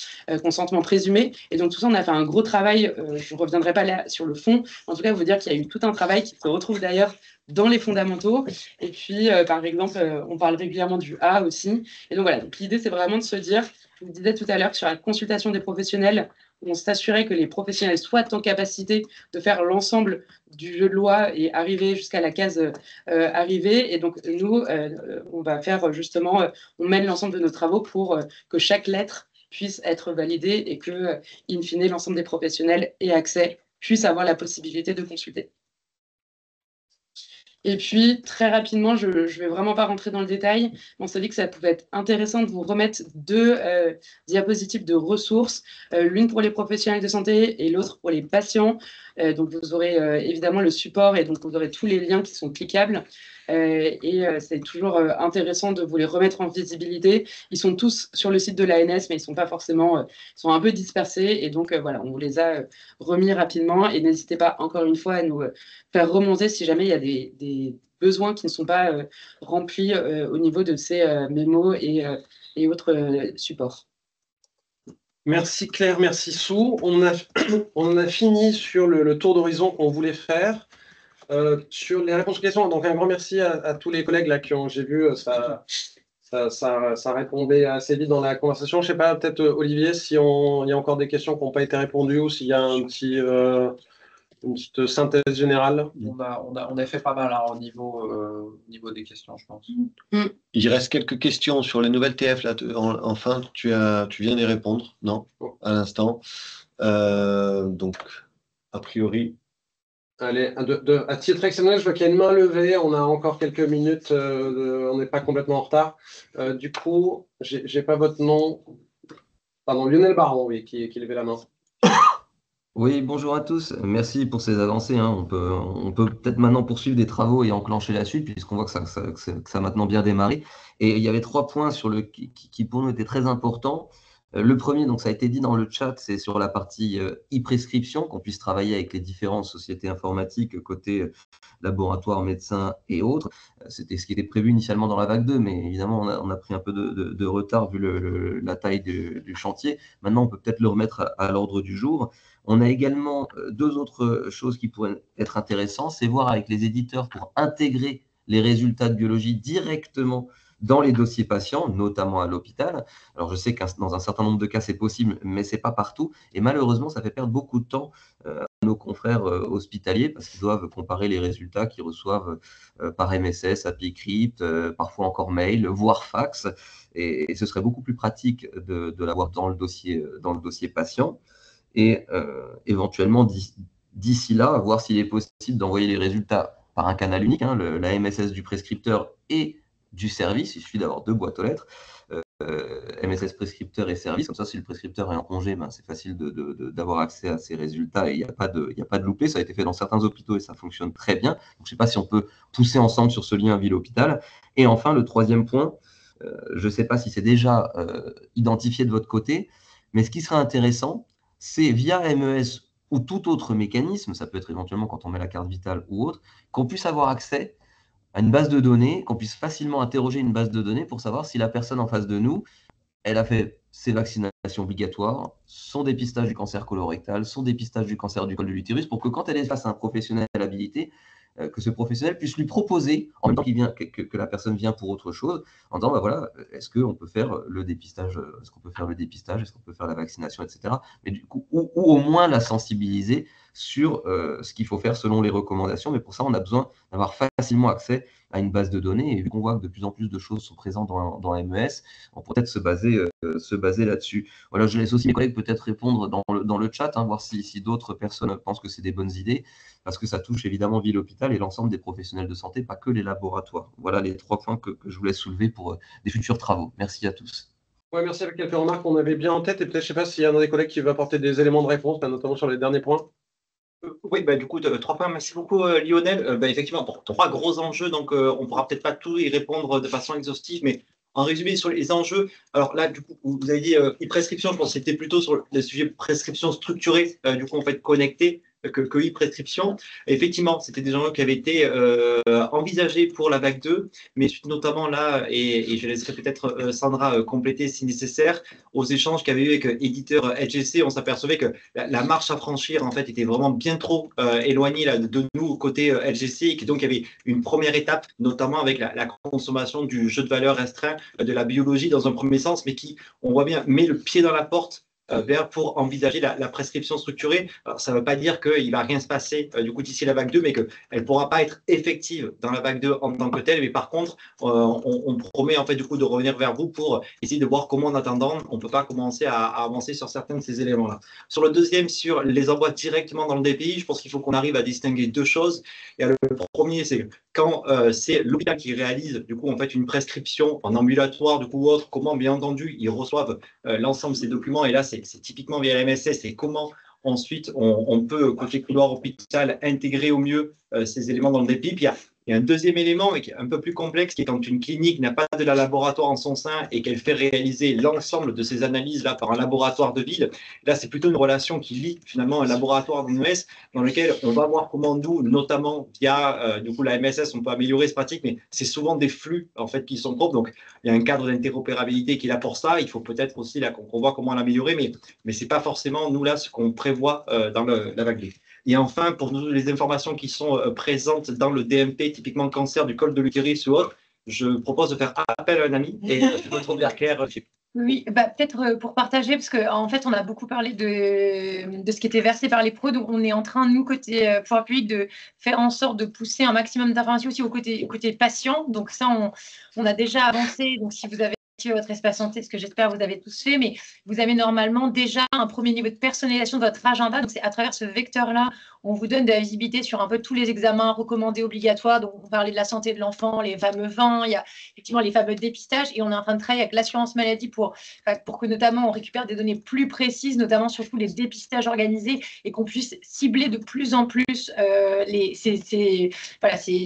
consentement présumé. Et donc, tout ça, on a fait un gros travail. Je ne reviendrai pas là sur le fond. En tout cas, vous dire qu'il y a eu tout un travail qui se retrouve d'ailleurs dans les fondamentaux. Et puis, par exemple, on parle régulièrement du A aussi. Et donc, voilà. Donc, l'idée, c'est vraiment de se dire, je vous disais tout à l'heure que sur la consultation des professionnels, on s'assurait que les professionnels soient en capacité de faire l'ensemble du jeu de loi et arriver jusqu'à la case arrivée. Et donc, nous, on va faire justement, on mène l'ensemble de nos travaux pour que chaque lettre puisse être validée et que, in fine, l'ensemble des professionnels aient accès, puissent avoir la possibilité de consulter. Et puis, très rapidement, je ne vais vraiment pas rentrer dans le détail, mais on s'est dit que ça pouvait être intéressant de vous remettre deux diapositives de ressources, l'une pour les professionnels de santé et l'autre pour les patients. Donc, vous aurez évidemment le support et donc vous aurez tous les liens qui sont cliquables. C'est toujours intéressant de vous les remettre en visibilité. Ils sont tous sur le site de l'ANS, mais ils sont pas forcément, ils sont un peu dispersés. Et donc, voilà, on vous les a remis rapidement. Et n'hésitez pas, encore une fois, à nous faire remonter si jamais il y a des besoins qui ne sont pas remplis au niveau de ces mémos et autres supports. Merci Claire, merci Sou. On a fini sur le tour d'horizon qu'on voulait faire. Sur les réponses aux questions, donc un grand merci à tous les collègues là j'ai vu, ça répondait assez vite dans la conversation. Je ne sais pas, peut-être Olivier, il y a encore des questions qui n'ont pas été répondues ou s'il y a une petite synthèse générale. On a fait pas mal hein, au niveau des questions, je pense. Il reste quelques questions sur les nouvelles TF. Là, enfin, tu viens d'y répondre, non? À l'instant. Donc, a priori. Allez, à titre exceptionnel, je vois qu'il y a une main levée. On a encore quelques minutes. On n'est pas complètement en retard. Du coup, j'ai pas votre nom. Pardon, Lionel Baron, oui, qui levait la main. Oui, bonjour à tous. Merci pour ces avancées. Hein. On peut peut-être maintenant poursuivre des travaux et enclencher la suite, puisqu'on voit que ça a maintenant bien démarré. Et il y avait 3 points qui pour nous étaient très importants. Le premier, donc ça a été dit dans le chat, c'est sur la partie e-prescription, qu'on puisse travailler avec les différentes sociétés informatiques côté laboratoire, médecins et autres. C'était ce qui était prévu initialement dans la vague 2, mais évidemment, on a pris un peu de retard vu la taille du chantier. Maintenant, on peut peut-être le remettre à l'ordre du jour. On a également 2 autres choses qui pourraient être intéressantes, c'est voir avec les éditeurs pour intégrer les résultats de biologie directement dans les dossiers patients, notamment à l'hôpital. Alors, je sais que dans un certain nombre de cas, c'est possible, mais ce n'est pas partout. Et malheureusement, ça fait perdre beaucoup de temps à nos confrères hospitaliers parce qu'ils doivent comparer les résultats qu'ils reçoivent par MSS, API Crypt, parfois encore mail, voire fax. Et ce serait beaucoup plus pratique de l'avoir dans le dossier patient. Et éventuellement, d'ici là, voir s'il est possible d'envoyer les résultats par un canal unique, hein, la MSS du prescripteur et du service. Il suffit d'avoir 2 boîtes aux lettres, MSS prescripteur et service. Comme ça, si le prescripteur est en congé, c'est facile d'avoir accès à ces résultats et il n'y a pas de loupé. Ça a été fait dans certains hôpitaux et ça fonctionne très bien. Donc, je ne sais pas si on peut pousser ensemble sur ce lien ville-hôpital. Et enfin, le 3e point, je ne sais pas si c'est déjà identifié de votre côté, mais ce qui serait intéressant, c'est via MES ou tout autre mécanisme, ça peut être éventuellement quand on met la carte vitale ou autre, qu'on puisse avoir accès à une base de données, qu'on puisse facilement interroger une base de données pour savoir si la personne en face de nous, elle a fait ses vaccinations obligatoires, son dépistage du cancer colorectal, son dépistage du cancer du col de l'utérus, pour que quand elle est face à un professionnel habilité, que ce professionnel puisse lui proposer, en même temps que la personne vient pour autre chose, en disant, voilà, est-ce qu'on peut faire le dépistage, est-ce qu'on peut faire la vaccination, etc. Mais du coup, ou au moins la sensibiliser sur ce qu'il faut faire selon les recommandations. Mais pour ça, on a besoin d'avoir facilement accès à une base de données. Et vu qu'on voit que de plus en plus de choses sont présentes dans MES, on peut peut-être se baser là-dessus. Voilà, je laisse aussi mes collègues peut-être répondre dans le chat, voir si d'autres personnes pensent que c'est des bonnes idées, parce que ça touche évidemment ville-hôpital et l'ensemble des professionnels de santé, pas que les laboratoires. Voilà les 3 points que je voulais soulever pour des futurs travaux. Merci à tous. Ouais, merci. Avec quelques remarques qu'on avait bien en tête, et peut-être, je ne sais pas s'il y a un des collègues qui veut apporter des éléments de réponse, notamment sur les derniers points. Oui, du coup, 3 points. Merci beaucoup, Lionel. Effectivement, 3 gros enjeux, donc on ne pourra peut-être pas tout y répondre de façon exhaustive, mais en résumé, sur les enjeux, alors là, du coup, vous avez dit e-prescription, je pense que c'était plutôt sur le sujet prescription structurée, du coup, en fait, connectée, que e-prescription. Effectivement, c'était des enjeux qui avaient été envisagés pour la vague 2, mais suite notamment là, et je laisserai peut-être Sandra compléter si nécessaire, aux échanges qu'il y avait eu avec éditeur LGC, on s'apercevait que la marche à franchir, en fait, était vraiment bien trop éloignée là, de nous, côté LGC, et que donc il y avait une première étape, notamment avec la consommation du jeu de valeur restreint de la biologie dans un premier sens, mais qui, on voit bien, met le pied dans la porte pour envisager la prescription structurée. Alors, ça ne veut pas dire qu'il ne va rien se passer du coup d'ici la vague 2, mais qu'elle ne pourra pas être effective dans la vague 2 en tant que telle. Mais par contre, on promet en fait du coup de revenir vers vous pour essayer de voir comment, en attendant, on ne peut pas commencer à avancer sur certains de ces éléments-là. Sur le deuxième, sur les envois directement dans le DPI, je pense qu'il faut qu'on arrive à distinguer 2 choses. Et le premier, c'est quand c'est l'hôpital qui réalise du coup en fait une prescription en ambulatoire du coup ou autre, comment bien entendu ils reçoivent l'ensemble de ces documents, et là c'est typiquement via la MSS, et comment ensuite on peut côté couloir hôpital intégrer au mieux ces éléments dans le DPI. Puis il y a un deuxième élément qui est un peu plus complexe, qui est quand une clinique n'a pas de laboratoire en son sein et qu'elle fait réaliser l'ensemble de ces analyses là par un laboratoire de ville. Là, c'est plutôt une relation qui lie finalement un laboratoire d'OMS dans lequel on va voir comment nous, notamment via du coup la MSS, on peut améliorer cette pratique, mais c'est souvent des flux en fait qui sont propres. Donc il y a un cadre d'interopérabilité qui est là pour ça. Il faut peut-être aussi là qu'on voit comment l'améliorer, mais c'est pas forcément nous là ce qu'on prévoit dans la vague 2. Et enfin, pour nous, les informations qui sont présentes dans le DMP, typiquement cancer du col de l'utérus ou autre, je propose de faire appel à un ami et je me trouve vers Claire. Oui, peut-être pour partager, parce qu'en fait, on a beaucoup parlé de ce qui était versé par les pros. Donc, on est en train, nous, côté pouvoir public, de faire en sorte de pousser un maximum d'informations aussi au côté patient. Donc, ça, on a déjà avancé. Donc, si vous avez votre espace santé, ce que j'espère vous avez tous fait, mais vous avez normalement déjà un premier niveau de personnalisation de votre agenda. Donc, c'est à travers ce vecteur-là, on vous donne de la visibilité sur un peu tous les examens recommandés obligatoires. Donc, on parlait de la santé de l'enfant, les fameux 20, il y a effectivement les fameux dépistages, et on est en train de travailler avec l'assurance maladie pour que notamment on récupère des données plus précises, notamment sur tous les dépistages organisés, et qu'on puisse cibler de plus en plus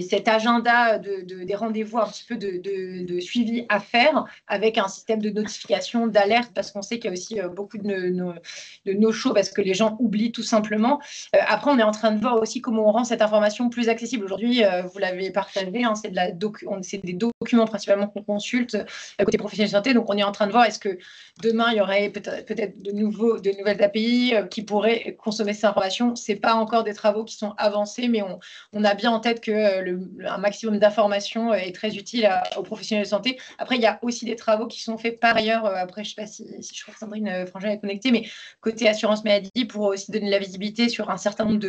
cet agenda des rendez-vous, un petit peu de suivi à faire, avec un système de notification, d'alerte, parce qu'on sait qu'il y a aussi beaucoup de no-show, parce que les gens oublient tout simplement. Après, on est en train de voir aussi comment on rend cette information plus accessible. Aujourd'hui, vous l'avez partagé, c'est des documents principalement qu'on consulte côté professionnel de santé. Donc, on est en train de voir, est-ce que demain, il y aurait peut-être de nouvelles API qui pourraient consommer ces informations. Ce n'est pas encore des travaux qui sont avancés, mais on a bien en tête qu'un maximum d'informations est très utile aux professionnels de santé. Après, il y a aussi des travaux qui sont faits par ailleurs. Après, je ne sais pas si je crois que Sandrine Frangin est connectée, mais côté assurance maladie, pour aussi donner de la visibilité sur un certain nombre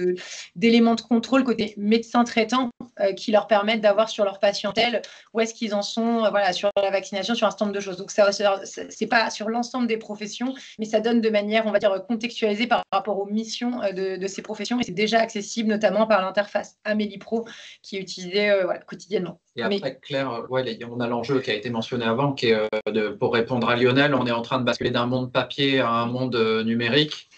d'éléments de contrôle côté médecins traitants qui leur permettent d'avoir sur leur patientèle où est-ce qu'ils en sont sur la vaccination, sur un certain nombre de choses. Donc, ce n'est pas sur l'ensemble des professions, mais ça donne de manière, on va dire, contextualisée par rapport aux missions de ces professions, et c'est déjà accessible notamment par l'interface Amélie Pro qui est utilisée quotidiennement. Et après, Claire, on a l'enjeu qui a été mentionné avant, qui est pour répondre à Lionel, on est en train de basculer d'un monde papier à un monde numérique.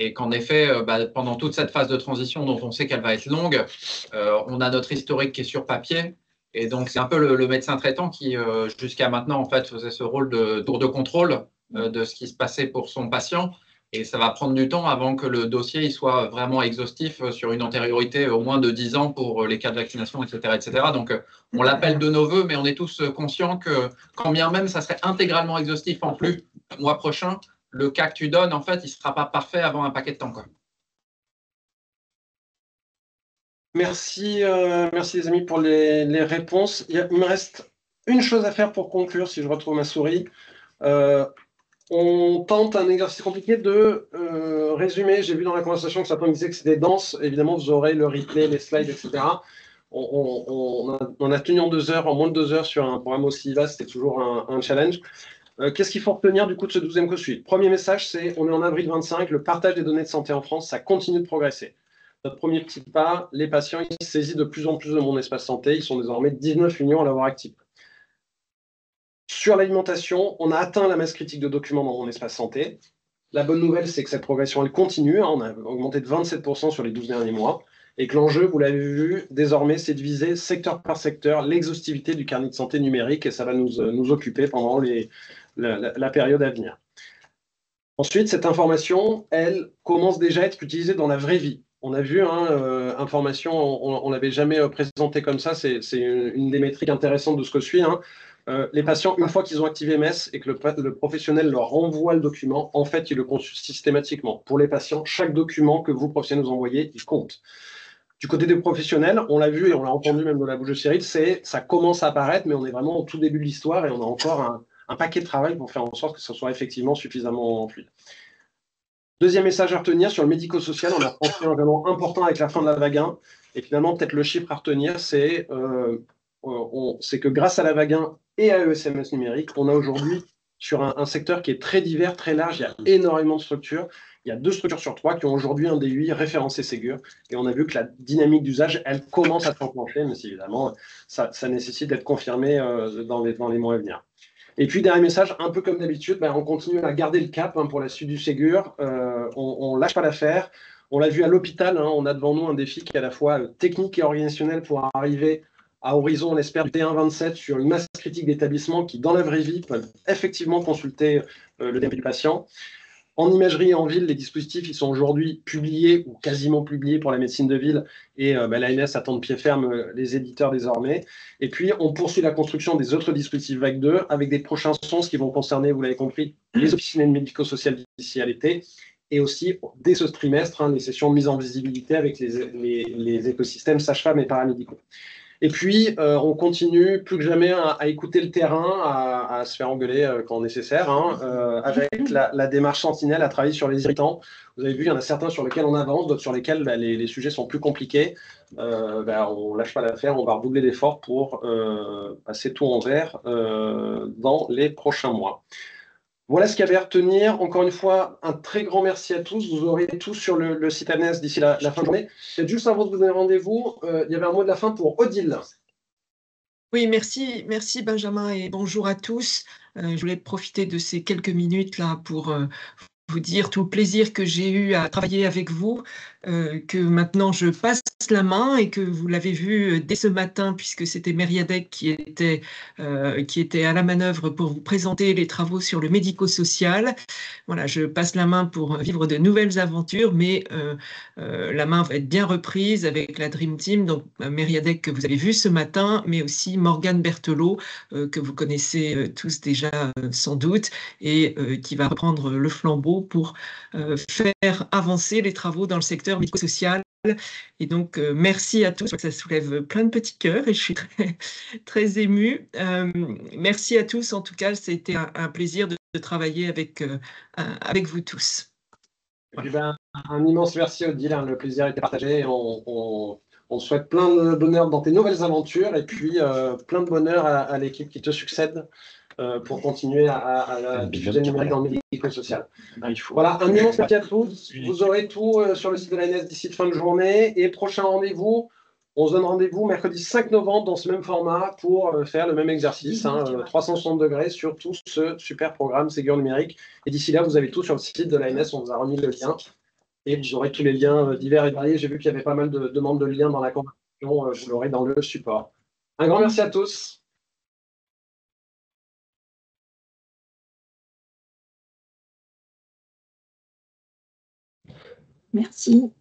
Et qu'en effet, pendant toute cette phase de transition dont on sait qu'elle va être longue, on a notre historique qui est sur papier. Et donc, c'est un peu le médecin traitant qui, jusqu'à maintenant, en fait, faisait ce rôle de tour de contrôle de ce qui se passait pour son patient. Et ça va prendre du temps avant que le dossier il soit vraiment exhaustif sur une antériorité au moins de 10 ans pour les cas de vaccination, etc. etc. Donc, on l'appelle de nos voeux, mais on est tous conscients que quand bien même ça serait intégralement exhaustif en plus le mois prochain, le cas que tu donnes, en fait, il ne sera pas parfait avant un paquet de temps, quoi. Merci, merci les amis pour les réponses. Il me reste une chose à faire pour conclure, si je retrouve ma souris. On tente un exercice compliqué de résumer. J'ai vu dans la conversation que certains me disaient que c'était dense. Évidemment, vous aurez le replay, les slides, etc. On a tenu en 2 heures, en moins de 2 heures sur un programme aussi vaste, c'était toujours un challenge. Qu'est-ce qu'il faut retenir du coup de ce 12e COSUIT? Premier message, c'est on est en avril 25, le partage des données de santé en France, ça continue de progresser. Notre premier petit pas, les patients, ils saisissent de plus en plus de mon espace santé, ils sont désormais 19 millions à l'avoir activé. Sur l'alimentation, on a atteint la masse critique de documents dans mon espace santé. La bonne nouvelle, c'est que cette progression, elle continue. On a augmenté de 27% sur les 12 derniers mois. Et que l'enjeu, vous l'avez vu, désormais, c'est de viser secteur par secteur l'exhaustivité du carnet de santé numérique. Et ça va nous occuper pendant la période à venir. Ensuite, cette information, elle commence déjà à être utilisée dans la vraie vie. On a vu, information, on ne l'avait jamais présentée comme ça. C'est une des métriques intéressantes de ce que suit. Les patients, une fois qu'ils ont activé MES et que le professionnel leur renvoie le document, en fait, ils le consultent systématiquement. Pour les patients, chaque document que vous, professionnels, nous envoyez, il compte. Du côté des professionnels, on l'a vu et on l'a entendu même dans la bouche de Cyril, ça commence à apparaître, mais on est vraiment au tout début de l'histoire et on a encore un paquet de travail pour faire en sorte que ce soit effectivement suffisamment fluide. Deuxième message à retenir sur le médico-social, on a franchi un jalon important avec la fin de la vague 1. Et finalement, peut-être le chiffre à retenir, c'est que grâce à la vague 1 et à ESMS numérique, on a aujourd'hui sur un secteur qui est très divers, très large, il y a énormément de structures. Il y a 2 structures sur 3 qui ont aujourd'hui un DUI référencé Ségur. Et on a vu que la dynamique d'usage, elle commence à s'enclencher, mais évidemment, ça nécessite d'être confirmé dans les mois à venir. Et puis, dernier message, un peu comme d'habitude, on continue à garder le cap pour la suite du Ségur. On ne lâche pas l'affaire. On l'a vu à l'hôpital, on a devant nous un défi qui est à la fois technique et organisationnel pour arriver à horizon, on espère, du T1-27 sur une masse critique d'établissements qui, dans la vraie vie, peuvent effectivement consulter le DMP du patient. En imagerie et en ville, les dispositifs ils sont aujourd'hui publiés ou quasiment publiés pour la médecine de ville et l'ANS attend de pied ferme les éditeurs désormais. Et puis, on poursuit la construction des autres dispositifs vague 2 avec des prochains sens qui vont concerner, vous l'avez compris, les officinelles médico-sociales d'ici à l'été et aussi, dès ce trimestre, les sessions de mise en visibilité avec les écosystèmes sages-femmes et paramédicaux. Et puis, on continue plus que jamais à écouter le terrain, à se faire engueuler quand nécessaire, avec la démarche Sentinelle, à travailler sur les irritants. Vous avez vu, il y en a certains sur lesquels on avance, d'autres sur lesquels les sujets sont plus compliqués. On ne lâche pas l'affaire, on va redoubler d'efforts pour passer tout en vert dans les prochains mois. Voilà ce qu'il y avait à retenir. Encore une fois, un très grand merci à tous. Vous aurez tous sur le site ANS d'ici la fin de journée. Peut-être juste avant de vous donner rendez-vous, il y avait un mot de la fin pour Odile. Oui, merci Benjamin et bonjour à tous. Je voulais profiter de ces quelques minutes là pour vous dire tout le plaisir que j'ai eu à travailler avec vous, que maintenant je passe la main et que vous l'avez vu dès ce matin puisque c'était Mériadec qui était à la manœuvre pour vous présenter les travaux sur le médico-social. Voilà, je passe la main pour vivre de nouvelles aventures, mais la main va être bien reprise avec la Dream Team, donc Mériadec que vous avez vu ce matin, mais aussi Morgane Berthelot, que vous connaissez tous déjà sans doute, et qui va reprendre le flambeau pour faire avancer les travaux dans le secteur médico-social. Et donc, merci à tous. Ça soulève plein de petits cœurs et je suis très, très émue. Merci à tous. En tout cas, c'était un plaisir de travailler avec vous tous. Voilà. Un immense merci, Odile. Le plaisir a été partagé. On souhaite plein de bonheur dans tes nouvelles aventures et puis plein de bonheur à l'équipe qui te succède. Pour continuer à diffuser le numérique dans le médico-social. Voilà, un immense merci à tous. Vous aurez tout sur le site de l'ANS d'ici de fin de journée. Et prochain rendez-vous, on se donne rendez-vous mercredi 5 novembre dans ce même format pour faire le même exercice, 360 degrés sur tout ce super programme Ségur numérique. Et d'ici là, vous avez tout sur le site de l'ANS, on vous a remis le lien. Et vous aurez tous les liens divers et variés. J'ai vu qu'il y avait pas mal de demandes de liens dans la conversation. Vous l'aurez dans le support. Un grand merci à tous. Merci.